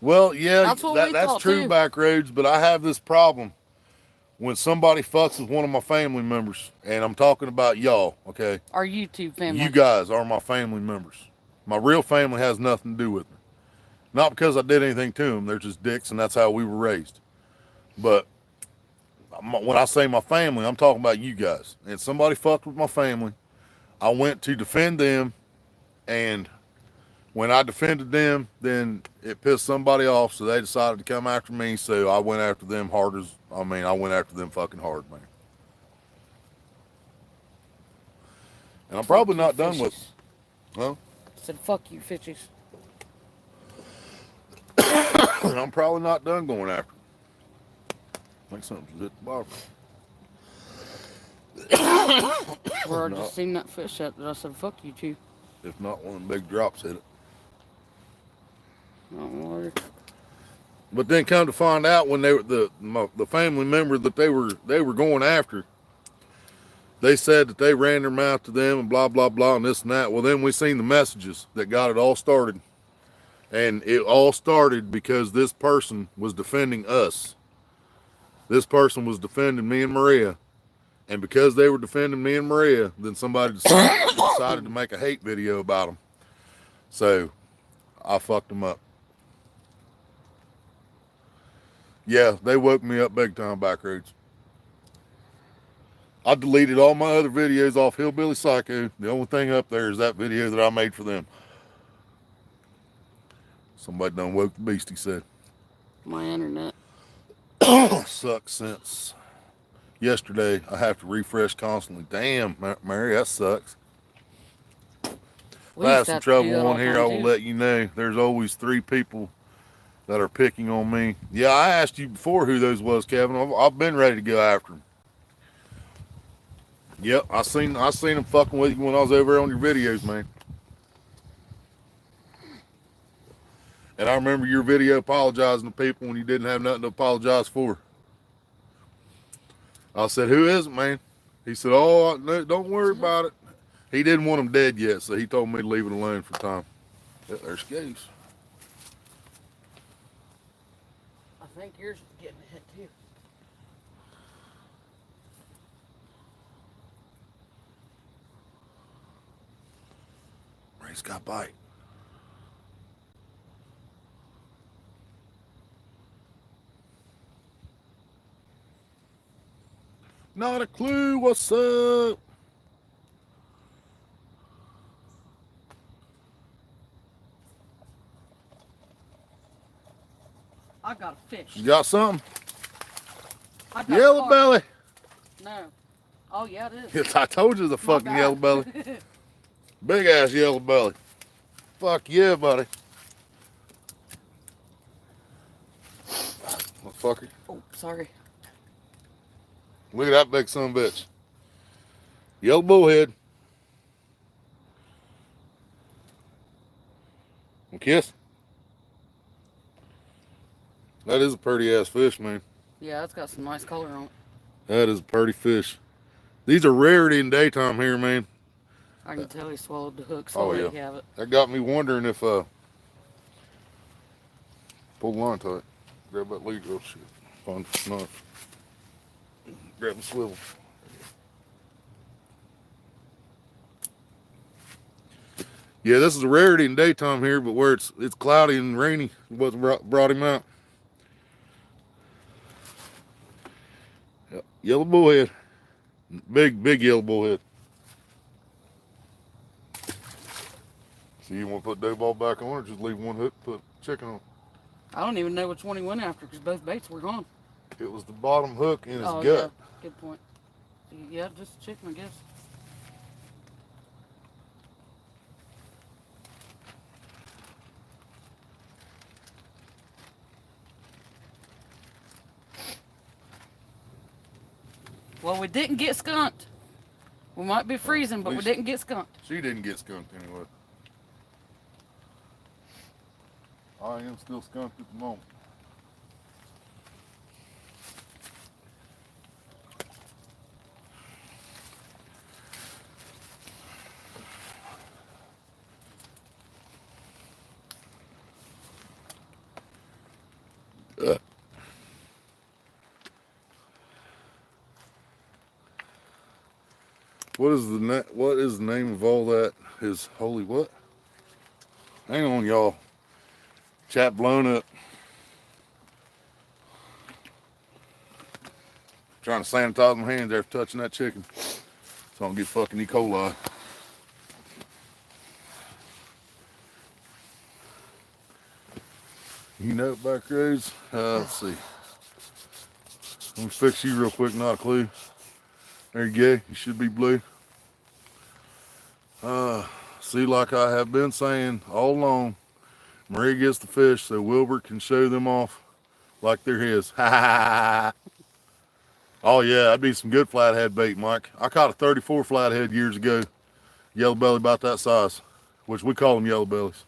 Well, yeah, That's what we that's thought, true, too. Backroads, but I have this problem when somebody fucks with one of my family members, and I'm talking about y'all, okay? Our YouTube family. You guys are my family members. My real family has nothing to do with me. Not because I did anything to them, they're just dicks, and that's how we were raised. But when I say my family, I'm talking about you guys. And somebody fucked with my family. I went to defend them, and when I defended them, then it pissed somebody off, so they decided to come after me. So I went after them hard as, I went after them fucking hard, man. And I'm probably not done with them. Huh? I said, fuck you, fishies. And I'm probably not done going after them. I think something's hit the bottom. Where I just seen that fish at that I said, fuck you too. If not, one of them big drops hit it. Oh, But then come to find out, when they were the family member that they were going after, they said that they ran their mouth to them and blah blah blah and this and that. Well, then we seen the messages that got it all started, and it all started because this person was defending us. This person was defending me and Maria, and because they were defending me and Maria, then somebody decided to make a hate video about them. So I fucked them up. Yeah, they woke me up big time, Backroads. I deleted all my other videos off Hillbilly Psycho. The only thing up there is that video that I made for them. Somebody done woke the beast, he said. my internet. Sucks since yesterday. I have to refresh constantly. Damn, Mary, that sucks. If I have some trouble on here, I will let you know. There's always 3 people that are picking on me. Yeah, I asked you before who those was, Kevin. I've been ready to go after them. Yep, I seen them fucking with you when I was over on your videos, man. And I remember your video apologizing to people when you didn't have nothing to apologize for. I said, who is it, man? He said, oh, no, don't worry about it. He didn't want them dead yet, so he told me to leave it alone for time. Yeah, there she goes. I think yours is getting hit too. Ray's got bite. Not a clue. What's up? I got a fish. You got something? I got Yellow carp. belly. No. Oh, yeah, it is. Yes, I told you the My fucking bad. yellow belly. Big ass yellow belly. Fuck yeah, buddy. Motherfucker. Oh, sorry. Look at that big son of a bitch. Yellow bullhead. A kiss. That is a pretty ass fish, man. Yeah, it's got some nice color on it. That is a pretty fish. These are rarity in daytime here, man. I can tell he swallowed the hook, so Oh, I'll yeah. let you have it. That got me wondering if pull the line tight. Grab that lead. Oh shit. Find the knife. Grab the swivel. Yeah, this is a rarity in daytime here, but where it's cloudy and rainy, what brought him out. Yep. Yellow bullhead. Big yellow bullhead. So you want to put day ball back on or just leave one hook, put chicken on? I don't even know which one he went after because both baits were gone. It was the bottom hook in his Oh, gut. yeah. Good point. Yeah, just chicken, I guess. Well, we didn't get skunked. We might be freezing, but we didn't get skunked. She didn't get skunked anyway. I am still skunked at the moment. What is the name of all that? His holy what? Hang on, y'all. Chat blown up. Trying to sanitize my hands after touching that chicken, so I don't get fucking E. coli. You know, back roads. Let's see. Let me fix you real quick. Not a clue. There you go. You should be blue. See, like I have been saying all along, Maria gets the fish so Wilbur can show them off like they're his. Ha ha ha. Oh yeah, that'd be some good flathead bait, Mike. I caught a 34 flathead years ago. Yellow belly about that size, which we call them yellow bellies.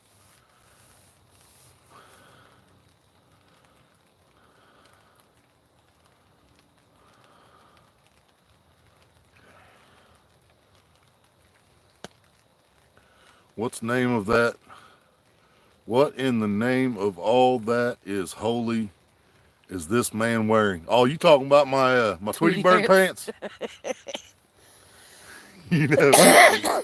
What's the name of that? What in the name of all that is holy is this man wearing? Oh, you talking about my my Tweety Bird pants? You know.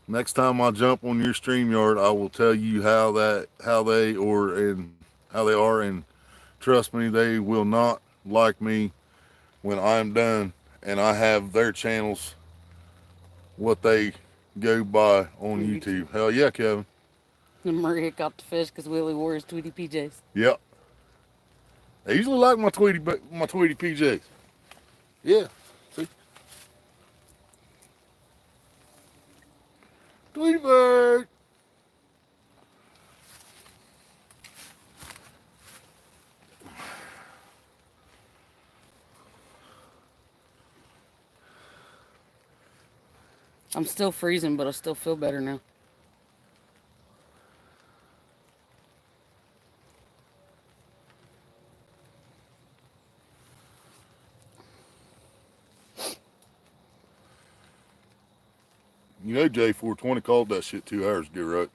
Next time I jump on your StreamYard, I will tell you how they are, and trust me, they will not like me when I'm done and I have their channels what they go by on YouTube. Hell yeah, Kevin. And Maria got the fish because Willie wore his Tweety PJs. Yep. I usually like my Tweety PJs. Yeah. See? Tweety Bird. I'm still freezing, but I still feel better now. You know J420 called that shit 2 hours ago, right?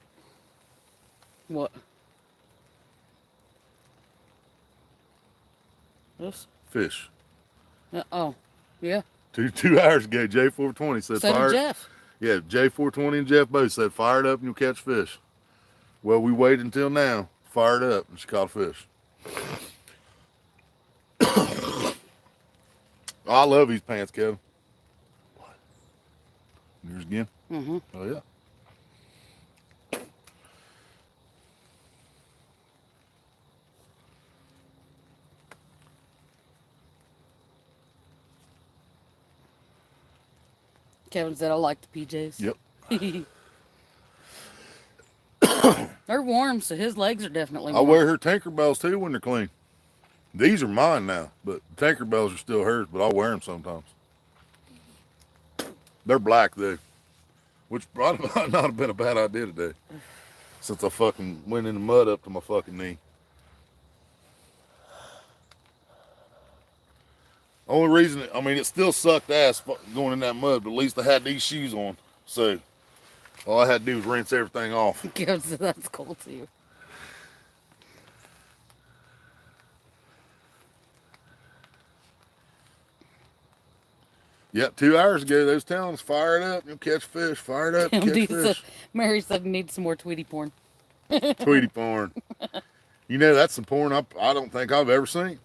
What? This? Fish. Oh, yeah. 2 hours ago, J420 said So fire. did Jeff. Yeah, J420 and Jeff both said fire it up and you'll catch fish. Well, we waited until now, fired up, and she caught a fish. I love these pants, Kevin. Yours again? Mm-hmm. Oh, yeah. Kevin said I like the PJs. Yep. They're warm, so his legs are definitely I warm. wear her Tinkerbells too when they're clean. These are mine now, but the Tinkerbells are still hers, but I'll wear them sometimes. They're black though, which probably might not have been a bad idea today, since I fucking went in the mud up to my fucking knee. Only reason, I mean, it still sucked ass going in that mud, but at least I had these shoes on, so all I had to do was rinse everything off. Kevin said that's cool too. Yep, 2 hours ago, those towns fired up, you'll catch fish, fired up, catch MD fish. said, Mary said he needs some more Tweety porn. Tweety porn. You know, that's some porn I don't think I've ever seen.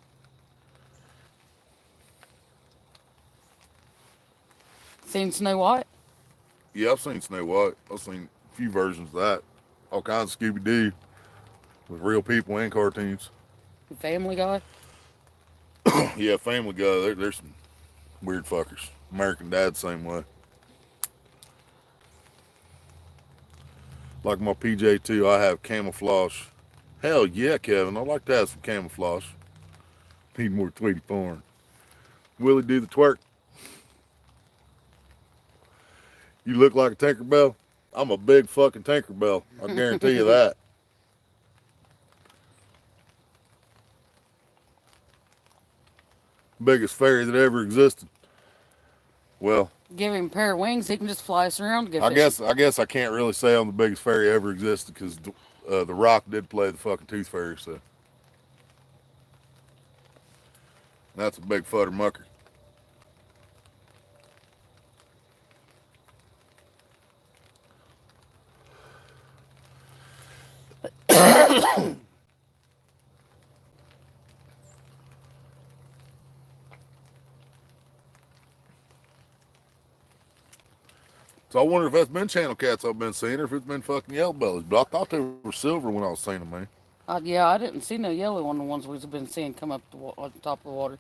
Seen Snow White? Yeah, I've seen Snow White. I've seen a few versions of that. All kinds of Scooby-Doo with real people and cartoons. Family Guy? Yeah, Family Guy, there's some weird fuckers. American Dad, same way. Like my PJ too, I have camouflage. Hell yeah, Kevin, I'd like to have some camouflage. Need more Tweety porn. Willie do the twerk. You look like a Tinkerbell. I'm a big fucking Tinkerbell. I guarantee you that. Biggest fairy that ever existed. Well, Give him a pair of wings, he can just fly us around. I guess I can't really say I'm the biggest fairy ever existed because the Rock did play the fucking Tooth Fairy, so that's a big futter mucker. So I wonder if that's been channel cats I've been seeing, or if it's been fucking yellow bellies. But I thought they were silver when I was seeing them, man. Yeah, I didn't see no yellow on the ones we've been seeing come up on top of the water.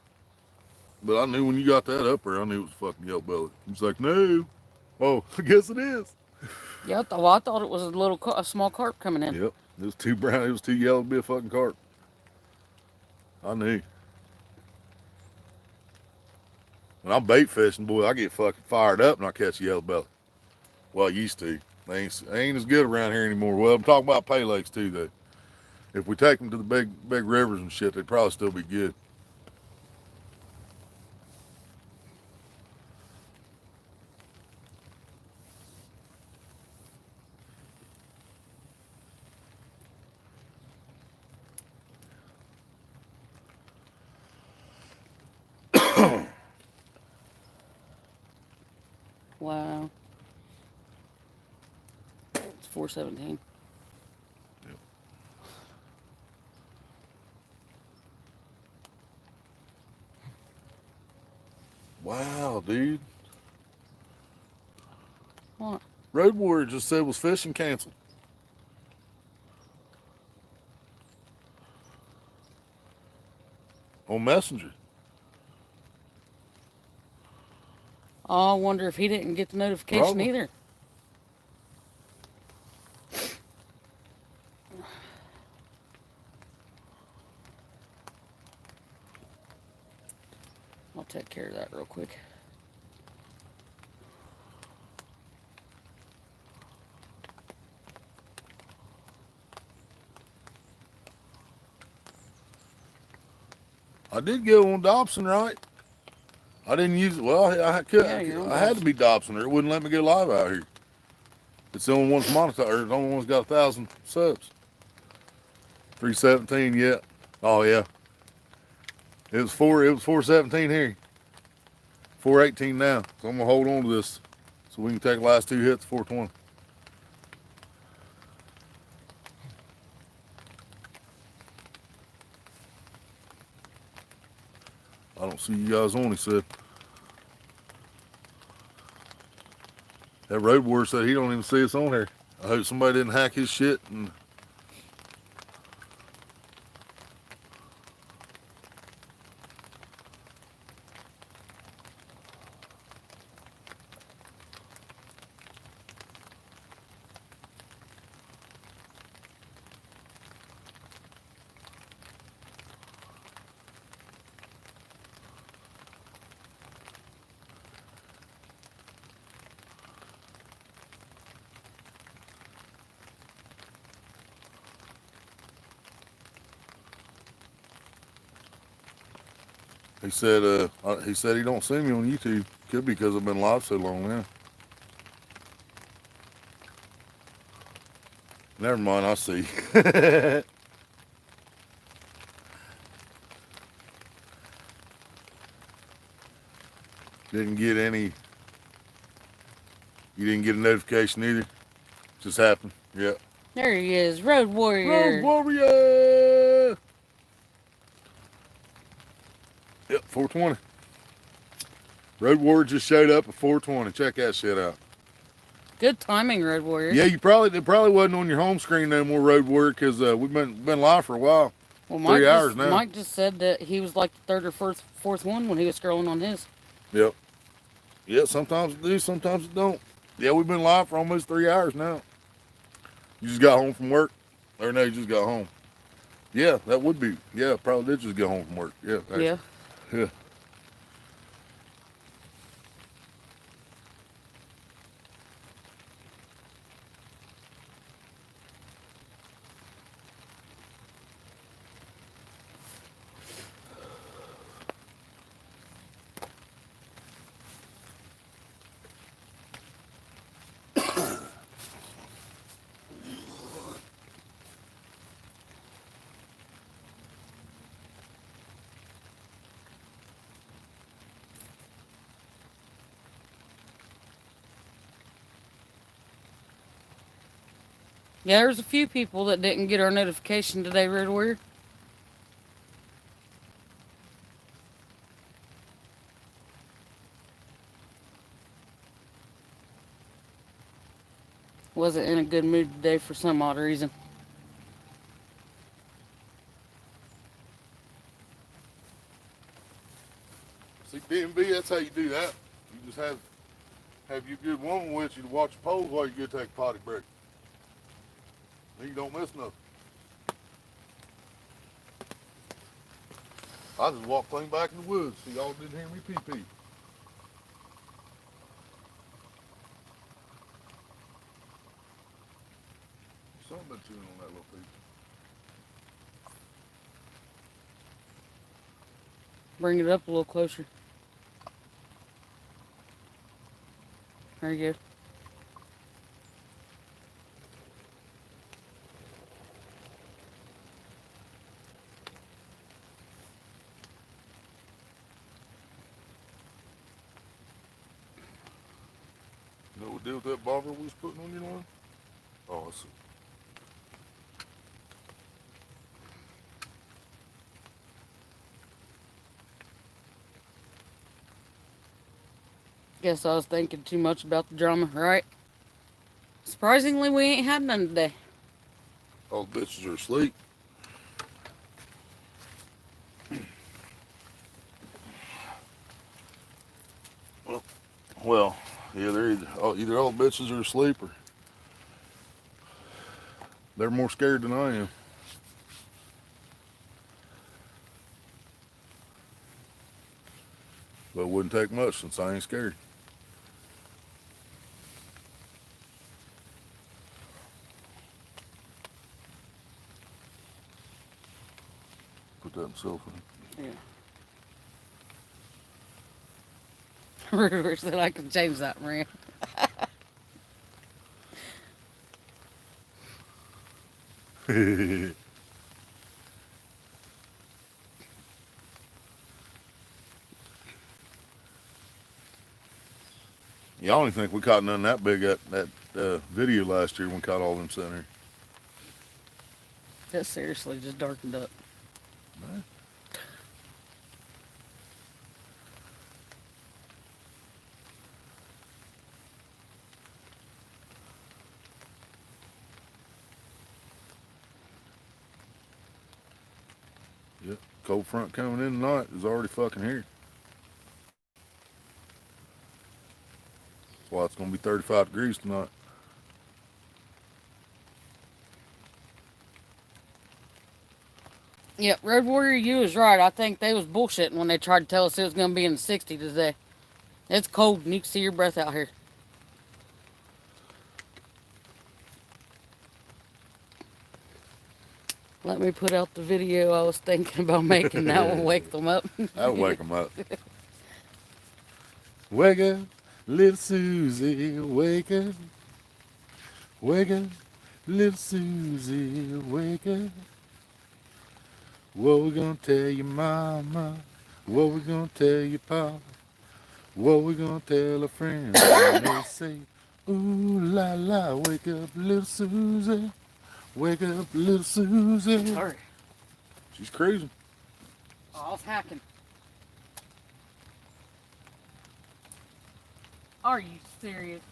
But I knew when you got that up there, I knew it was fucking yellow belly. He's like, no. Oh, I guess it is. Yeah, I thought it was a small carp coming in. Yep. It was too brown. It was too yellow to be a fucking carp. I knew. When I'm bait fishing, boy, I get fucking fired up and I catch a yellow belly. Well, I used to. They ain't as good around here anymore. Well, I'm talking about pay lakes too, though. If we take them to the big rivers and shit, they'd probably still be good. Wow. It's 4:17. Yep. Wow, dude. What? Road Warrior just said was fishing canceled. On Messenger. Oh, I wonder if he didn't get the notification Probably. either. I'll take care of that real quick. I did go on Dobson, right? I didn't use it. Well, I could. Yeah, you're on I had to be Dobson, or it wouldn't let me go live out here. It's the only one that's monetized. Or the only one that's got 1,000 subs. 317, yeah. Oh yeah. It was 417 here. 418 now. So I'm gonna hold on to this, so we can take the last two hits. 420. I don't see you guys on, he said. That road warrior said he don't even see us on here. I hope somebody didn't hack his shit and he said he don't see me on YouTube. Could be because I've been live so long now. Never mind, I see. Didn't get any. You didn't get a notification either. Just happened. Yep. There he is, Road Warrior. Road Warrior. Yep, 420. Road Warrior just showed up at 420. Check that shit out. Good timing, Road Warrior. Yeah, it probably wasn't on your home screen no more, Road Warrior, because we've been live for a while. Well, 3 hours now. Mike just said that he was like the third or fourth one when he was scrolling on his. Yep. Yeah, sometimes it do, sometimes it don't. Yeah, we've been live for almost 3 hours now. You just got home from work? Or no, you just got home? Yeah, that would be. Yeah, probably did just get home from work. Yeah. Actually. Yeah. Yeah. Yeah, there's a few people that didn't get our notification today, Road Warrior. Wasn't in a good mood today for some odd reason. See, DMV, that's how you do that. You just have your good woman with you to watch the polls while you go take a potty break. Then you don't miss nothing. I just walked clean back in the woods so y'all didn't hear me pee-pee. Something been chewing on that little piece. Bring it up a little closer. There you go. You know what deal with that bobber we was putting on your line? Oh, I see. Guess I was thinking too much about the drama, right? Surprisingly, we ain't had none today. All the bitches are asleep. Well, yeah, they're either all the bitches are asleep or they're more scared than I am. But it wouldn't take much since I ain't scared. Put that in cell phone. Yeah. River said I can change that, Maria. Yeah, I don't even think we caught none that big at that video last year when we caught all them sitting here. That seriously just darkened up. Man. Yep. Cold front coming in tonight is already fucking here. That's why it's gonna be 35 degrees tonight. Yep, Road Warrior, you was right. I think they was bullshitting when they tried to tell us it was going to be in the 60s today. It's cold and you can see your breath out here. Let me put out the video I was thinking about making. That will wake them up. That'll wake them up. Wake up, little Susie, wake up. Wake up, little Susie, wake up. What we gonna tell your mama? What we gonna tell your papa? What we gonna tell a friend when they say, ooh la la, wake up, little Susie. Wake up, little Susie. Sorry. She's crazy. Oh, I was hacking. Are you serious?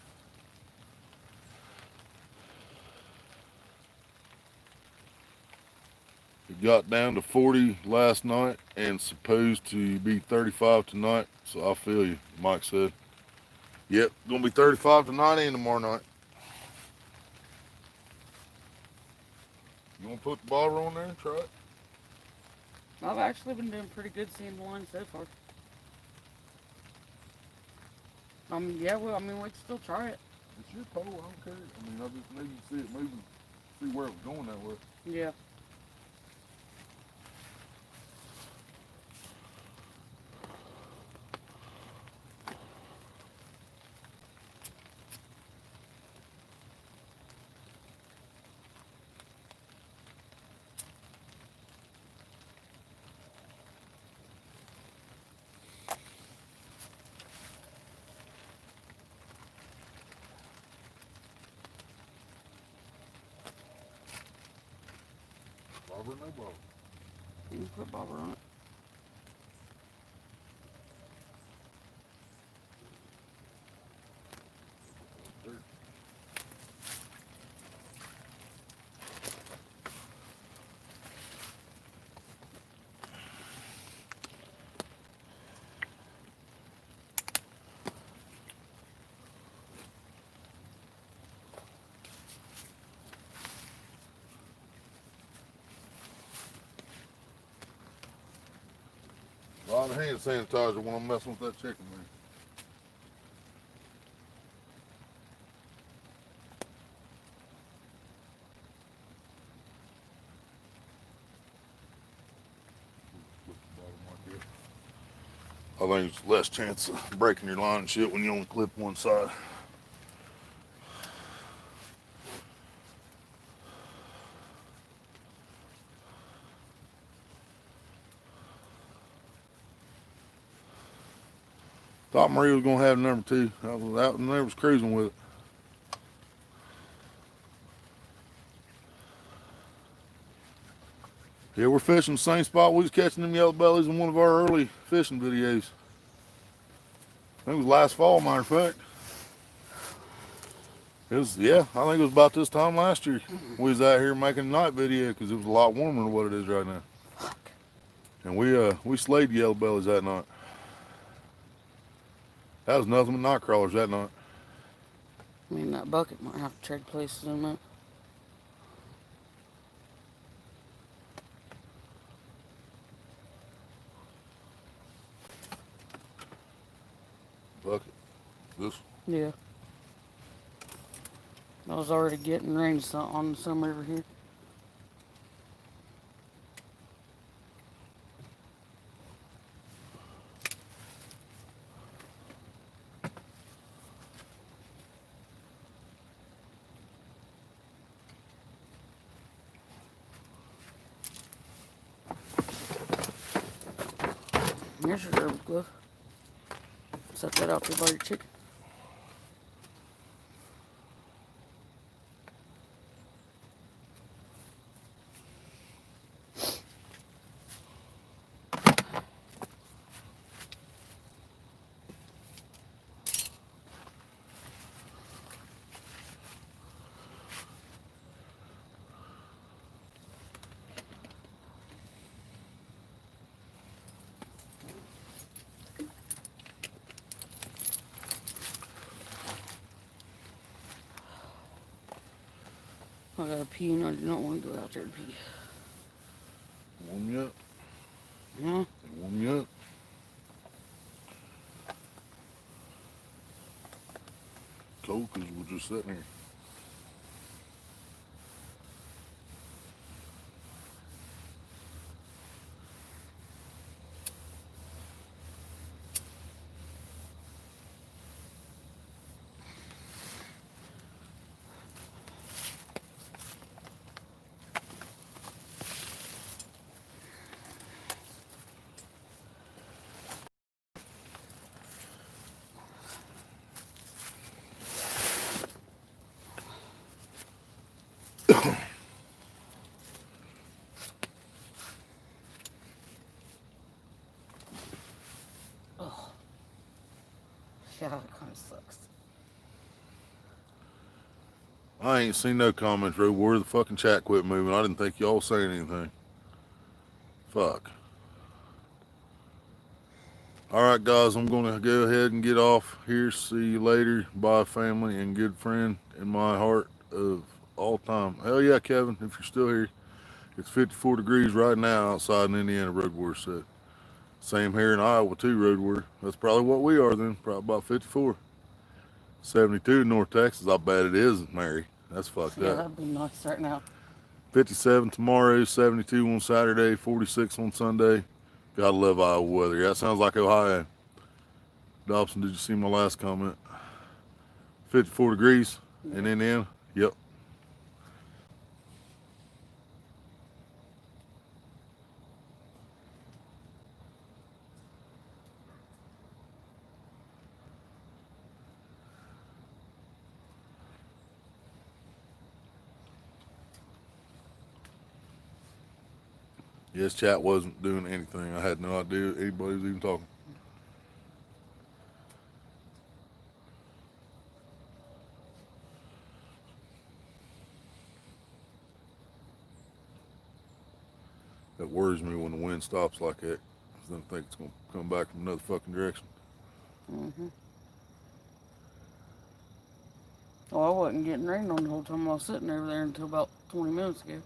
It got down to 40 last night and supposed to be 35 tonight. So I feel you, Mike said. Yep, gonna be 35 tonight and tomorrow night. You wanna put the bobber on there and try it? I've actually been doing pretty good seeing the line so far. Yeah, well, we can still try it. It's your pole, I don't care. I mean, I just need to see it moving, see where it was going that way. Yeah. Bobber, no bobber. You can put bobber on it. A lot of hand sanitizer when I'm messing with that chicken, man. I think it's less chance of breaking your line and shit when you only clip one side. Thought Marie was gonna have number two. That was cruising with it. Yeah, we're fishing the same spot we was catching them yellow bellies in one of our early fishing videos. I think it was last fall, matter of fact. It was, yeah, I think it was about this time last year. We was out here making a night video because it was a lot warmer than what it is right now. And we slayed the yellow bellies that night. That was nothing but night crawlers that night. I mean, that bucket might have to trade places on that. Bucket. This. Yeah. I was already getting rain on some river here. Here's your rubber glove. Set that out there by your chicken. I gotta pee and I do not want to go out there and pee. Warm you up. Yeah. Warm you up. Cold because we're just sitting here. Oh. Yeah, it kind of sucks. I ain't seen no comments, Ray. Where the fucking chat quit moving. I didn't think y'all saying anything. Fuck. Alright, guys, I'm going to go ahead and get off here. See you later. Bye, family and good friend in my heart of all time. Hell yeah, Kevin, if you're still here. It's 54 degrees right now outside in Indiana, Road Warrior said. Same here in Iowa, too, Road Warrior. That's probably what we are then. Probably about 54. 72 in North Texas. I bet it is, Mary. That's fucked Yeah, up. that'd be nice right now. 57 tomorrow, 72 on Saturday, 46 on Sunday. Gotta love Iowa weather. That sounds like Ohio. Dobson, did you see my last comment? 54 degrees in Indiana? Yep. Yes, chat wasn't doing anything. I had no idea anybody was even talking. That worries me when the wind stops like that. I don't think it's going to come back from another fucking direction. Mm-hmm. Oh, I wasn't getting rained on the whole time I was sitting over there until about 20 minutes ago.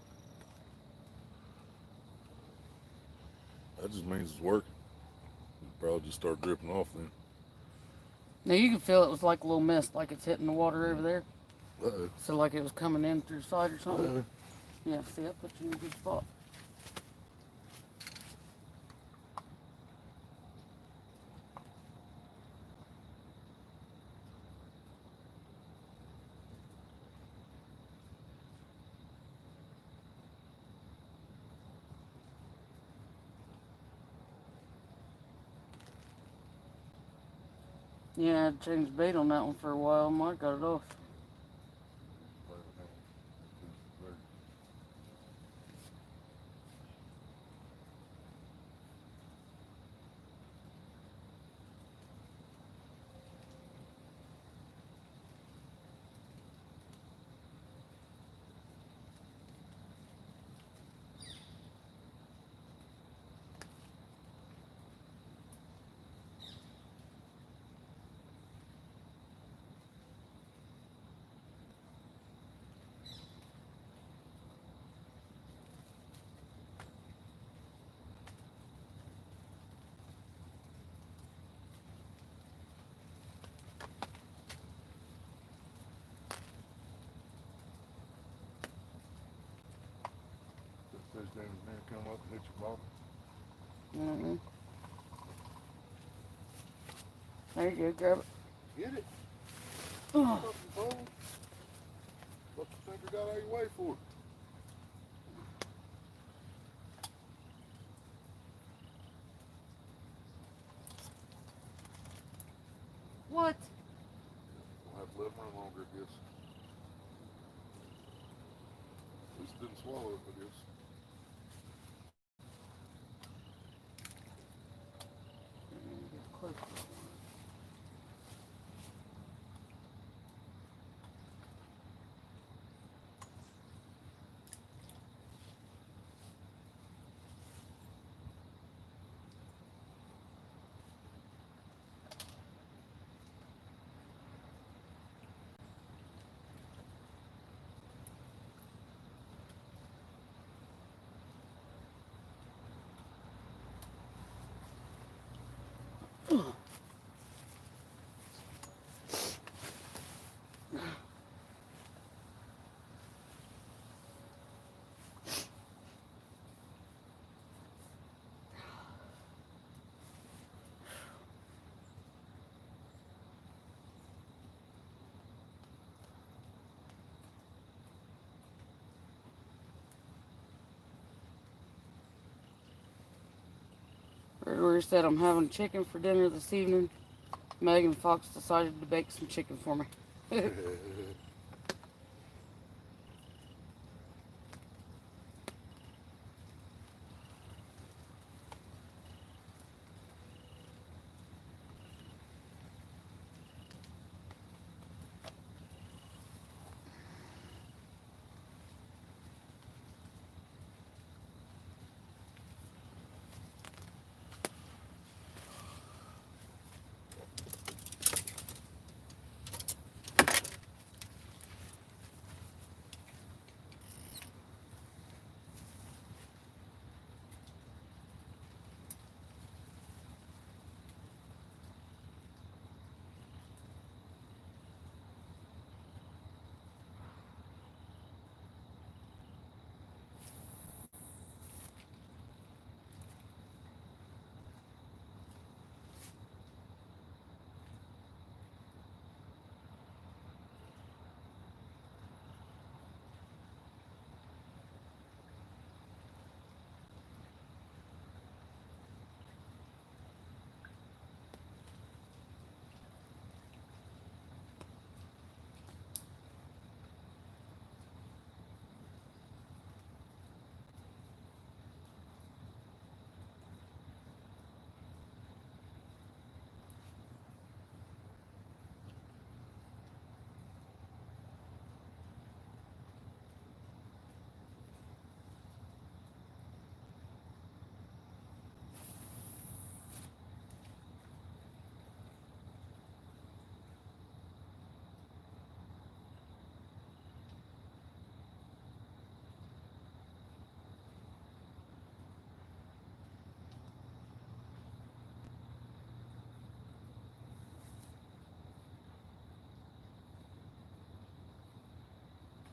That just means it's working. It'll probably just start dripping off then. Now you can feel it was like a little mist, like it's hitting the water over there. Uh-oh. So like it was coming in through the side or something. Uh-oh. Yeah, see, I put you in a good spot. Yeah, I had to change bait on that one for a while. Mike got it off. Fish damn near come up and hit your bottom. Mm-hmm. There you go, grab it. Get it. Oh. Fucking phone. What you think I got out of your way for? What? We'll have to live run longer, I guess. At least it didn't swallow it, I guess. Get close. Redweir said, I'm having chicken for dinner this evening. Megan Fox decided to bake some chicken for me.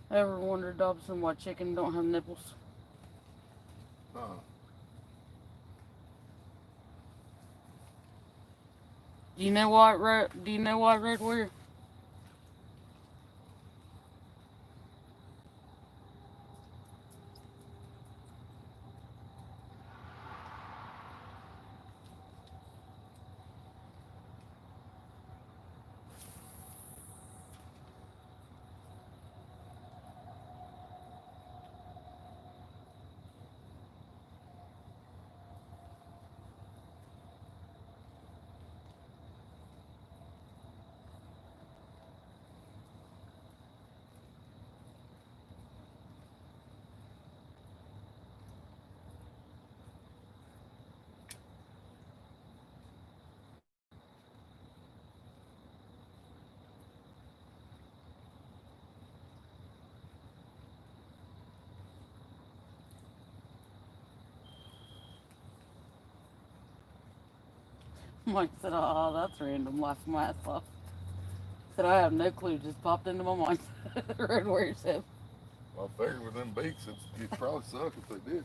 Ever wondered, Dobson, why chicken don't have nipples? Do you know why, Redweir? Mike said, oh, that's random. Laughing my ass off. Said, I have no clue. Just popped into my mind. Redweir said. I figured with them beaks, it'd probably suck if they did.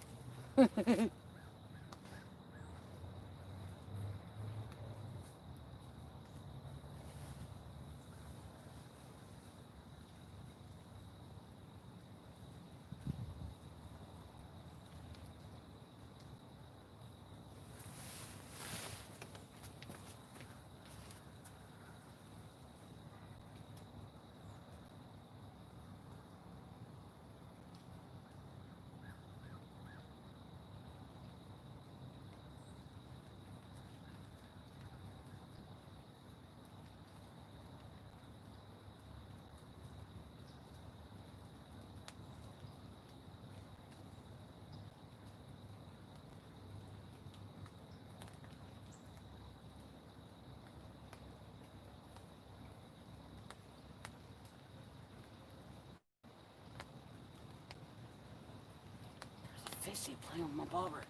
Fishy playing with my bobber.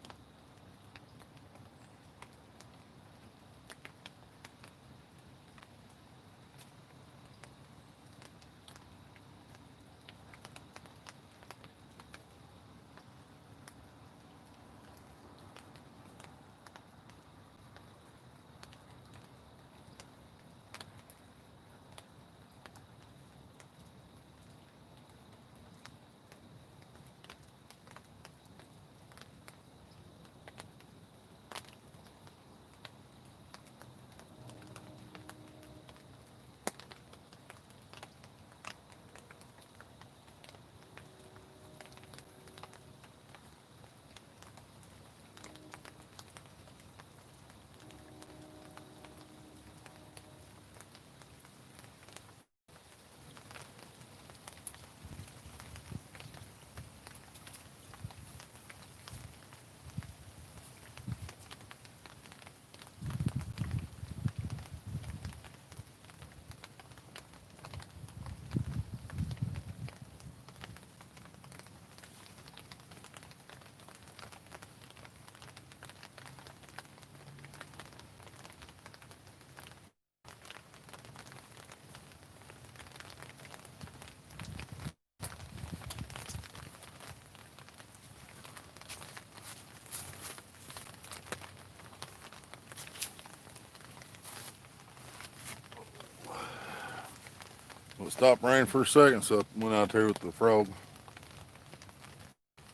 Well, it stopped raining for a second, so I went out there with the frog.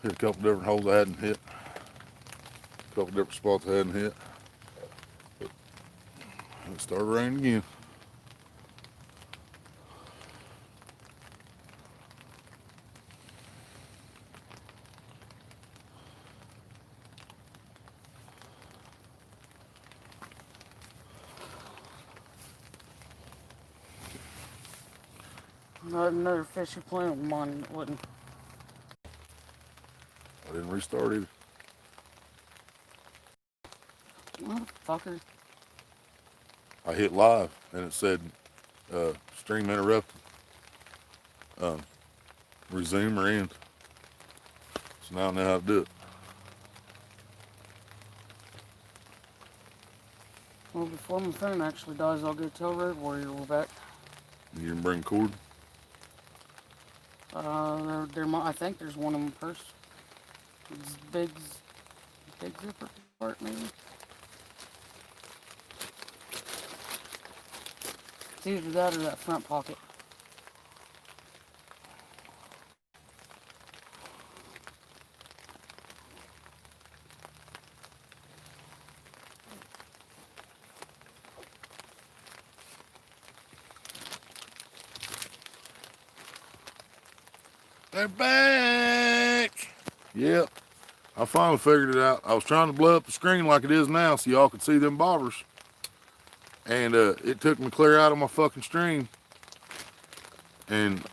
Hit a couple different holes I hadn't hit. A couple different spots I hadn't hit. But it started raining again. Not another fishy playing with mine wouldn't. I didn't restart either. Motherfucker. I hit live and it said stream interrupted. Resume or end. So now I know how to do it. Well, before my phone actually dies, I'll go tell Road Warrior we're back. You didn't bring cord? I think there's one in my purse. It's big zipper part, maybe. It's either that or that front pocket. They're back! Yep. I finally figured it out. I was trying to blow up the screen like it is now so y'all could see them bobbers. And it took me clear out of my fucking stream. And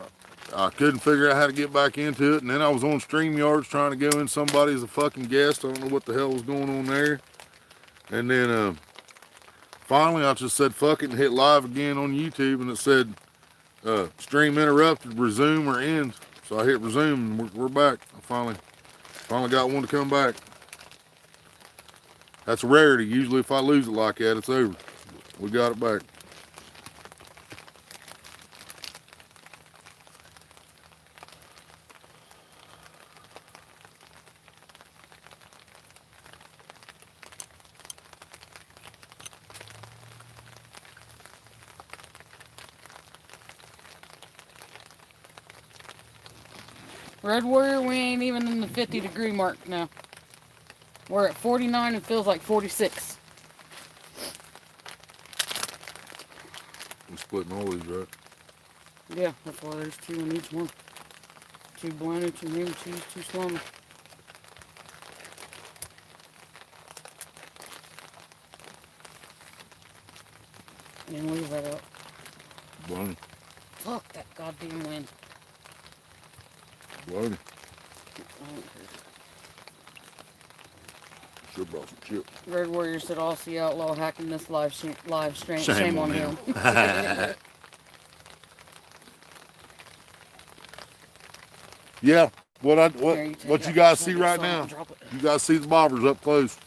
I couldn't figure out how to get back into it. And then I was on StreamYards trying to go in somebody as a fucking guest. I don't know what the hell was going on there. And then finally I just said fuck it and hit live again on YouTube. And it said stream interrupted, resume or end. So I hit resume and we're back. I finally got one to come back. That's a rarity. Usually if I lose it like that, it's over. We got it back. Red Warrior, we ain't even in the 50-degree mark now. We're at 49 and feels like 46. I'm splitting all these, right? Yeah, that's why there's 2 in each one. 2 blended, 2 medium cheese, 2 salami. And leave that out. Bloney. Fuck that goddamn wind. Bloney. Should brought some chips. Red Warrior said Aussie Outlaw hacking this live stream. Shame on him. Yeah, what Here, you guys see right now? You guys see the bobbers up close.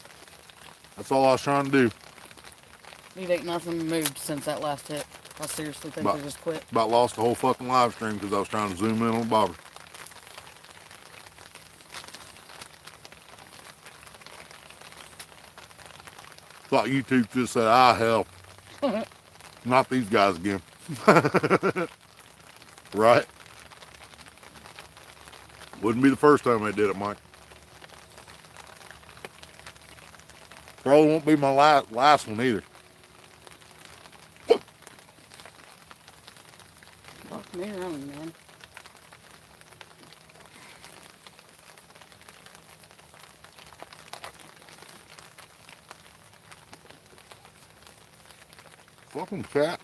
That's all I was trying to do. It ain't nothing moved since that last hit. I seriously think they just quit. About lost the whole fucking live stream because I was trying to zoom in on the bobber. Thought YouTube just said, hell. Not these guys again. Right? Wouldn't be the first time they did it, Mike. Probably won't be my last one either. Fuck me around, man. Fucking fat.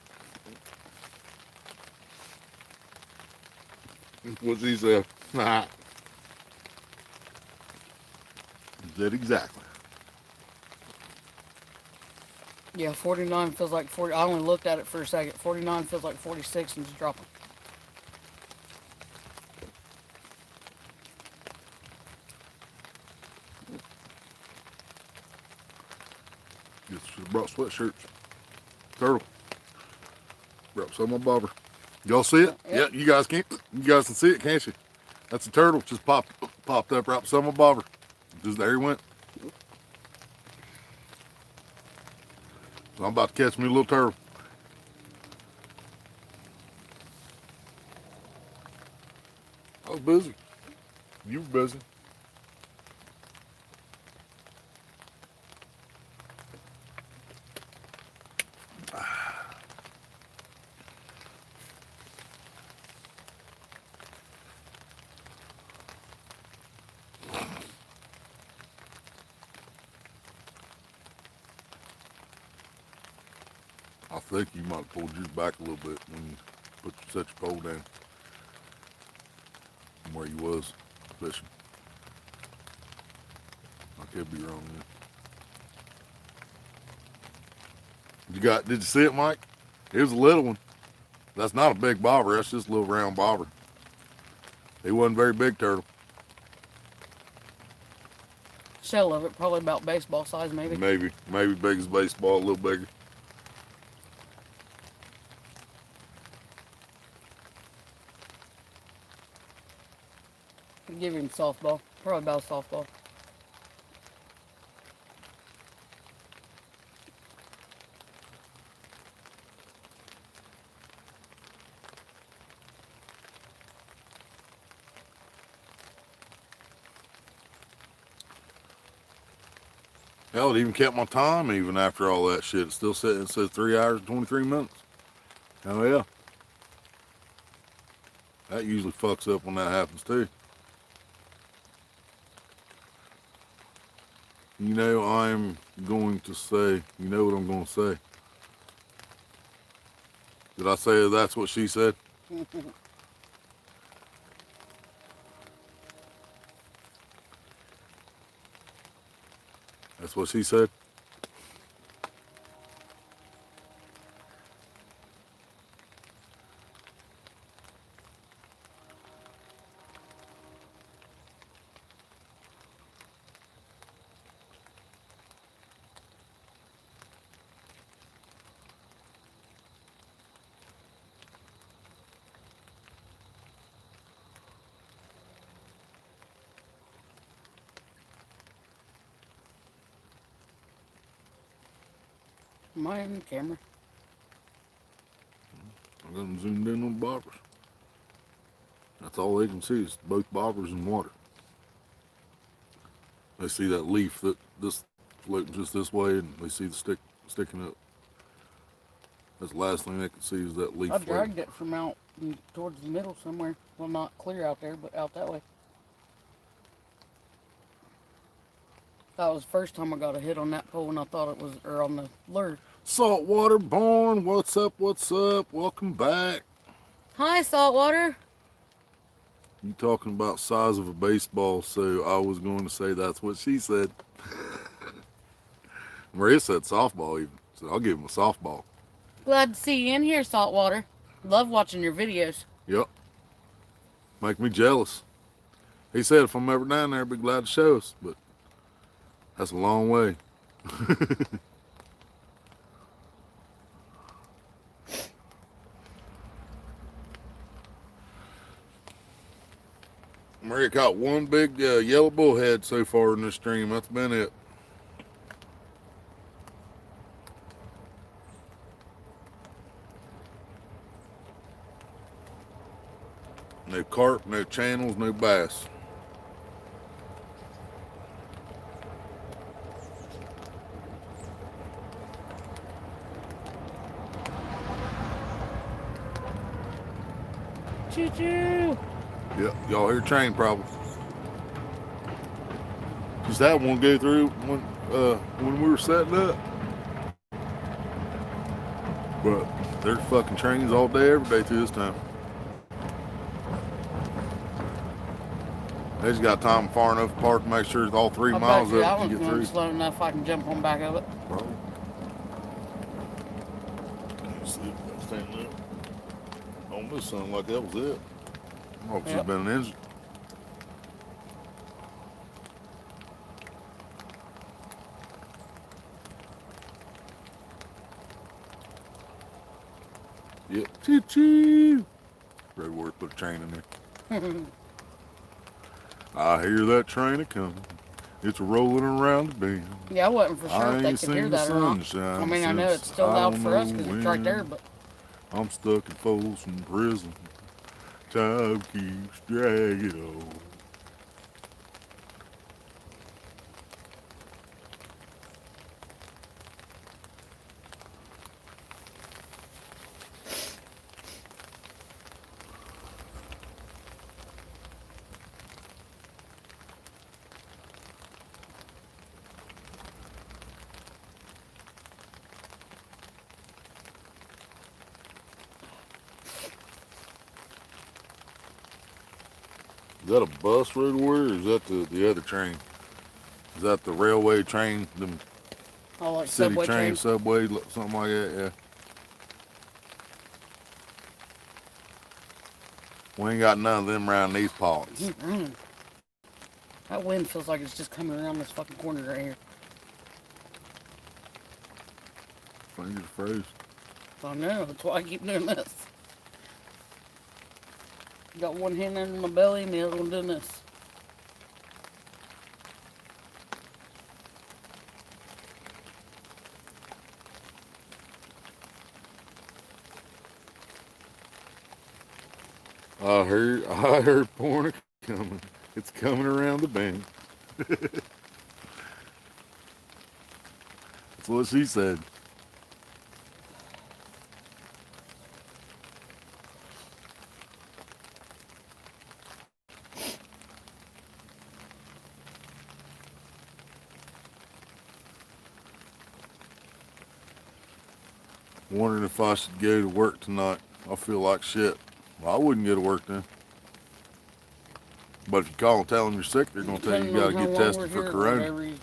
What's he say? Nah. Did exactly. Yeah, 49 feels like 40. I only looked at it for a second. 49 feels like 46 and just dropping. Should have brought sweatshirts. Turtle. Brought some of my bobber. Y'all see it? Yep. Yeah, you guys can see it, can't you? That's a turtle. Just popped up right beside my bobber. Just there he went. So I'm about to catch me a little turtle. busy. You were busy. I think you might have pulled yours back a little bit when you set your pole down from where you was fishing. I could be wrong there. Did you see it, Mike? It was a little one. That's not a big bobber. That's just a little round bobber. He wasn't very big turtle. Shell of it, probably about baseball size, maybe. Maybe big as baseball, a little bigger. Could give him softball, probably about a softball. Hell, it even kept my time even after all that shit. It's still sitting, it says 3 hours and 23 minutes. Oh yeah. That usually fucks up when that happens too. You know, I'm going to say, you know what I'm going to say. Did I say that's what she said? That's what she said? Am I in the camera? I got them zoomed in on bobbers. That's all they can see is both bobbers and water. They see that leaf that this floating just this way, and they see the stick sticking up. That's the last thing they can see is that leaf. I dragged it from out towards the middle somewhere. Well, not clear out there, but out that way. That was the first time I got a hit on that pole, and I thought it was, or on the lure. Saltwater Born, what's up, what's up? Welcome back. Hi, Saltwater. You talking about size of a baseball, so I was going to say that's what she said. Maria said softball even, so I'll give him a softball. Glad to see you in here, Saltwater. Love watching your videos. Yep. Make me jealous. He said if I'm ever down there, I'd be glad to show us, but that's a long way. Maria caught one big yellow bullhead so far in this stream. That's been it. No carp, no channels, no bass. Choo-choo. Yep, y'all hear train problems. Just had one go through when we were setting up. But there's fucking trains all day, every day to this time. They just got time far enough apart to make sure it's all 3 miles I up was to get going through. slow enough I can jump on back of it. Probably. Let's see if that's standing up. Almost sounded like that was it. I hope she's been an engine. Yep. Choo-choo. Roadworth put a train in there. I hear that train a coming. It's rolling around the bend. Yeah, I wasn't for sure if they ain't could hear seen the that or not. sunshine I mean, I know since it's still I loud don't for us know because it's right when. there, but I'm stuck in Folsom Prison Time keeps dragging on. Is that a bus road warrior, or is that the other train? Is that the railway train, them Oh, like city subway train, train. subway, something like that? Yeah. We ain't got none of them around these parts. That wind feels like it's just coming around this fucking corner right here. Fingers froze. I know, that's why I keep doing this. Got one hand under my belly and the other one doing this. I heard porn coming. It's coming around the bend. That's what she said. Wondering if I should go to work tonight. I feel like shit. Well, I wouldn't go to work then. But if you call and tell them you're sick, they're going to tell you you got to get tested for corona. You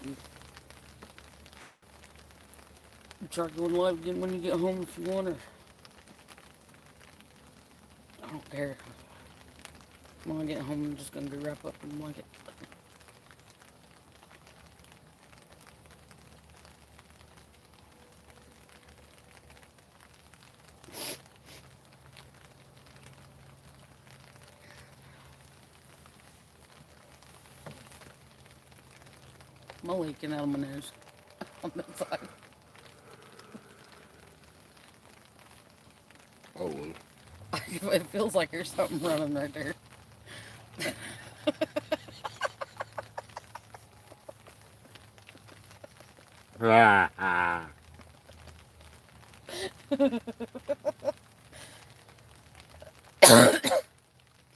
try going live again when you get home if you want to. I don't care. When I get home, I'm just going to wrap up and blanket. I'm leaking out of my nose on that side. Oh, well. It feels like there's something running right there.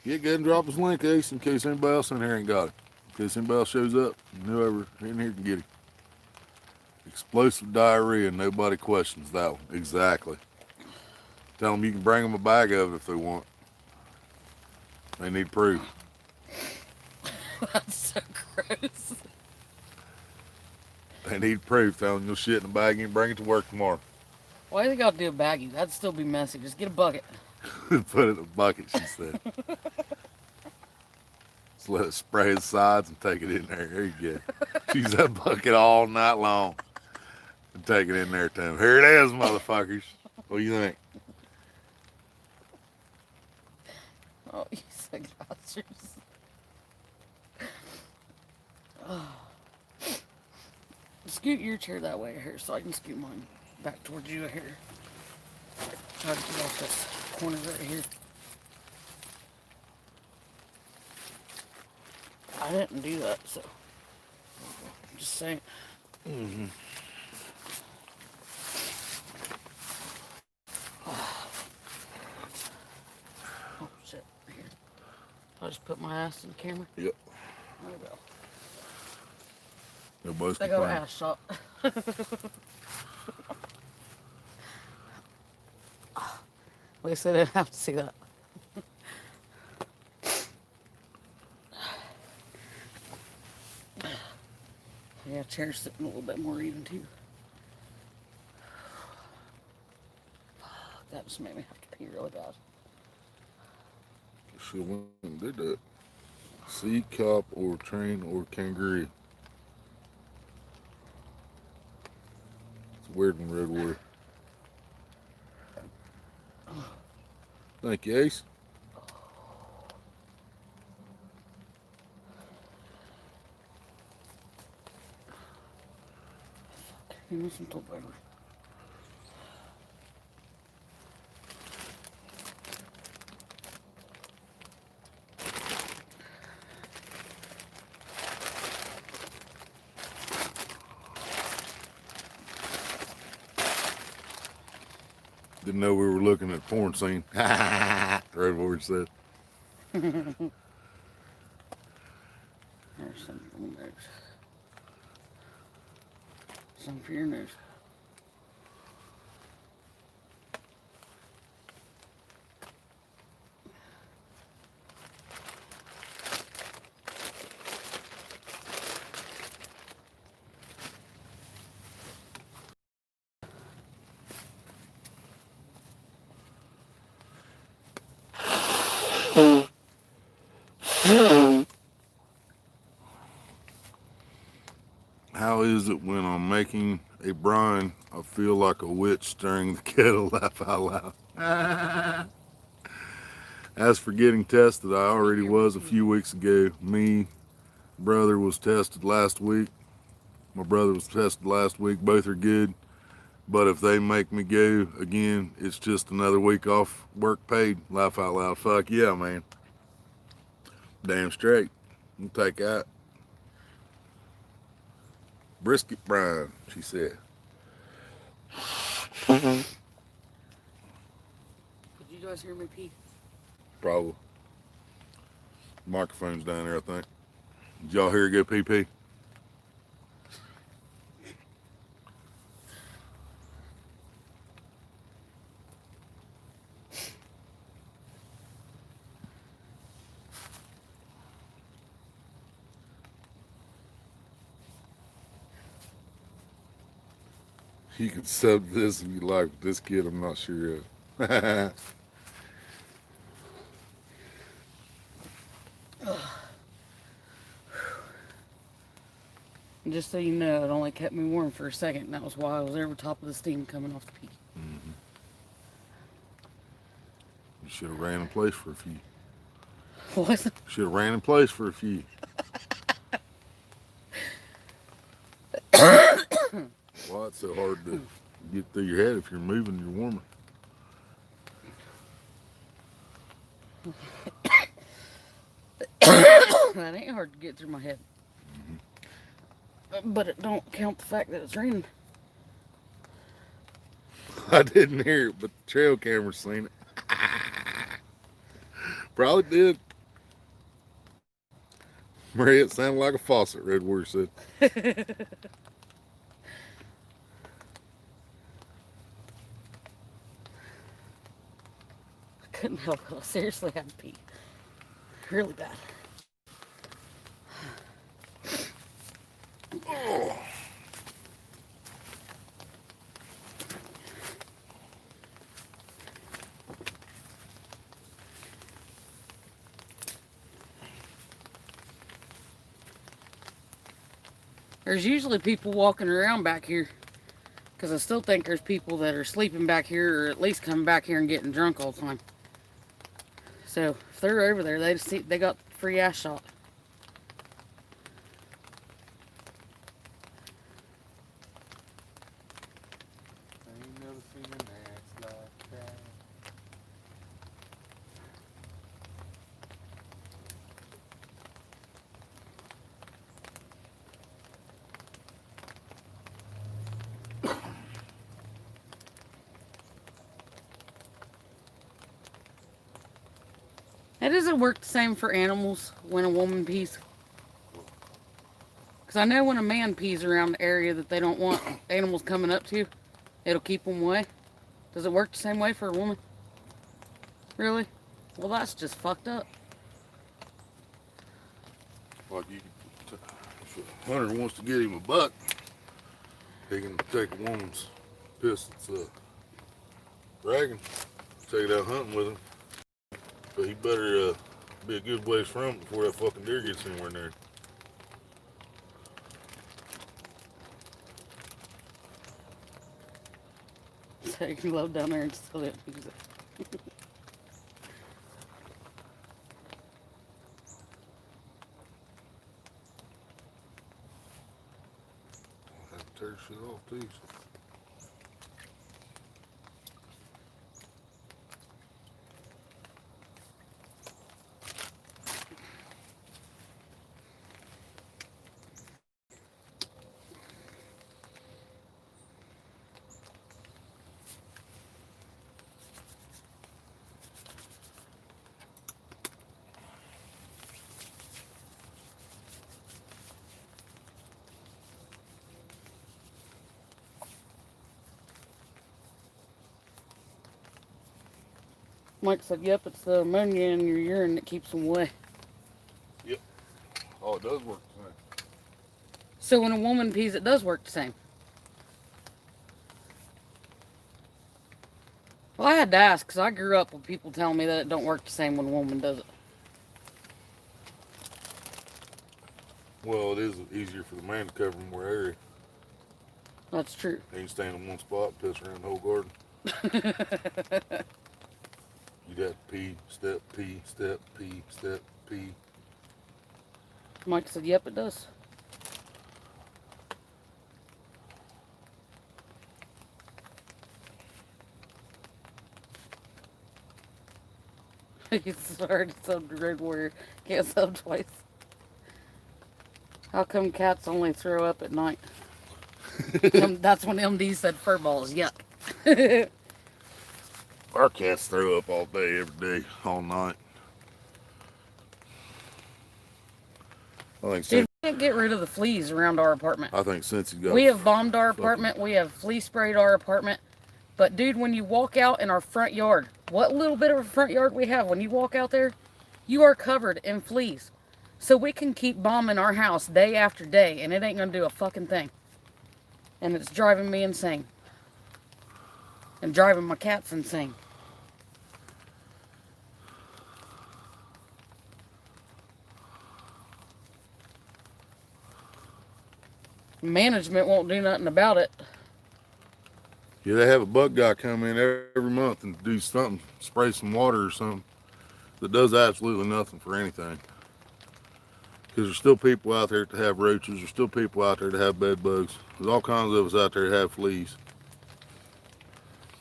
Get good and drop us a link, Ace, in case anybody else in here ain't got it. In case anybody else shows up, and whoever in here can get it. Explosive diarrhea, nobody questions that one. Exactly. Tell them you can bring them a bag of it if they want. They need proof. That's so gross. They need proof. Tell them you'll shit in a bag and bring it to work tomorrow. Why do they gotta do a baggie? That'd still be messy. Just get a bucket. Put it in a bucket, she said. Just let it spray the sides and take it in there. There you go. Use that bucket all night long and take it in there to them. Here it is, motherfuckers. What do you think? Oh, you sick bastards. Oh. Scoot your chair that way here so I can scoot mine back towards you here. Try to get off this corner right here. I didn't do that, so I'm just saying. Mm-hmm. Oh shit! Here, I just put my ass in the camera. Yep. There we go. Nobody's I got an complaining. ass shot. At least I didn't have to see that. Yeah, chair's sitting a little bit more even too. That just made me have to pee really bad. She went and did that. Sea, cop, or train, or kangaroo. It's a weird one, Red Warrior. Thank you, Ace. Give me some toilet paper. Didn't know we were looking at a porn scene. Red Ward said. There's some news. Some for your news. How is it when I'm making a brine, I feel like a witch stirring the kettle? Laugh out loud. As for getting tested, I already was a few weeks ago. Brother was tested last week. My brother was tested last week. Both are good. But if they make me go again, it's just another week off work paid. Laugh out loud. Fuck yeah, man. Damn straight. We'll take that. Brisket brine, she said. Did you guys hear me pee? Probably. Microphone's down there, I think. Did y'all hear it go pee pee? You can sub this if you like, but this kid I'm not sure of. Just so you know, it only kept me warm for a second, and that was why I was over top of the steam coming off the pee. Mm-hmm. You should have ran in place for a few. What? Should have ran in place for a few. Why it's so hard to get through your head? If you're moving, you're warmer. That ain't hard to get through my head. But it don't count the fact that it's raining. I didn't hear it, but the trail camera seen it. Probably did. Maria, it sounded like a faucet, Red Warrior said. I couldn't help it. I seriously had to pee. Really bad. Oh. There's usually people walking around back here. Because I still think there's people that are sleeping back here or at least coming back here and getting drunk all the time. So if they're over there, they got free ass shot. I ain't never seen an ass like that. It doesn't work the same for animals when a woman pees. Because I know when a man pees around the area that they don't want animals coming up to, it'll keep them away. Does it work the same way for a woman? Really? Well, that's just fucked up. Like if a hunter wants to get him a buck, he can take a woman's piss that's dragging, take it out hunting with him. But he better be a good ways from it before that fucking deer gets anywhere near. So you can load down there and still didn't use it. I have to tear shit off too. So. Mike said, yep, it's the ammonia in your urine that keeps them away. Yep. Oh, it does work the same. So when a woman pees, it does work the same. Well, I had to ask because I grew up with people telling me that it don't work the same when a woman does it. Well, it is easier for the man to cover more area. That's true. He can stand in one spot and piss around the whole garden. You'd have to pee, step, pee, step, pee, step, pee. Mike said, yep, it does. He's hard to sub to Road Warrior. Can't sub twice. How come cats only throw up at night? That's when MD said fur balls. Yuck. Our cats throw up all day, every day, all night. I think Dude, since, we can't get rid of the fleas around our apartment. I think since he got We have bombed our apartment. We have flea sprayed our apartment. But dude, when you walk out in our front yard, what little bit of a front yard we have, when you walk out there, you are covered in fleas. So we can keep bombing our house day after day, and it ain't gonna do a fucking thing. And it's driving me insane. And driving my cats insane. Management won't do nothing about it. Yeah, they have a bug guy come in every month and do something, spray some water or something that does absolutely nothing for anything. Because there's still people out there to have roaches. There's still people out there to have bed bugs. There's all kinds of us out there that have fleas.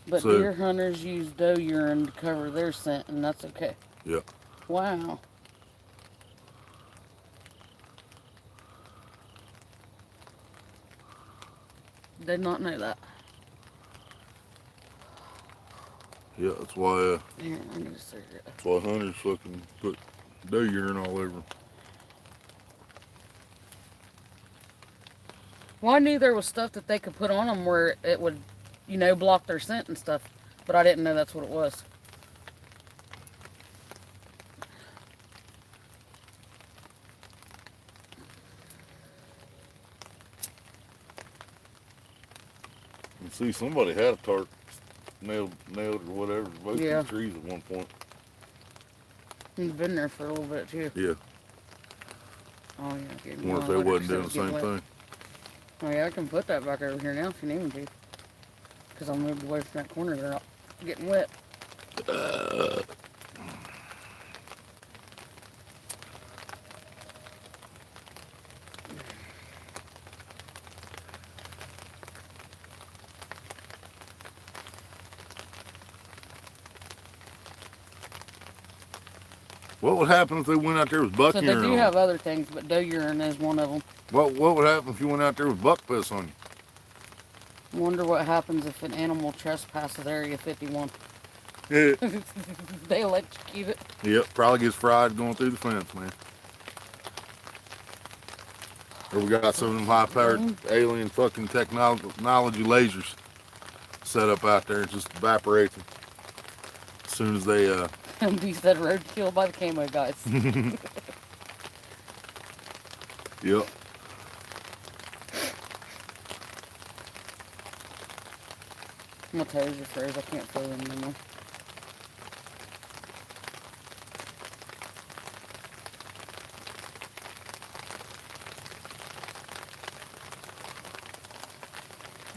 But So- deer hunters use doe urine to cover their scent, and that's okay. Yeah. Wow. Did not know that. Yeah, that's why Here, I need a cigarette. that's why hunters fucking put doe urine all over them. Well, I knew there was stuff that they could put on them where it would, you know, block their scent and stuff. But I didn't know that's what it was. And see, somebody had a tarp nailed or whatever, both Yeah. these trees at one point. He's been there for a little bit too. Yeah. Oh yeah. Gave me Wonder if all they the wasn't doing the electric same stuff getting thing. wet. Oh yeah, I can put that back over here now if you need me to. Because I moved away from that corner. They're all getting wet. What would happen if they went out there with buck So they urine do on have you? other things, but doe urine is one of them. What would happen if you went out there with buck piss on Wonder what happens if an animal trespasses Area 51. you? They electrocute it. Yep, probably gets fried going through the fence, man. Or we got some of them high-powered alien fucking technology lasers set up out there and just evaporate them as soon as they MD said roadkill by the camo guys. Yep. My toes are froze. I can't feel them anymore.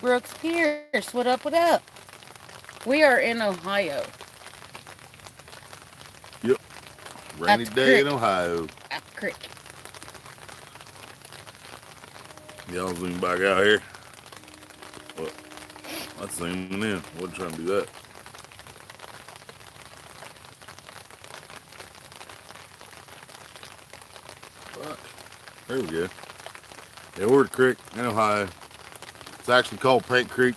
Brooks Pierce, what up, what up? We are in Ohio. Rainy That's day in correct. Ohio. At the creek. Y'all zoom back out here. Well, that's zooming in. Wasn't trying to do that. Fuck. There we go. Yeah, we're at the creek in Ohio. It's actually called Paint Creek.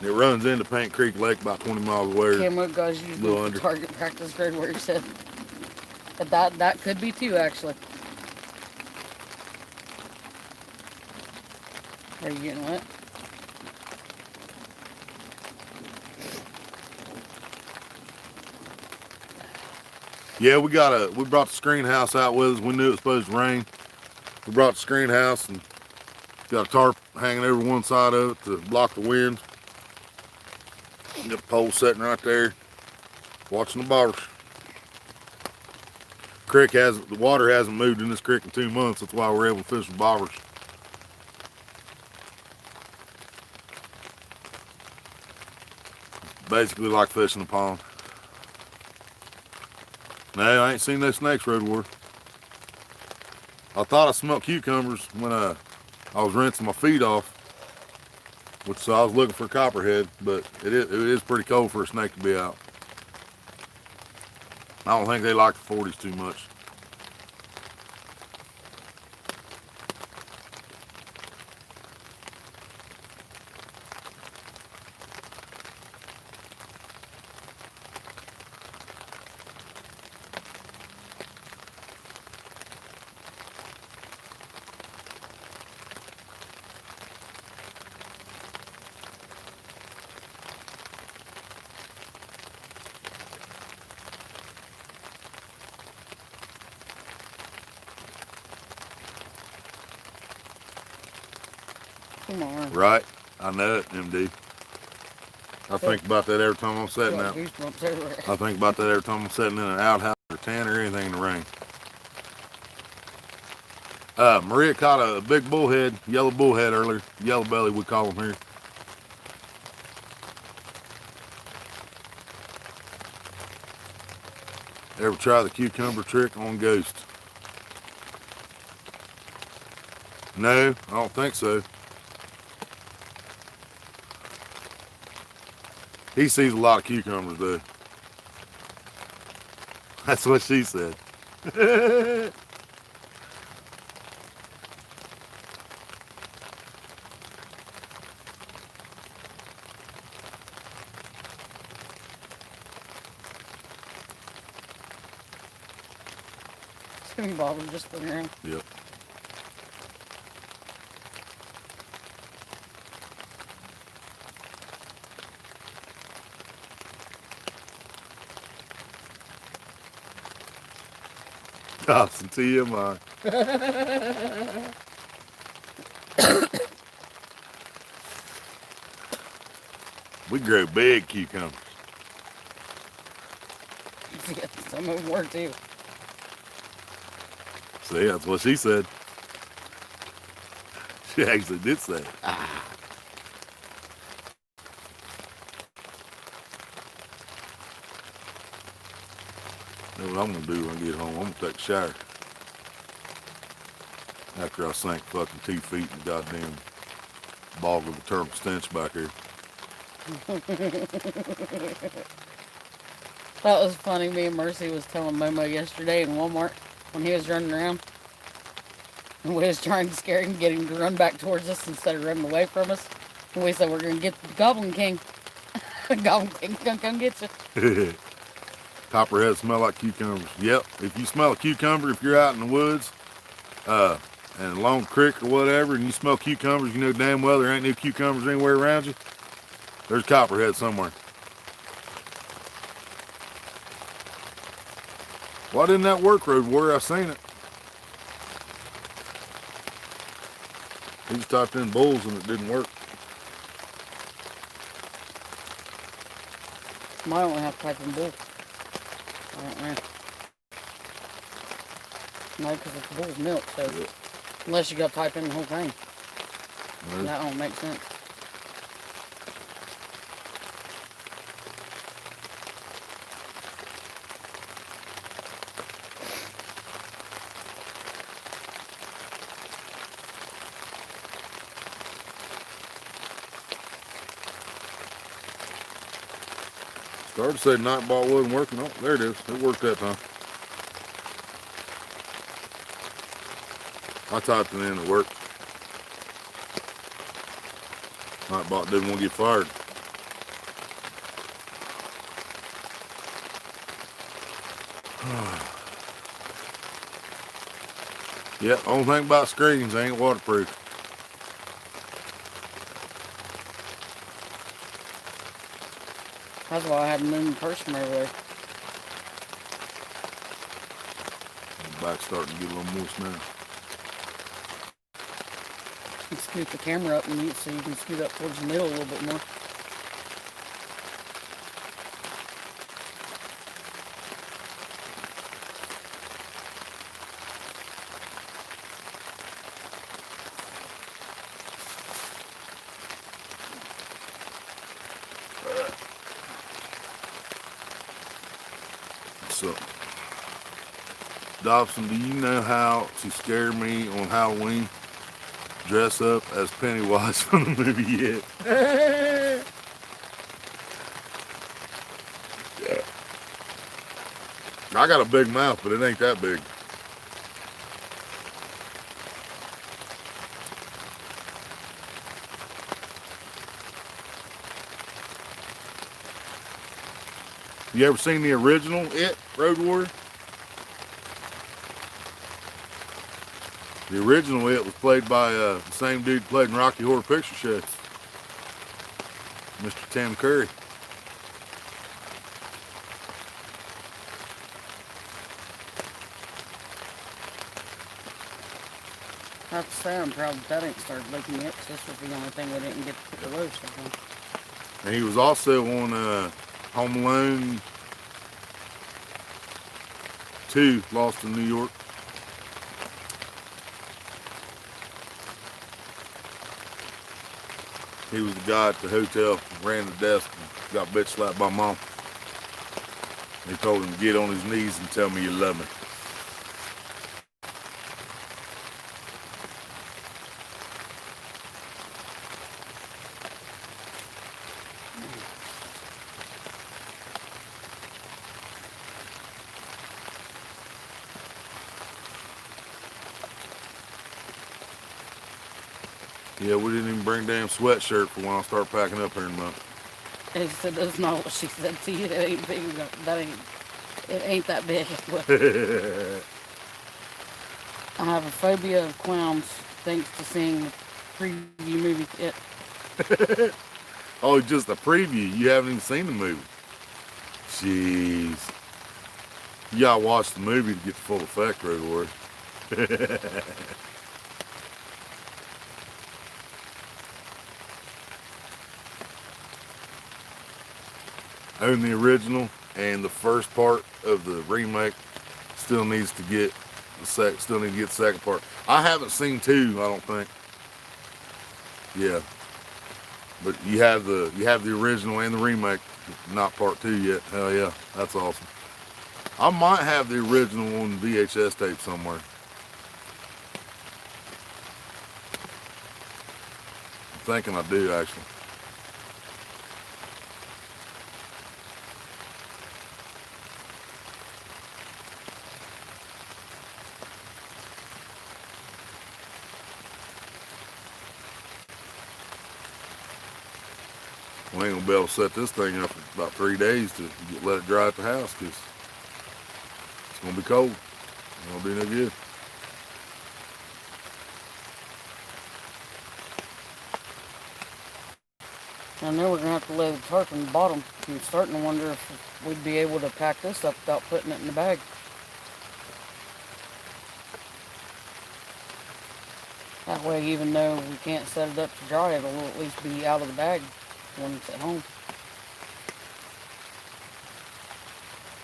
It runs into Paint Creek Lake about 20 miles away. Camo guys use Little them under. for target practice road where you said. But that could be too, actually. Are you getting wet? Yeah, we brought the screen house out with us. We knew it was supposed to rain. We brought the screen house and got a tarp hanging over one side of it to block the wind. Got the pole sitting right there, watching the bobbers. The water hasn't moved in this creek in 2 months. That's why we're able to fish with bobbers. Basically like fishing a pond. No, I ain't seen no snakes, Road Warrior. I thought I smelled cucumbers when I was rinsing my feet off, so I was looking for a copperhead, but it is pretty cold for a snake to be out. I don't think they like the 40s too much. Come on. Right? I know it, MD. I think about that every time I'm sitting out. Goosebumps everywhere. I think about that every time I'm sitting in an outhouse or tent or anything in the rain. Maria caught a big bullhead, yellow bullhead earlier. Yellow belly, we call them here. Ever try the cucumber trick on ghost? No, I don't think so. He sees a lot of cucumbers though. That's what she said. Spinning bobbers just spinning around. Yep. Some TMI. We grow big cucumbers. Yeah, some of them were too. See, that's what she said. She actually did say it. You know what I'm gonna do when I get home? I'm gonna take a shower. After I sink fucking 2 feet in the goddamn bog of eternal stench back here. That was funny. Me and Mercy was telling Momo yesterday in Walmart when he was running around. And we was trying to scare him, get him to run back towards us instead of running away from us. And we said, we're going to get the Goblin King. The Goblin King's going to come get you. Copperheads smell like cucumbers. Yep, if you smell a cucumber, if you're out in the woods, and along the creek or whatever, and you smell cucumbers, you know damn well there ain't no cucumbers anywhere around you. There's copperhead somewhere. Why didn't that work, Road Warrior? I seen it. He just typed in bulls and it didn't work. I only have to type in bull. I don't know. No, because it's bull's milk, so Yep. unless you got to type in the whole thing. Well, That don't make sense. Started to say Nightbot wasn't working. Oh, there it is. It worked that time. I typed it in, it worked. Nightbot didn't want to get fired. Yeah, only thing about screens, they ain't waterproof. That's why I had to move my purse from over there. Back's starting to get a little moist now. And scoot the camera up and so you can scoot up towards the middle a little bit more. So, Dobson, do you know how to scare me on Halloween? Dress up as Pennywise from the movie yet? Yeah. I got a big mouth, but it ain't that big. You ever seen the original It, Road Warrior? The original It was played by the same dude who played in Rocky Horror Picture Show, Mr. Tim Curry. I have to say, I'm proud that ain't started leaking yet, because this was the only thing we didn't get to put the road stuff on. And he was also on Home Alone 2, Lost in New York. He was the guy at the hotel, ran the desk, and got bitch slapped by mom. He told him to get on his knees and tell me you love me. Yeah, we didn't even bring damn sweatshirt for when I start packing up here in a month. And he said, that's not what she said to you. That ain't big. It ain't that big. I have a phobia of clowns thanks to seeing the preview movie It. Oh, just a preview. You haven't even seen the movie. Jeez. You gotta watch the movie to get the full effect, Road Warrior. Own the original, and the first part of the remake still needs to get the second part. I haven't seen 2, I don't think. Yeah, but you have the original and the remake, not part 2 yet. Hell yeah, that's awesome. I might have the original on VHS tape somewhere. I'm thinking I do actually. We ain't gonna be able to set this thing up for about 3 days to let it dry at the house because it's gonna be cold. It won't be no good. I know we're gonna have to lay the tarp in the bottom. I'm starting to wonder if we'd be able to pack this up without putting it in the bag. That way, even though we can't set it up to dry, it'll at least be out of the bag when it's at home.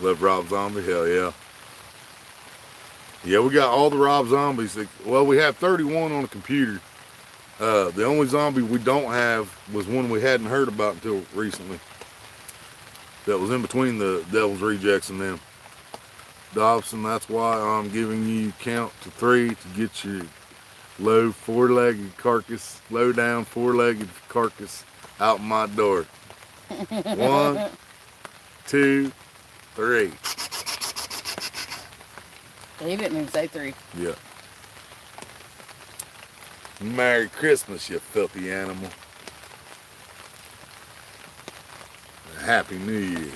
Love Rob Zombie? Hell yeah. Yeah, we got all the Rob Zombies. Well, we have 31 on the computer. The only zombie we don't have was one we hadn't heard about until recently. That was in between the Devil's Rejects and them. Dobson, that's why I'm giving you count to 3 to get your low down four-legged carcass out my door. 1, 2, 3. He didn't even say 3. Yeah. Merry Christmas, you filthy animal. Happy New Year.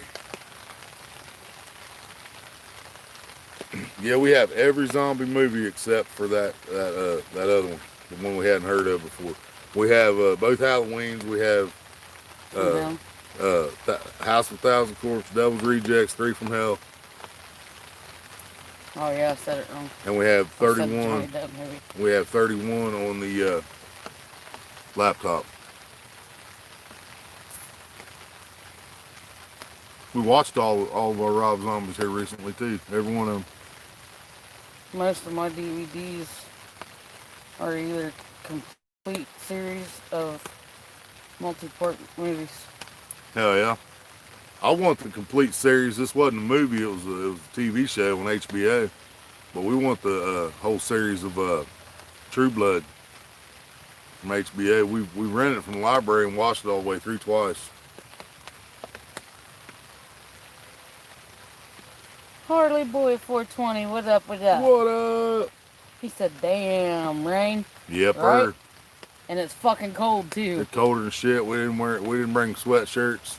Yeah, we have every zombie movie except for that other one, the one we hadn't heard of before. We have both Halloweens. We have House of 1,000 Corpses, Devil's Rejects, 3 from Hell. Oh yeah, I said it wrong. And we have I said Johnny 31. Depp movie. We have 31 on the laptop. We watched all of our Rob Zombies here recently too. Every one of them. Most of my DVDs are either complete series of multi-part movies. Hell yeah. I want the complete series. This wasn't a movie. It was a TV show on HBO. But we want the whole series of True Blood from HBO. We rented it from the library and watched it all the way through twice. Harley Boy 420, what up, what up? What up? He said, damn, rain. Yep, Right? And it's fucking cold too. It's colder than shit. We didn't bring sweatshirts.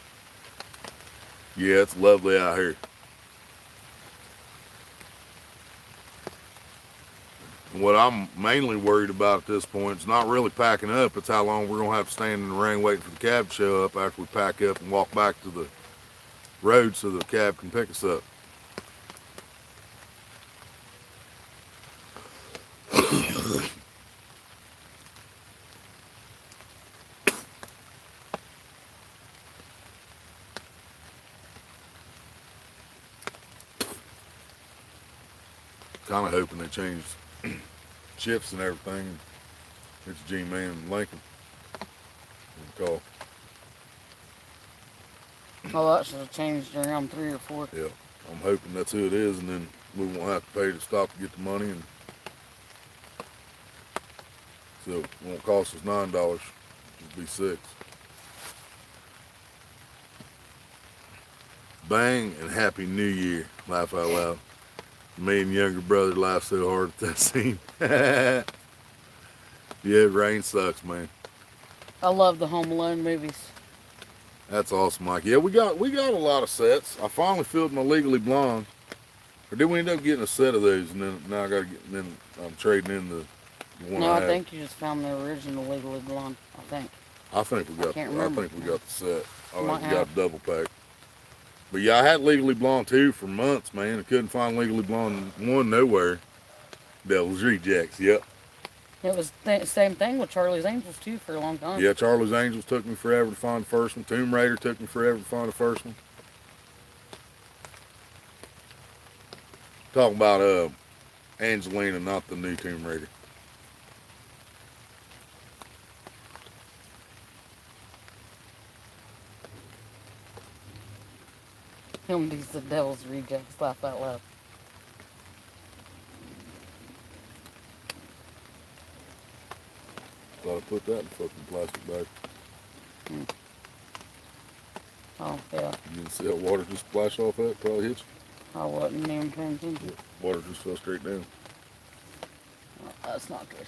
Yeah, it's lovely out here. What I'm mainly worried about at this point is not really packing up. It's how long we're going to have to stand in the rain waiting for the cab to show up after we pack up and walk back to the road so the cab can pick us up. Kind of hoping they changed shifts and everything. It's G-Man and Lincoln. Call. Oh, that should have changed around 3 or 4. Yeah, I'm hoping that's who it is, and then we won't have to pay to stop to get the money, and so it won't cost us $9. It'll be $6. Bang and Happy New Year. Laugh out loud. Me and younger brother laughed so hard at that scene. Yeah, rain sucks, man. I love the Home Alone movies. That's awesome, Mike. Yeah, we got a lot of sets. I finally filled my Legally Blonde. Or did we end up getting a set of those, and then now I gotta get, and then I'm trading in the one No, I I have. think you just found the original Legally Blonde, I think. I think we got can't I remember. think we got the set. I Might think we got have. a double pack. But yeah, I had Legally Blonde 2 for months, man. I couldn't find Legally Blonde 1 nowhere. Devil's Rejects, yep. It was the same thing with Charlie's Angels too for a long time. Yeah, Charlie's Angels took me forever to find the first one. Tomb Raider took me forever to find the first one. Talking about Angelina, not the new Tomb Raider. Him, he's the Devil's Rejects. Laugh out loud. Thought I put that in the fucking plastic bag. Oh, yeah. You didn't see that water just splash off that? Probably hit you. I wasn't even paying attention. Water just fell straight down. Oh, that's not good.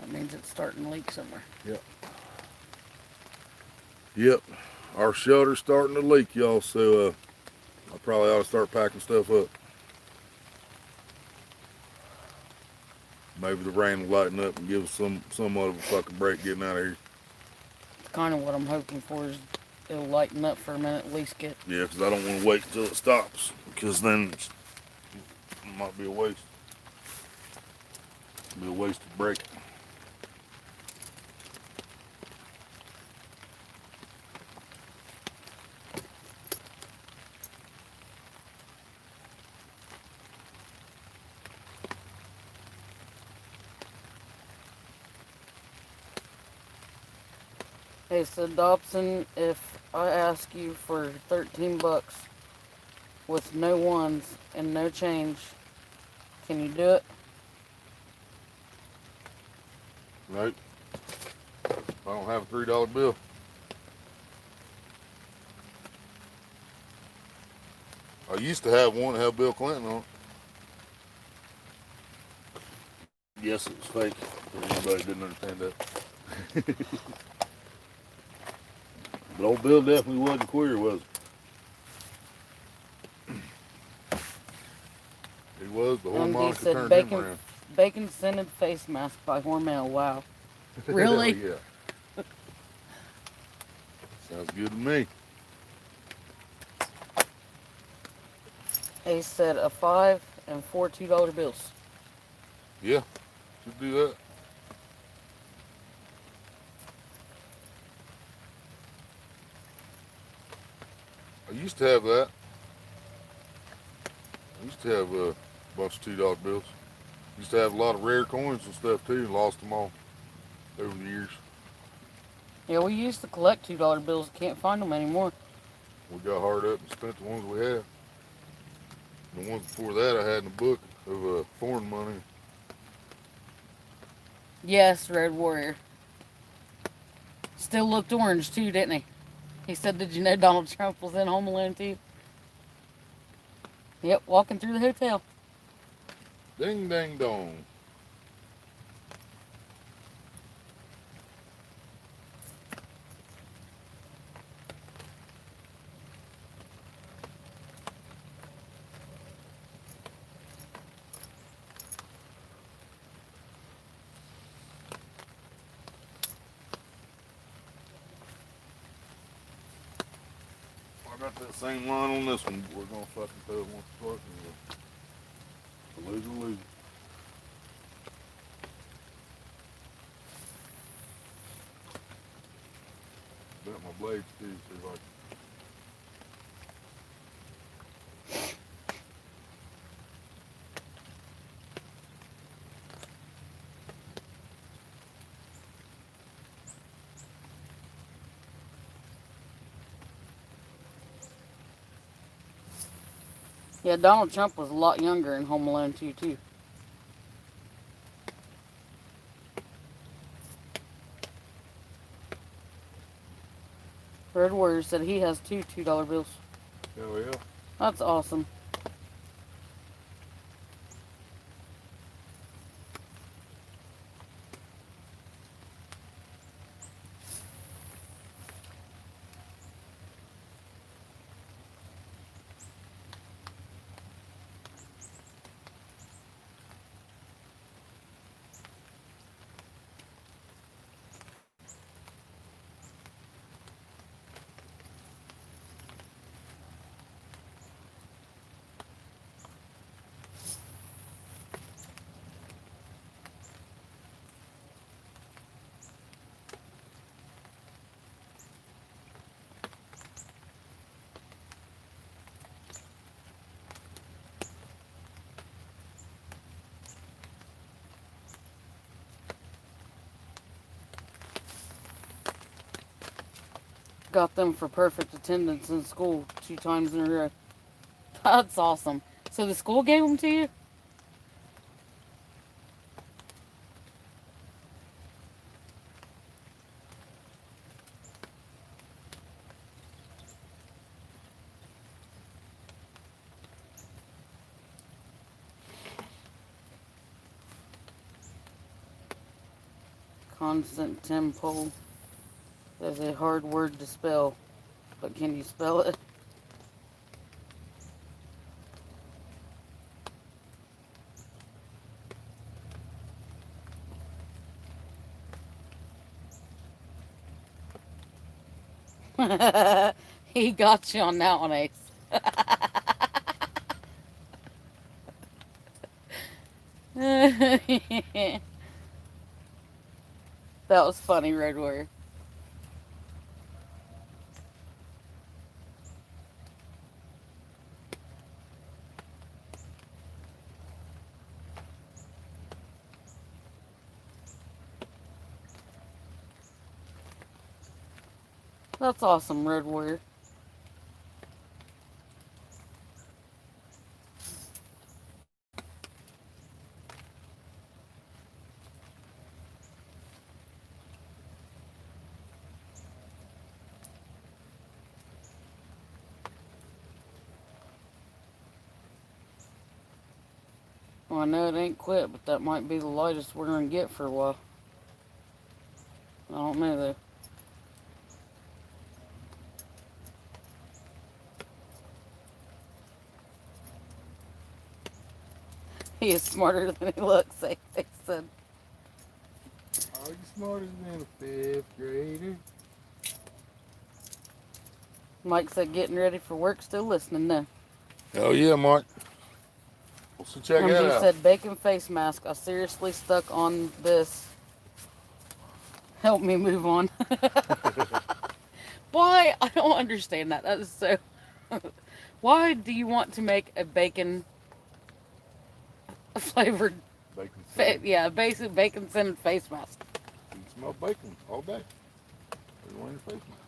That means it's starting to leak somewhere. Yep. Our shelter's starting to leak, y'all, so I probably ought to start packing stuff up. Maybe the rain will lighten up and give us somewhat of a fucking break getting out of here. Kind of what I'm hoping for is it'll lighten up for a minute, at least get. Yeah, because I don't want to wait until it stops, because then it might be a waste. It'll be a wasted break. Hey, so Dobson, if I ask you for 13 bucks with no ones and no change, can you do it? Right? I don't have a $3 bill. I used to have one that had Bill Clinton on it. Yes, it was fake. For anybody who didn't understand that. But old Bill definitely wasn't queer, was he? He was. The whole MD Monica said turned him around. bacon scented face mask by Hormel. Wow. Really? Hell yeah. Sounds good to me. He said a 5 and 4 $2 bills. Yeah, should do that. I used to have that. I used to have a bunch of $2 bills. Used to have a lot of rare coins and stuff too, and lost them all over the years. Yeah, we used to collect $2 bills. Can't find them anymore. We got hard up and spent the ones we had. The ones before that I had in a book of foreign money. Yes, Red Warrior. Still looked orange too, didn't he? He said, "Did you know Donald Trump was in Home Alone too?" Yep, walking through the hotel. Ding dang dong. I got that same line on this one. We're gonna fucking throw it once or twice and we'll lose. Bent my blades too, see if I can. Yeah, Donald Trump was a lot younger in Home Alone 2 too. Red Warrior said he has 2 $2 bills. Hell yeah. That's awesome. Got them for perfect attendance in school 2 times in a row. That's awesome. So the school gave them to you? Constant tempo. That's a hard word to spell, but can you spell it? He got you on that one, Ace. That was funny, Red Warrior. That's awesome, Red Warrior. Well, I know it ain't quit, but that might be the lightest we're gonna get for a while. I don't know though. He is smarter than he looks, they said. Oh, you smarter than a fifth grader. Mike said getting ready for work, still listening now. Hell yeah, Mike. So check MD that out. said bacon face mask. I seriously stuck on this. Help me move on. Why? I don't understand that. That is so. Why do you want to make a bacon flavored, Bacon sandwich. yeah, basic bacon scented face mask? You can smell bacon all day. You're wearing your face mask.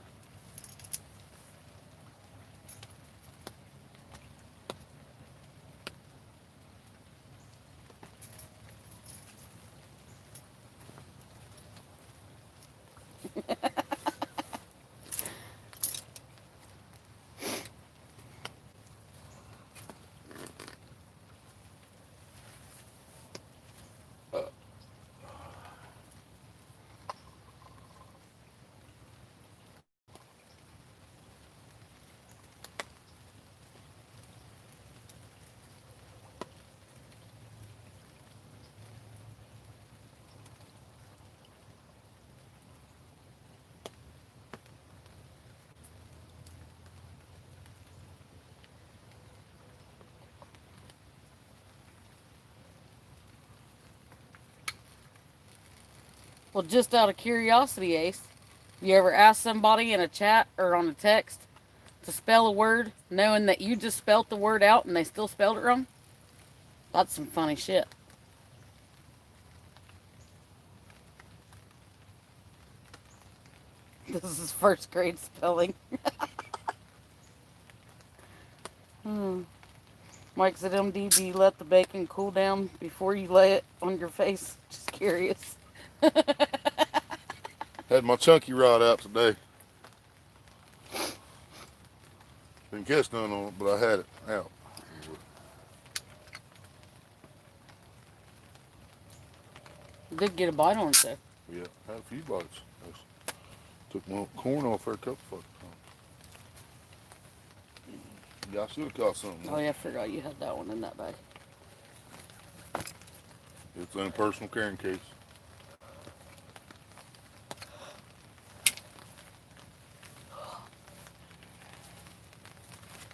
Well, just out of curiosity, Ace, you ever asked somebody in a chat or on a text to spell a word knowing that you just spelt the word out and they still spelled it wrong? That's some funny shit. This is first grade spelling. Mike said, MD, do you let the bacon cool down before you lay it on your face? Just curious. Had my chunky rod out today. Didn't catch none on it, but I had it out. Did get a bite on it though. Yeah, had a few bites. Took my corn off there a couple fucking times. Yeah, I should have caught something. Oh yeah, I forgot you had that one in that bag. It's in a personal carrying case.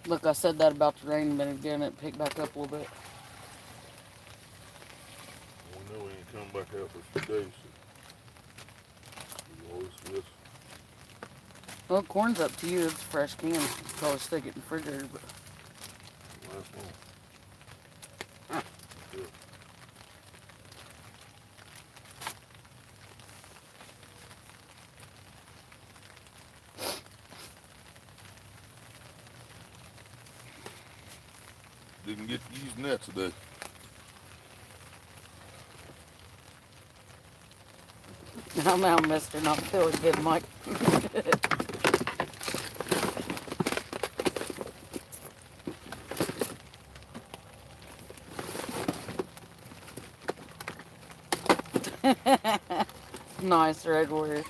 Look, I said that about the rain, but again, it picked back up a little bit. We know we ain't coming back out for a few days. So we always miss. Well, corn's up to you. It's a fresh can. Probably stick it in the refrigerator, but Last one. Didn't get to use net today. I'm now Mr. Not feeling good, Mike. Nice, Red Warrior.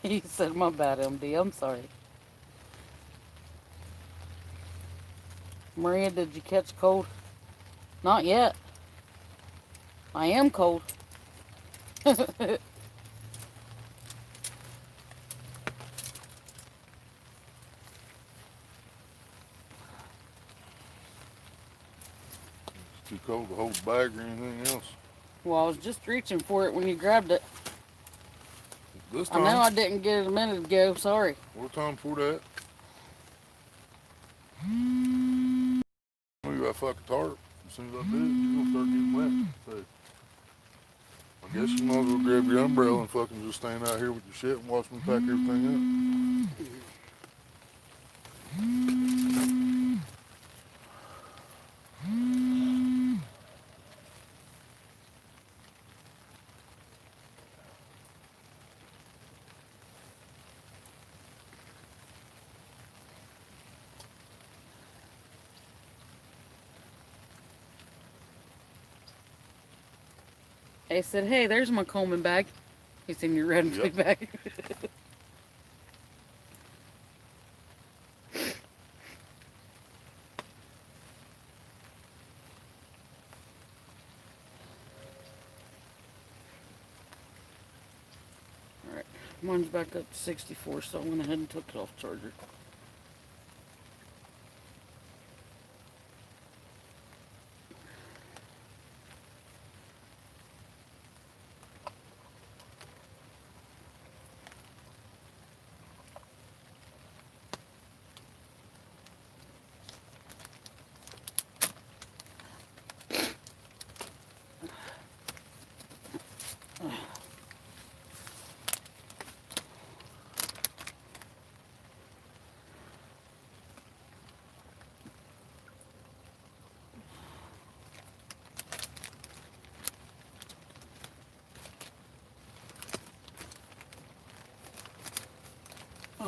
He said, my bad, MD. I'm sorry. Maria, did you catch cold? Not yet. I am cold. It's too cold to hold the bag or anything else. Well, I was just reaching for it when you grabbed it. This I time. know I didn't get it a minute ago. Sorry. What time for that? fucking tarp. As soon as I do it, you're gonna start getting wet. So I guess you might as well grab your umbrella and fucking just stand out here with your shit and watch me pack everything up. They said, hey, there's my Coleman bag. He's in your red and blue bag. Alright, mine's back up to 64, so I went ahead and took it off charger.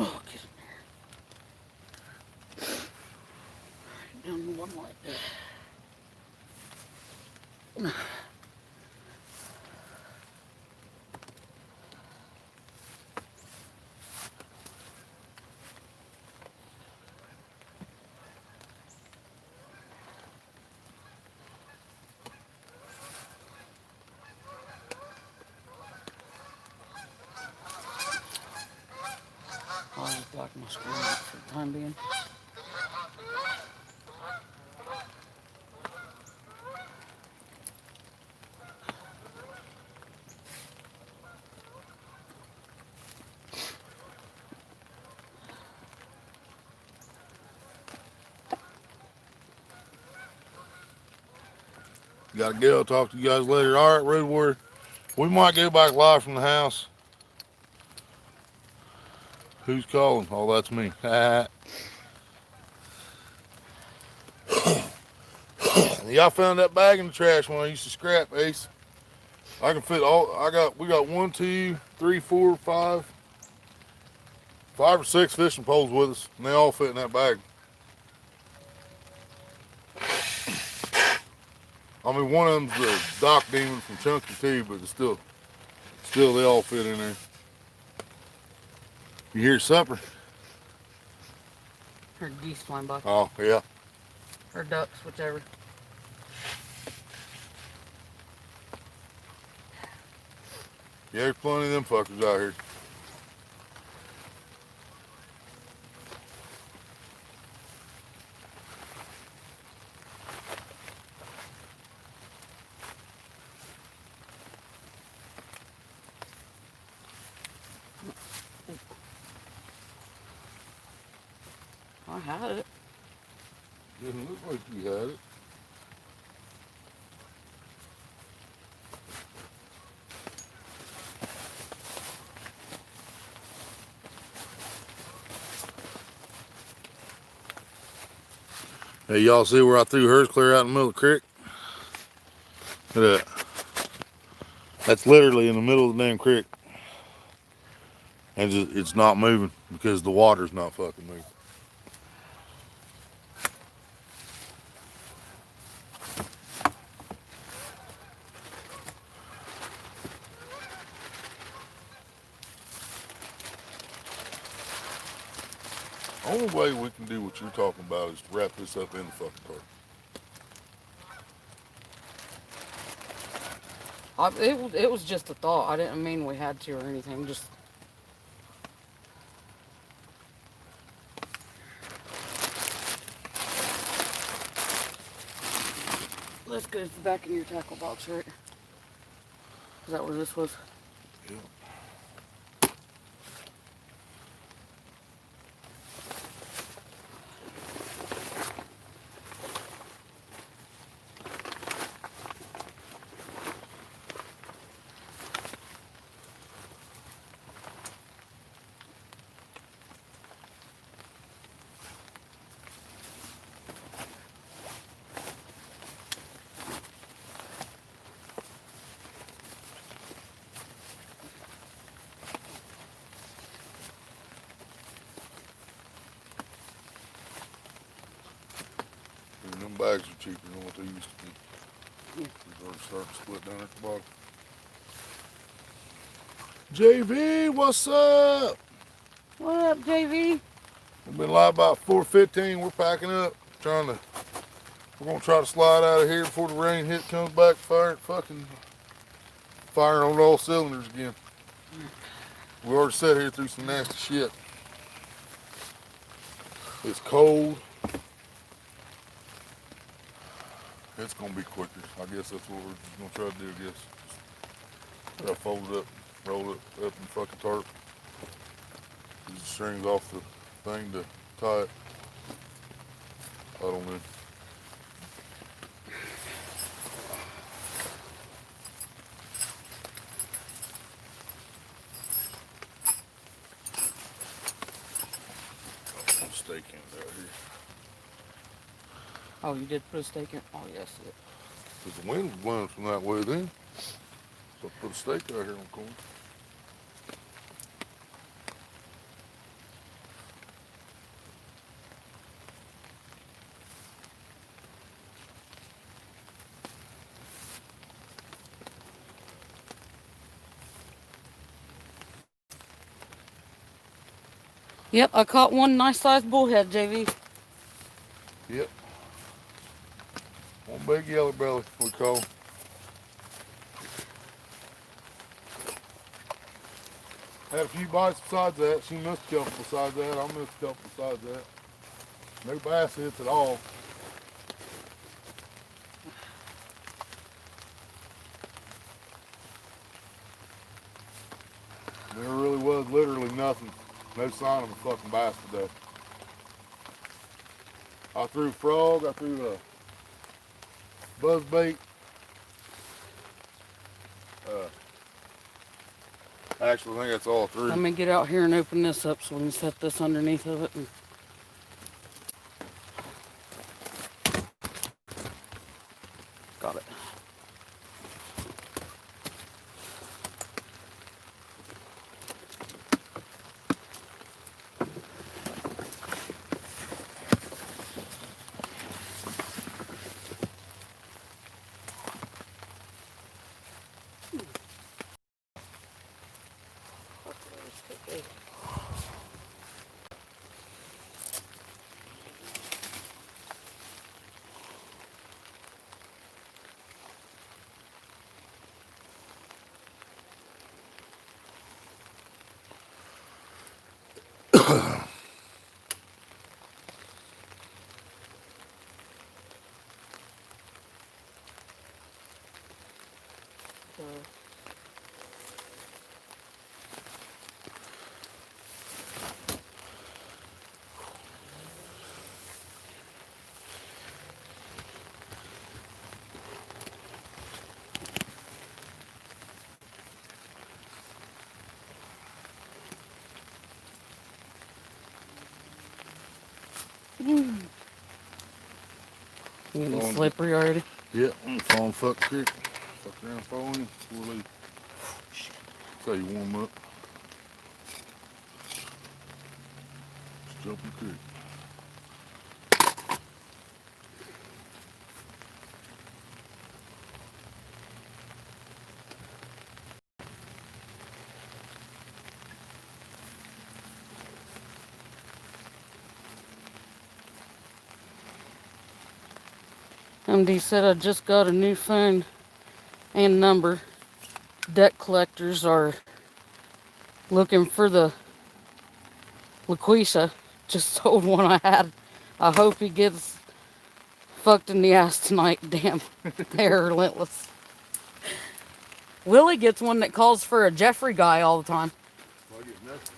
Oh, get in there. Down to one light. I'll just block my screen out for the time being. Gotta go. I'll talk to you guys later. All right, Road Warrior. We might go back live from the house. Who's calling? Oh, that's me. Y'all found that bag in the trash when I used to scrap, Ace. I can fit all. We got 1, 2, 3, 4, 5 or 6 fishing poles with us, and they all fit in that bag. I mean, one of them's the Doc Demon from Chunky too, but it's still they all fit in there. You hear supper? Heard geese flying by. Oh, yeah. Or ducks, whichever. Yeah, there's plenty of them fuckers out here. I had it. Didn't look like you had it. Hey, y'all see where I threw hers clear out in the middle of the creek? Look at that. That's literally in the middle of the damn creek. And it's not moving because the water's not fucking moving. The only way we can do what you're talking about is to wrap this up in the fucking tarp. It was just a thought. I didn't mean we had to or anything. Just let's go to the back of your tackle box, right? Is that where this was? Yeah. bags are cheaper than what they used to be. They're already starting to split down at the bottom. JV, what's up? What up, JV? We've been live about 4:15. We're packing up, we're gonna try to slide out of here before the rain comes back, firing on all cylinders again. We already sat here through some nasty shit. It's cold. It's gonna be quicker. I guess that's what we're just gonna try to do. I guess just try to fold it up, roll it up in the fucking tarp. Use the strings off the thing to tie it. I don't know. Stake in out here. Oh, you did put a stake in? Oh, yes. Yeah. Because the wind was blowing from that way then. So I put a stake out here on the corner. Yep, I caught one nice sized bullhead, JV. Yep. One big yellow belly, we call him. Had a few bites besides that. She missed a couple besides that. I missed a couple besides that. No bass hits at all. There really was literally nothing. No sign of a fucking bass today. I threw frog, I threw a buzz bait. Actually, I think that's all three. Let me get out here and open this up so we can set this underneath of it. And got it. You getting slippery already? Yeah, I'm falling fuck creek. Fuck around falling in before we leave. Shit. That's how you warm up. Just jump in the creek. MD said I just got a new phone and number. Debt collectors are looking for the LaQuisha. Just sold one I had. I hope he gets fucked in the ass tonight. Damn, they're relentless. Willie gets one that calls for a Jeffrey guy all the time. Well, I get nothing.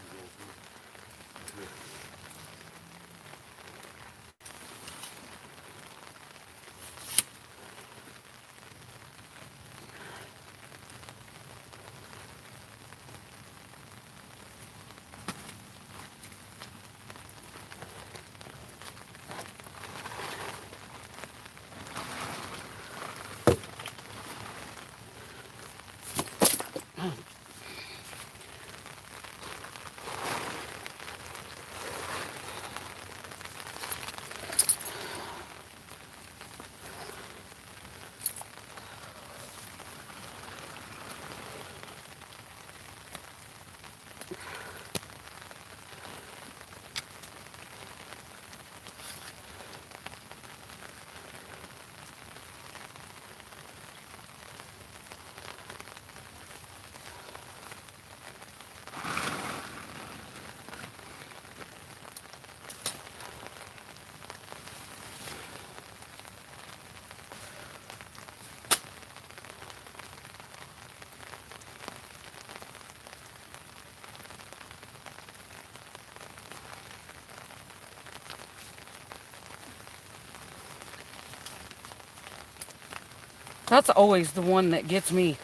That's always the one that gets me,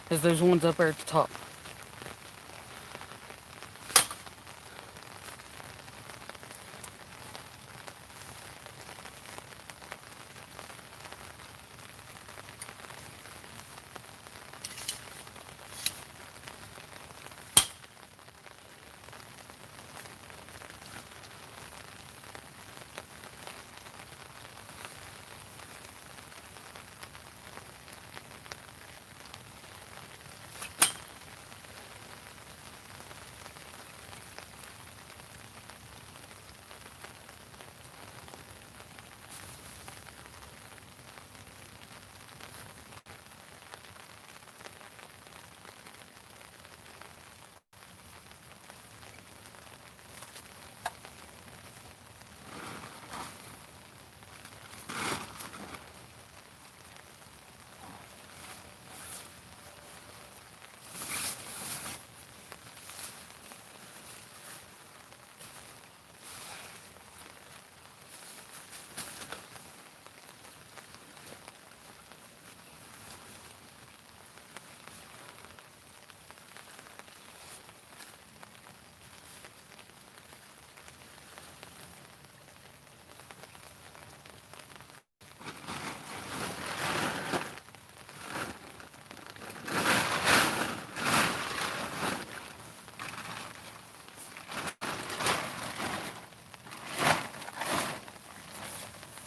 is those ones up there at the top.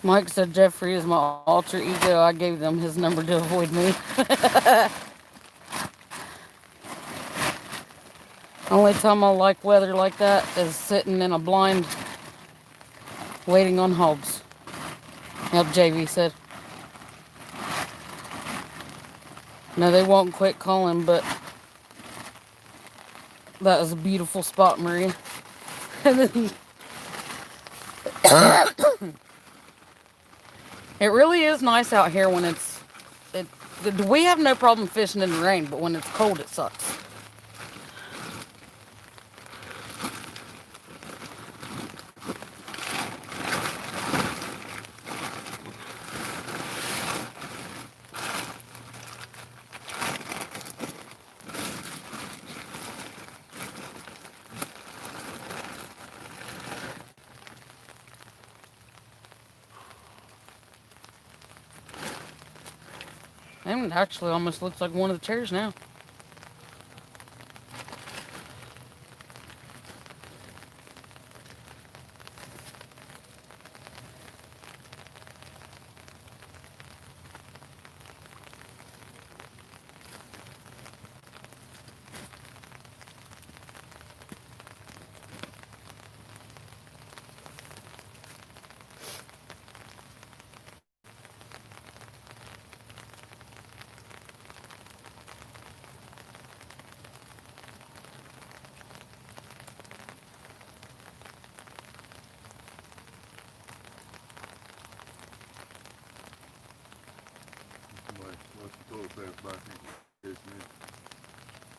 Mike said Jeffrey is my alter ego. I gave them his number to avoid me. Only time I like weather like that is sitting in a blind waiting on hogs. Yep, JV said. No, they won't quit calling, but that was a beautiful spot, Maria. It really is nice out here when we have no problem fishing in the rain, but when it's cold, it sucks. And it actually almost looks like one of the chairs now.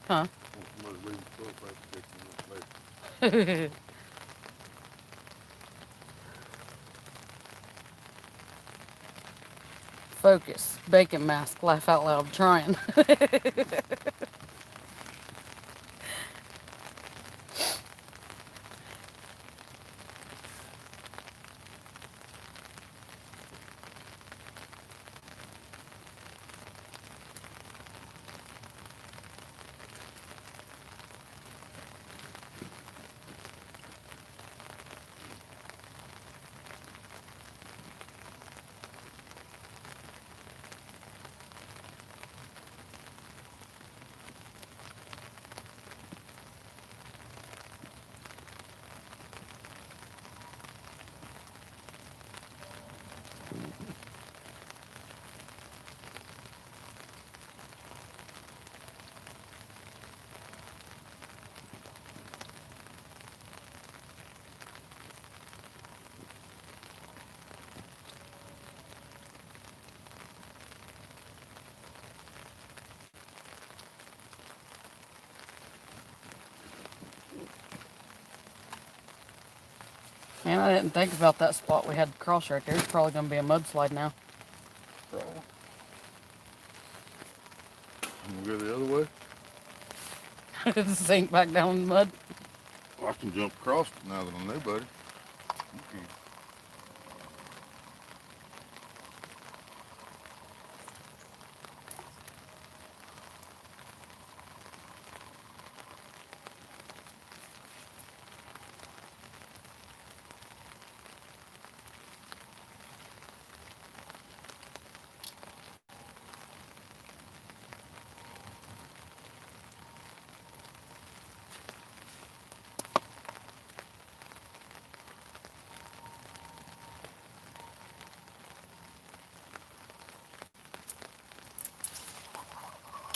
Huh? Focus. Bacon mask. Laugh out loud. Trying. Man, I didn't think about that spot we had to cross right there. It's probably going to be a mudslide now. We'll go the other way. Sink back down in the mud. I can jump across it now that I know better. Okay.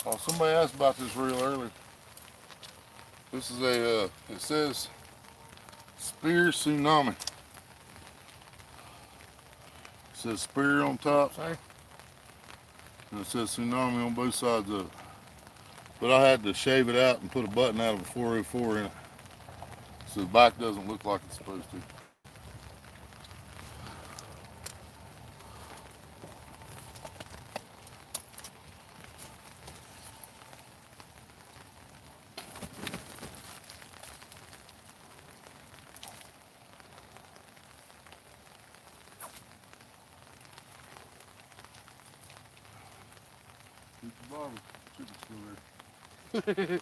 Oh, somebody asked about this real early. This is a, it says spear tsunami. It says spear on top, Sorry. and it says tsunami on both sides of it. But I had to shave it out and put a button out of a 404 in it, so the back doesn't look like it's supposed to. Here's the bottom. Chicken's still there.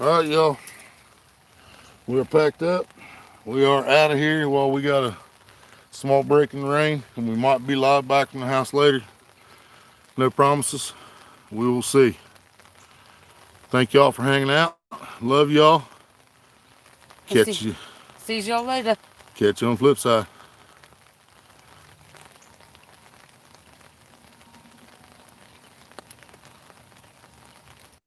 All right, y'all. We're packed up. We are out of here while we got a small break in the rain, and we might be live back in the house later. No promises. We will see. Thank y'all for hanging out. Love y'all. Catch you. See y'all later. Catch you on the flip side.